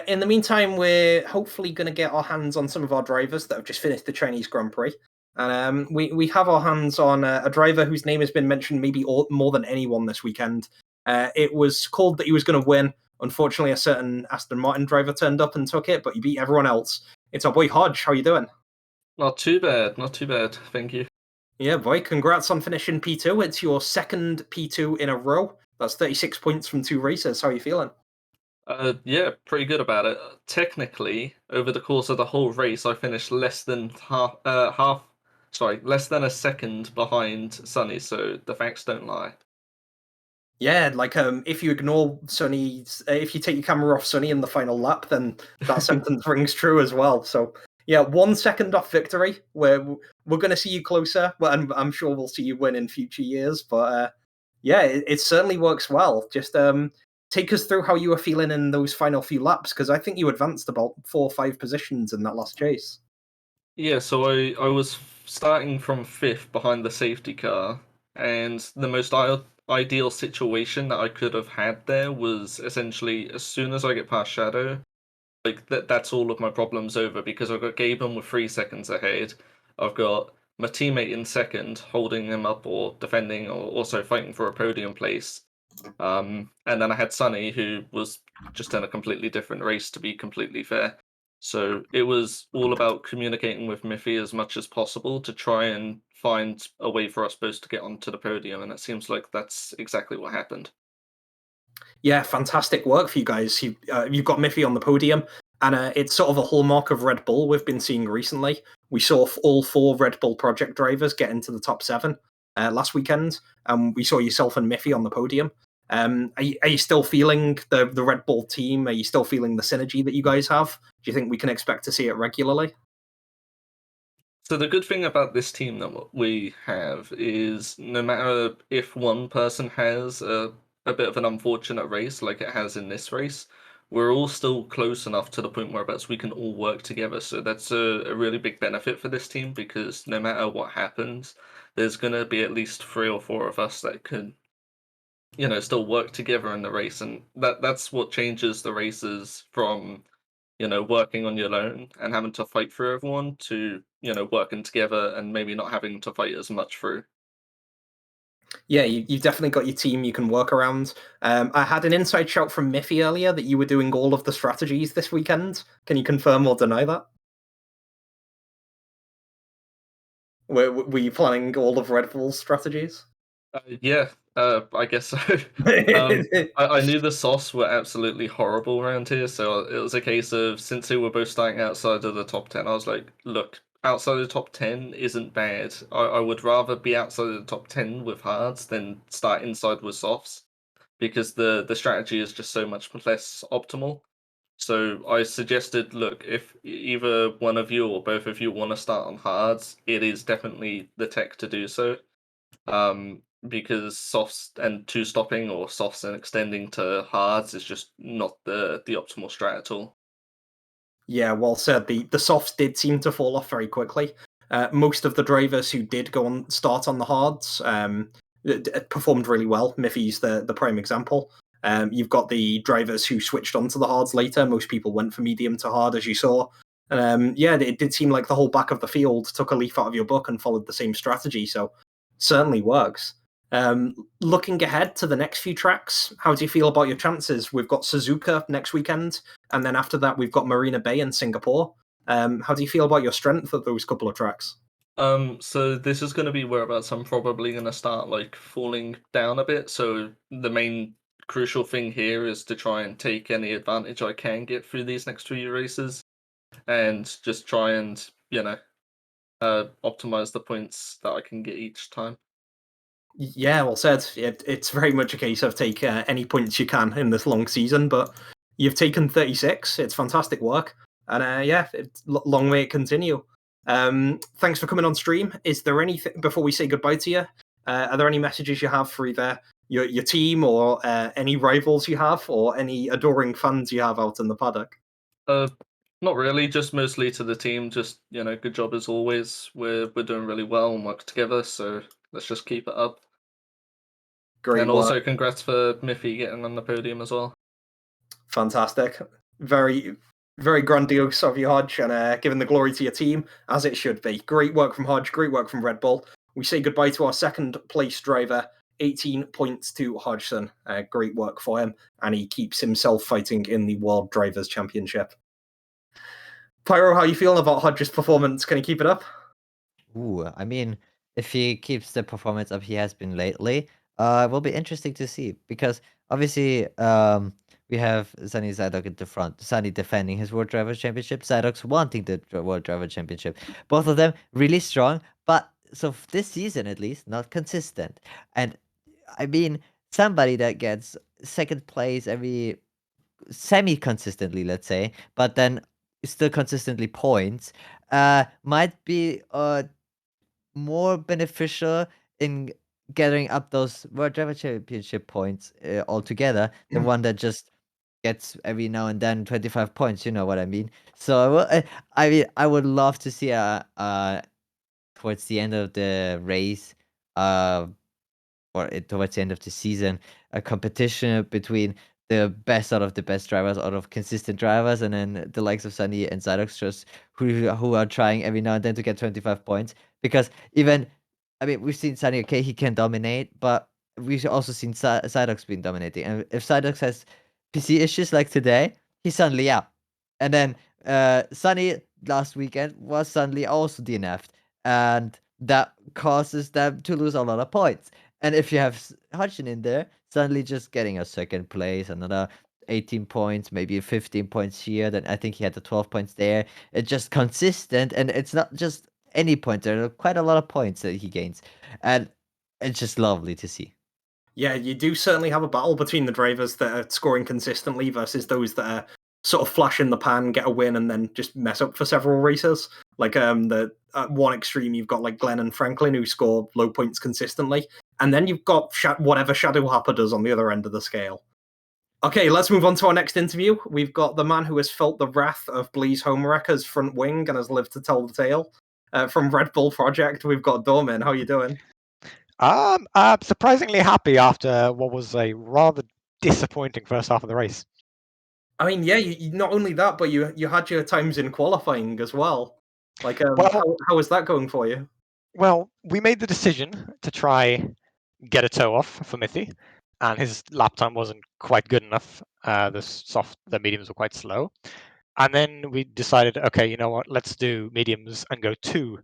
In the meantime, we're hopefully going to get our hands on some of our drivers that have just finished the Chinese Grand Prix. And we have our hands on a driver whose name has been mentioned maybe more than anyone this weekend. It was called that he was going to win. Unfortunately, a certain Aston Martin driver turned up and took it, but he beat everyone else. It's our boy Hodge. How you doing? Not too bad, not too bad. Thank you. Yeah, boy, congrats on finishing P2. It's your second P2 in a row. That's 36 points from 2 races. How are you feeling? Yeah, pretty good about it. Technically, over the course of the whole race, I finished less than less than a second behind Sunny. So the facts don't lie. Yeah, like if you ignore Sonny's, if you take your camera off Sonny in the final lap, then that sentence rings true as well. So yeah, 1 second off victory. We're going to see you closer. Well, I'm sure we'll see you win in future years. But yeah, it certainly works well. Just take us through how you were feeling in those final few laps, because I think you advanced about 4 or 5 positions in that last chase. Yeah, so I was starting from fifth behind the safety car, and the most ideal situation that I could have had there was essentially as soon as I get past Shadow, like that's all of my problems over because I've got Gaben with 3 seconds ahead. I've got my teammate in second, holding him up or defending or also fighting for a podium place. And then I had Sunny, who was just in a completely different race, to be completely fair. So it was all about communicating with Miffy as much as possible to try and find a way for us both to get onto the podium, and it seems like that's exactly what happened. Yeah, fantastic work for you guys. You've got Miffy on the podium, and it's sort of a hallmark of Red Bull we've been seeing recently. We saw all 4 Red Bull project drivers get into the top 7 last weekend, and we saw yourself and Miffy on the podium. Are you still feeling the Red Bull team? Are you still feeling the synergy that you guys have? Do you think we can expect to see it regularly? So the good thing about this team that we have is no matter if one person has a bit of an unfortunate race like it has in this race, we're all still close enough to the point whereabouts we can all work together. So that's a really big benefit for this team because no matter what happens, there's gonna be at least 3 or 4 of us that can, still work together in the race, and that's what changes the races from working on your own and having to fight through everyone to, working together and maybe not having to fight as much through. Yeah, you've definitely got your team you can work around. I had an inside shout from Miffy earlier that you were doing all of the strategies this weekend. Can you confirm or deny that? Were you planning all of Red Bull's strategies? Yeah, I guess so. I knew the sauce were absolutely horrible around here, so it was a case of since they were both starting outside of the top 10, I was like, look, outside of the top 10 isn't bad. I would rather be outside of the top 10 with hards than start inside with softs because the strategy is just so much less optimal. So I suggested, look, if either one of you or both of you want to start on hards, it is definitely the tech to do so. Because softs and two stopping or softs and extending to hards is just not the optimal strat at all. Yeah, well said. The softs did seem to fall off very quickly. Most of the drivers who did go on start on the hards performed really well. Miffy's the prime example. You've got the drivers who switched onto the hards later. Most people went for medium to hard, as you saw. And yeah, it did seem like the whole back of the field took a leaf out of your book and followed the same strategy. So certainly works. Looking ahead to the next few tracks, how do you feel about your chances? We've got Suzuka next weekend, and then after that, we've got Marina Bay in Singapore. How do you feel about your strength at those couple of tracks? So this is going to be whereabouts I'm probably going to start like falling down a bit. So the main crucial thing here is to try and take any advantage I can get through these next few races, and just try and optimize the points that I can get each time. Yeah, well said. It's very much a case of take any points you can in this long season, but you've taken 36. It's fantastic work. And yeah, long may it continue. Thanks for coming on stream. Is there anything, before we say goodbye to you, are there any messages you have for either your team or any rivals you have or any adoring fans you have out in the paddock? Not really, just mostly to the team. Just good job as always. We're doing really well and work together, so let's just keep it up. Great And work. also, congrats for Miffy getting on the podium as well. Fantastic. Very, very grandiose of you, Hodge, and giving the glory to your team, as it should be. Great work from Hodge, great work from Red Bull. We say goodbye to our second place driver, 18 points to Hodgson. Great work for him, and he keeps himself fighting in the World Drivers' Championship. Pyro, how are you feeling about Hodge's performance? Can he keep it up? Ooh, I mean, if he keeps the performance up he has been lately, it will be interesting to see because obviously, we have Sunny Zadok at the front. Sunny defending his World Drivers' Championship, Zadok's wanting the World Drivers' Championship. Both of them really strong, but so this season at least, not consistent. And I mean, somebody that gets second place every semi-consistently, let's say, but then still consistently points, might be more beneficial in gathering up those World Driver Championship points altogether than one that just gets every now and then 25 points. You know what I mean? So I mean, I would love to see towards the end of the race, uh, towards the end of the season, a competition between the best out of the best drivers, out of consistent drivers, and then the likes of Sunny and Zydox just who are trying every now and then to get 25 points. Because even, I mean, we've seen Sunny, okay, he can dominate, but we've also seen Zydox being dominating. And if Zydox has PC issues like today, he's suddenly out. And then Sunny last weekend was suddenly also DNF'd. And that causes them to lose a lot of points. And if you have Hudson in there, suddenly just getting a second place, another 18 points, maybe 15 points here, then I think he had the 12 points there. It's just consistent, and it's not just any points. There are quite a lot of points that he gains. And it's just lovely to see. Yeah, you do certainly have a battle between the drivers that are scoring consistently versus those that are sort of flash in the pan, get a win, and then just mess up for several races. Like the at one extreme, you've got like Glenn and Franklin who score low points consistently, and then you've got whatever Shadow Hopper does on the other end of the scale. Okay, let's move on to our next interview. We've got the man who has felt the wrath of Blee's Homewrecker's front wing and has lived to tell the tale. From Red Bull Project, we've got Dorman. How you doing? I'm surprisingly happy after what was a rather disappointing first half of the race. I mean, yeah, not only that, but you had your times in qualifying as well. Like, Well, how is that going for you? well, we made the decision to try get a toe off for Mithy, and his lap time wasn't quite good enough. The mediums were quite slow, and then we decided, okay, you know what? Let's do mediums and go two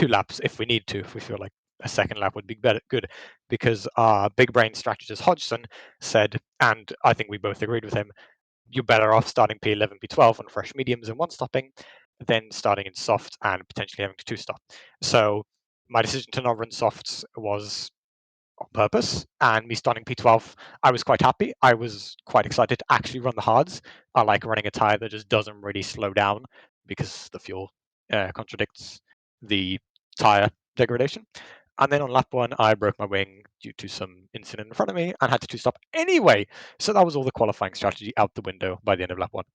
laps if we need to. If we feel like a second lap would be good, because our big brain strategist Hodgson said, and I think we both agreed with him, you're better off starting P11, P12 on fresh mediums and one stopping than starting in soft and potentially having to two stop. So my decision to not run softs was on purpose, and me starting P12, I was quite happy. I was quite excited to actually run the hards. I like running a tire that just doesn't really slow down because the fuel contradicts the tire degradation. And then on lap one, I broke my wing due to some incident in front of me and had to two stop anyway. So that was all the qualifying strategy out the window by the end of lap one.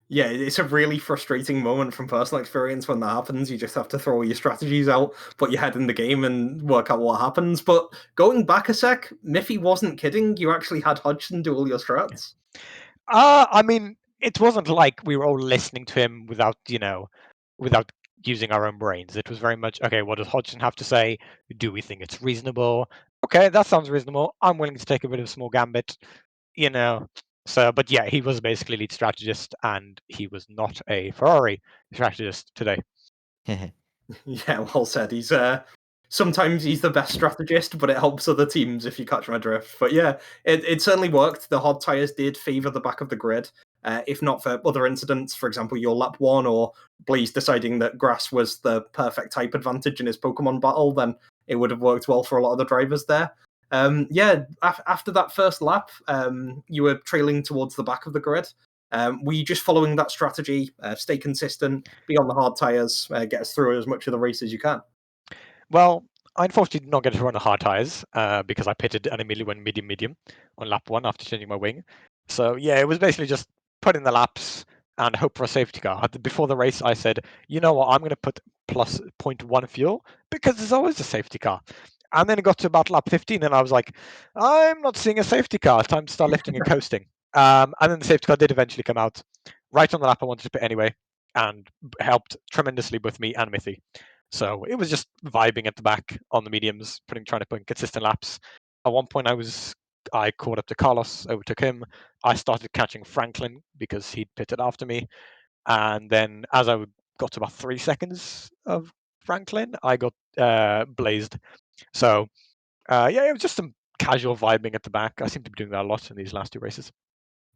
Yeah, it's a really frustrating moment from personal experience when that happens. You just have to throw your strategies out, put your head in the game, and work out what happens. But going back a sec, Miffy wasn't kidding. You actually had Hodgson do all your strats. I mean, it wasn't like we were all listening to him without using our own brains. It was very much, okay, what does Hodgson have to say? Do we think it's reasonable? okay, that sounds reasonable. I'm willing to take a bit of a small gambit, you know. So, but yeah, he was basically lead strategist, and he was not a Ferrari strategist today. Yeah, well said. He's sometimes he's the best strategist, but it helps other teams if you catch my drift. But yeah, it certainly worked. The hard tires did favour the back of the grid. If not for other incidents, for example, your lap one or Blaze deciding that grass was the perfect type advantage in his Pokemon battle, then it would have worked well for a lot of the drivers there. Yeah, after that first lap, you were trailing towards the back of the grid. Were you just following that strategy? Stay consistent, be on the hard tires, get us through as much of the race as you can. Well, I unfortunately did not get to run the hard tires because I pitted and immediately went medium on lap one after changing my wing. So yeah, it was basically just put in the laps and hope for a safety car. Before the race, I said, you know what, I'm going to put plus 0.1 fuel because there's always a safety car. And then it got to about lap 15, and I was like, I'm not seeing a safety car. It's time to start lifting and coasting. And then the safety car did eventually come out right on the lap I wanted to pit anyway, and helped tremendously with me and Mithy. So it was just vibing at the back on the mediums, trying to put in consistent laps. At one point, I caught up to Carlos, overtook him. I started catching Franklin because he'd pitted after me, and then as I got to about 3 seconds of Franklin, I got blazed. So yeah, it was just some casual vibing at the back. I seem to be doing that a lot in these last two races.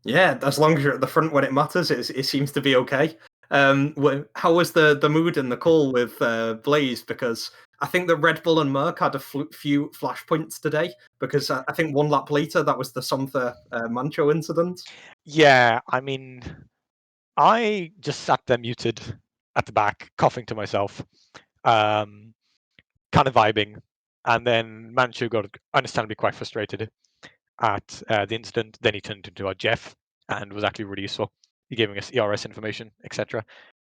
Yeah, as long as you're at the front when it matters, it seems to be okay. How was the mood and the call with Blaze? Because I think that Red Bull and Merck had a few flashpoints today. Because I think one lap later, that was the Somther Mancho incident. Yeah, I mean, I just sat there muted at the back, coughing to myself, kind of vibing. And then Manchu got understandably quite frustrated at the incident. Then he turned into our Jeff and was actually really useful. He giving us ERS information, etc.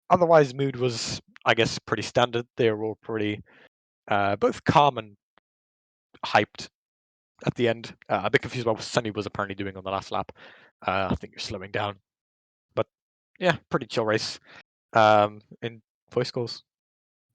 Otherwise, mood was, I guess, pretty standard. They were all pretty both calm and hyped at the end. A bit confused about what Sunny was apparently doing on the last lap. I think you're slowing down. But yeah, pretty chill race in voice calls.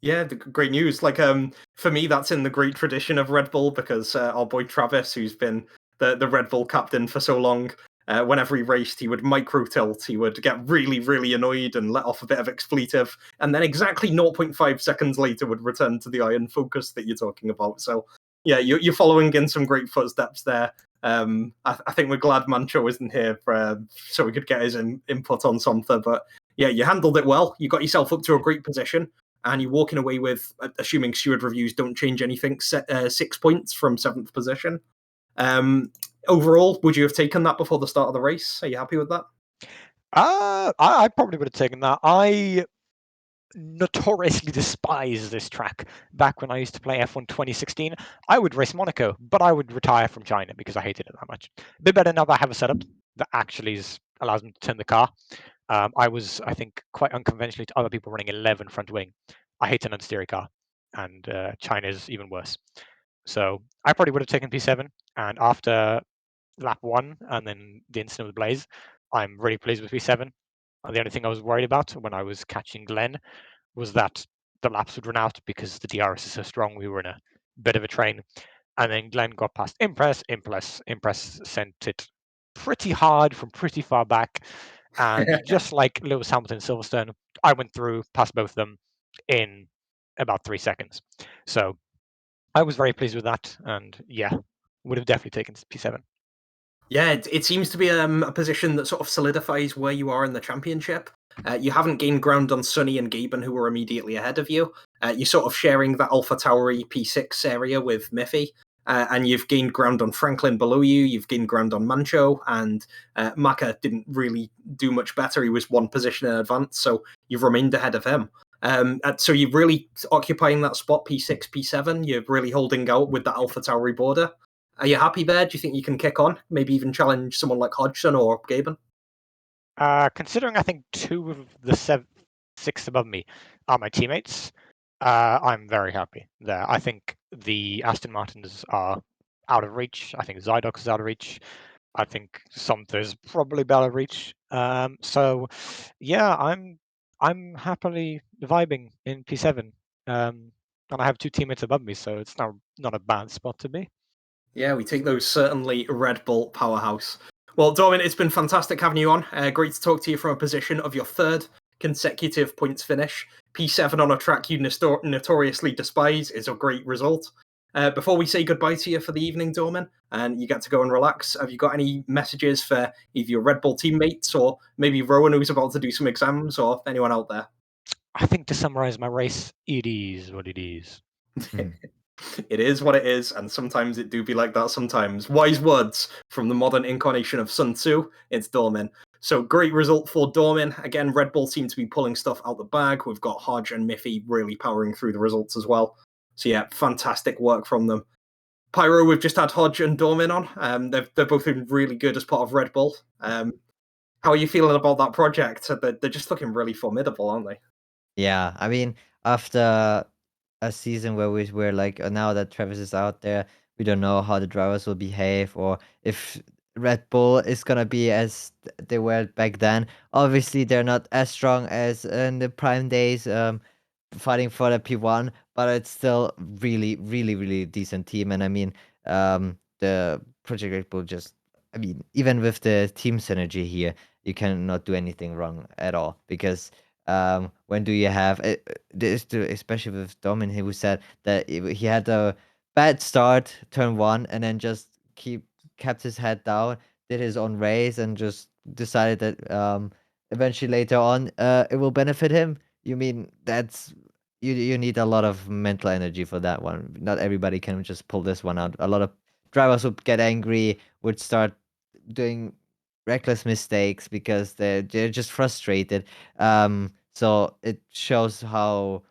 Yeah, great news. Like, for me, that's in the great tradition of Red Bull because our boy Travis, who's been the Red Bull captain for so long, whenever he raced, he would micro tilt. He would get really, really annoyed and let off a bit of expletive, and then exactly zero point 0.5 seconds later would return to the iron focus that you're talking about. So, yeah, you're following in some great footsteps there. I think we're glad Mancho isn't here so we could get his input on something. But yeah, you handled it well. You got yourself up to a great position and you're walking away with, assuming steward reviews don't change anything, 6 points from 7th position. Overall, would you have taken that before the start of the race? Are you happy with that? I probably would have taken that. I notoriously despise this track. Back when I used to play F1 2016, I would race Monaco, but I would retire from China because I hated it that much. A bit better now that I have a setup that actually allows me to turn the car. I was, I think, quite unconventionally to other people running 11 front wing. I hate an unsteery car, and China is even worse. So I probably would have taken P7, and after lap one and then the incident with Blaze, I'm really pleased with P7. The only thing I was worried about when I was catching Glenn was that the laps would run out because the DRS is so strong. We were in a bit of a train. And then Glenn got past Impress sent it pretty hard from pretty far back. And just like Lewis Hamilton and Silverstone, I went through past both of them in about 3 seconds. So I was very pleased with that. And yeah, would have definitely taken P7. Yeah, it seems to be a position that sort of solidifies where you are in the championship. You haven't gained ground on Sonny and Gaben, who were immediately ahead of you. You're sort of sharing that Alpha Towery P6 area with Miffy. And you've gained ground on Franklin below you. You've gained ground on Mancho, and Maka didn't really do much better. He was one position in advance, so you've remained ahead of him. So you're really occupying that spot P6, P7. You're really holding out with the Alpha Towery border. Are you happy there? Do you think you can kick on? Maybe even challenge someone like Hodgson or Gaben? Considering I think two of the six above me are my teammates, I'm very happy there. I think the Aston Martins are out of reach. I think Zydox is out of reach. I think Somther's probably out of reach. So yeah, I'm happily vibing in P7. And I have two teammates above me, so it's not a bad spot to be. Yeah, we take those certainly Red Bull powerhouse. Well, Dormin, it's been fantastic having you on. Great to talk to you from a position of your third consecutive points finish. P7 on a track you notoriously despise is a great result. Before we say goodbye to you for the evening, Dormin, and you get to go and relax, have you got any messages for either your Red Bull teammates or maybe Rowan, who's about to do some exams, or anyone out there? I think to summarize my race, it is what it is. It is what it is, and sometimes it do be like that sometimes. Wise words from the modern incarnation of Sun Tzu. It's Dormin. So great result for Dormin. Again, Red Bull seem to be pulling stuff out the bag. We've got Hodge and Miffy really powering through the results as well. So yeah, fantastic work from them. Pyro, we've just had Hodge and Dormin on. They've both been really good as part of Red Bull. How are you feeling about that project? They're just looking really formidable, aren't they? Yeah, I mean, after a season where we were like, now that Travis is out there, we don't know how the drivers will behave or if Red Bull is gonna be as they were back then. Obviously, they're not as strong as in the prime days, fighting for the P1, but it's still really, really, really decent team. And I mean, the Project Red Bull just, I mean, even with the team synergy here, you cannot do anything wrong at all because when do you have this especially with Domin who said that he had a bad start turn one and then just kept his head down, did his own race and just decided that eventually later on it will benefit him. You mean that's you need a lot of mental energy for that one. Not everybody can just pull this one out. A lot of drivers would get angry, would start doing reckless mistakes because they're just frustrated. So it shows how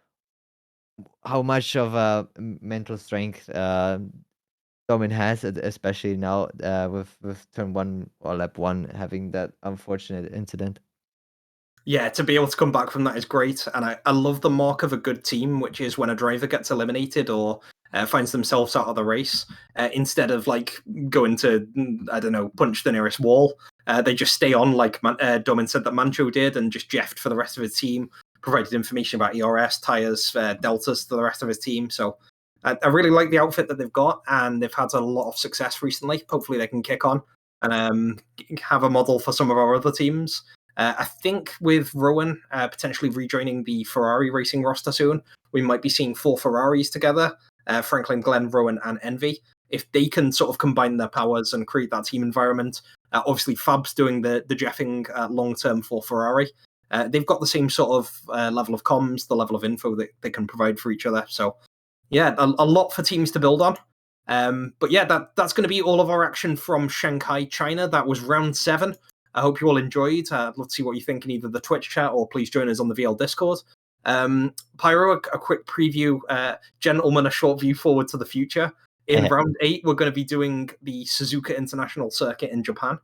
much of a mental strength Domin has, especially now with turn one or lap one having that unfortunate incident. Yeah, to be able to come back from that is great. And I love the mark of a good team, which is when a driver gets eliminated or finds themselves out of the race, instead of like going to, I don't know, punch the nearest wall. They just stay on, like Domin said that Mancho did, and just jeffed for the rest of his team, provided information about ERS, tyres, deltas to the rest of his team. So I really like the outfit that they've got, and they've had a lot of success recently. Hopefully they can kick on and have a model for some of our other teams. I think with Rowan potentially rejoining the Ferrari racing roster soon, we might be seeing 4 Ferraris together, Franklin, Glenn, Rowan, and Envy. If they can sort of combine their powers and create that team environment, obviously Fab's doing the jeffing long-term for Ferrari. They've got the same sort of level of comms, the level of info that they can provide for each other. So yeah, a lot for teams to build on. But yeah, that's going to be all of our action from Shanghai, China. That was round 7. I hope you all enjoyed. I'd love to see what you think in either the Twitch chat or please join us on the VL Discord. Pyro, a quick preview, gentlemen, a short view forward to the future. In round 8, we're going to be doing the Suzuka International Circuit in Japan.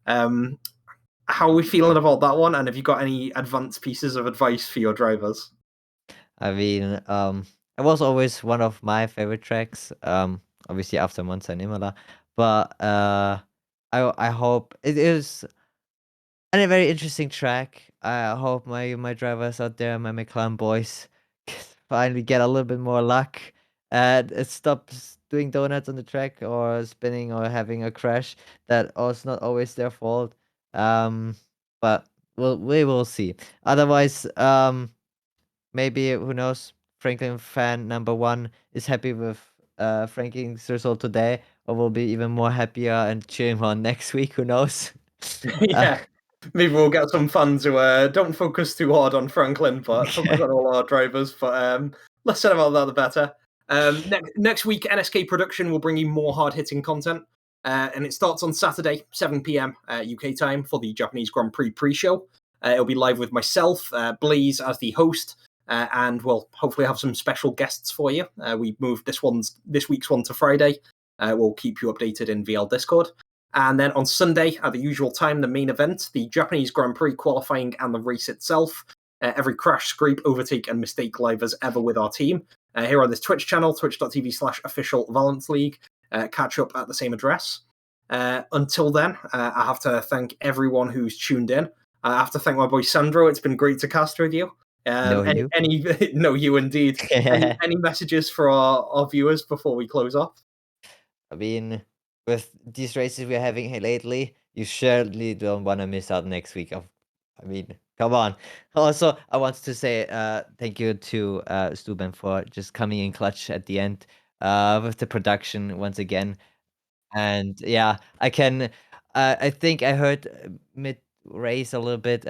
How are we feeling about that one? And have you got any advanced pieces of advice for your drivers? I mean, it was always one of my favorite tracks. Obviously after Monza and Imola, but I hope it is a very interesting track. I hope my drivers out there, my McLaren boys, finally get a little bit more luck and it stops doing donuts on the track or spinning or having a crash. That was not always their fault. But we will see. Otherwise, maybe who knows? Franklin fan number 1 is happy with Franklin's result today, or will be even more happier and cheering on next week. Who knows? Yeah, maybe we'll get some fans who don't focus too hard on Franklin, but focus on all our drivers. But less said about that, the better. Next week, NSK Production will bring you more hard-hitting content, and it starts on Saturday, 7 p.m. UK time for the Japanese Grand Prix pre-show. It'll be live with myself, Blaze as the host, and we'll hopefully have some special guests for you. We moved this week's one to Friday. We'll keep you updated in VL Discord. And then on Sunday, at the usual time, the main event, the Japanese Grand Prix qualifying and the race itself. Every crash, scrape, overtake, and mistake live as ever with our team. Here on this Twitch channel, twitch.tv/official Valence League. Catch up at the same address. Until then, I have to thank everyone who's tuned in. I have to thank my boy Sandro. It's been great to cast with you. You. No, you indeed. Any messages for our viewers before we close off? I mean, with these races we're having here lately, you surely don't want to miss out next week. I mean, come on. Also, I want to say thank you to Stuben for just coming in clutch at the end with the production once again. And yeah, I think I heard mid race a little bit.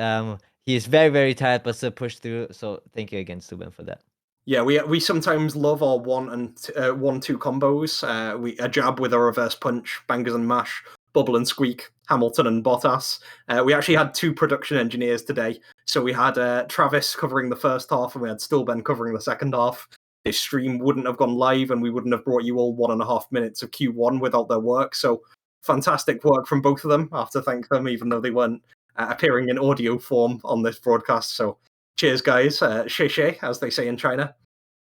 He is very, very tired, but still pushed through. So thank you again, Stuben, for that. Yeah, we sometimes love our 1-2 combos. We a jab with a reverse punch, bangers and mash, bubble and squeak, Hamilton and Bottas. We actually had 2 production engineers today, so we had Travis covering the first half, and we had Stillben covering the second half. This stream wouldn't have gone live, and we wouldn't have brought you all 1.5 minutes of Q1 without their work. So fantastic work from both of them. I have to thank them, even though they weren't appearing in audio form on this broadcast. So cheers, guys. Xie as they say in China.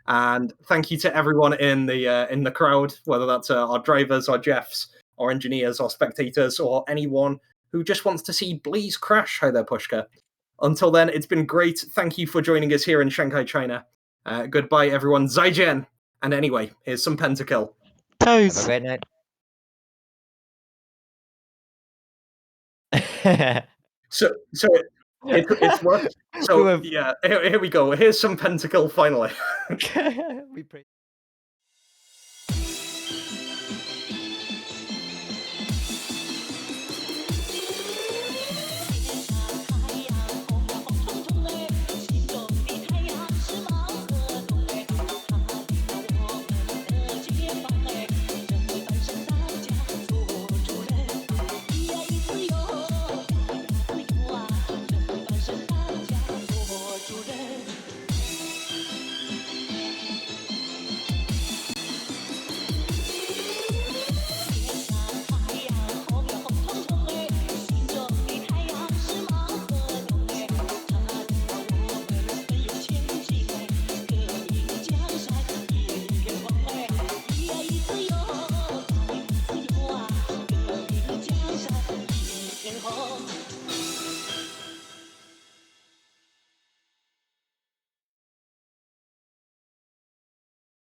And thank you to everyone in the crowd, whether that's our drivers, our Jeffs, our engineers, our spectators, or anyone who just wants to see Blaze crash. Hi there, Pushka. Until then, it's been great. Thank you for joining us here in Shanghai, China. Goodbye, everyone. Zaijian. And anyway, here's some pentakill. Have a great night. So it's worked. So yeah, here we go. Here's some pentakill finally. We pray.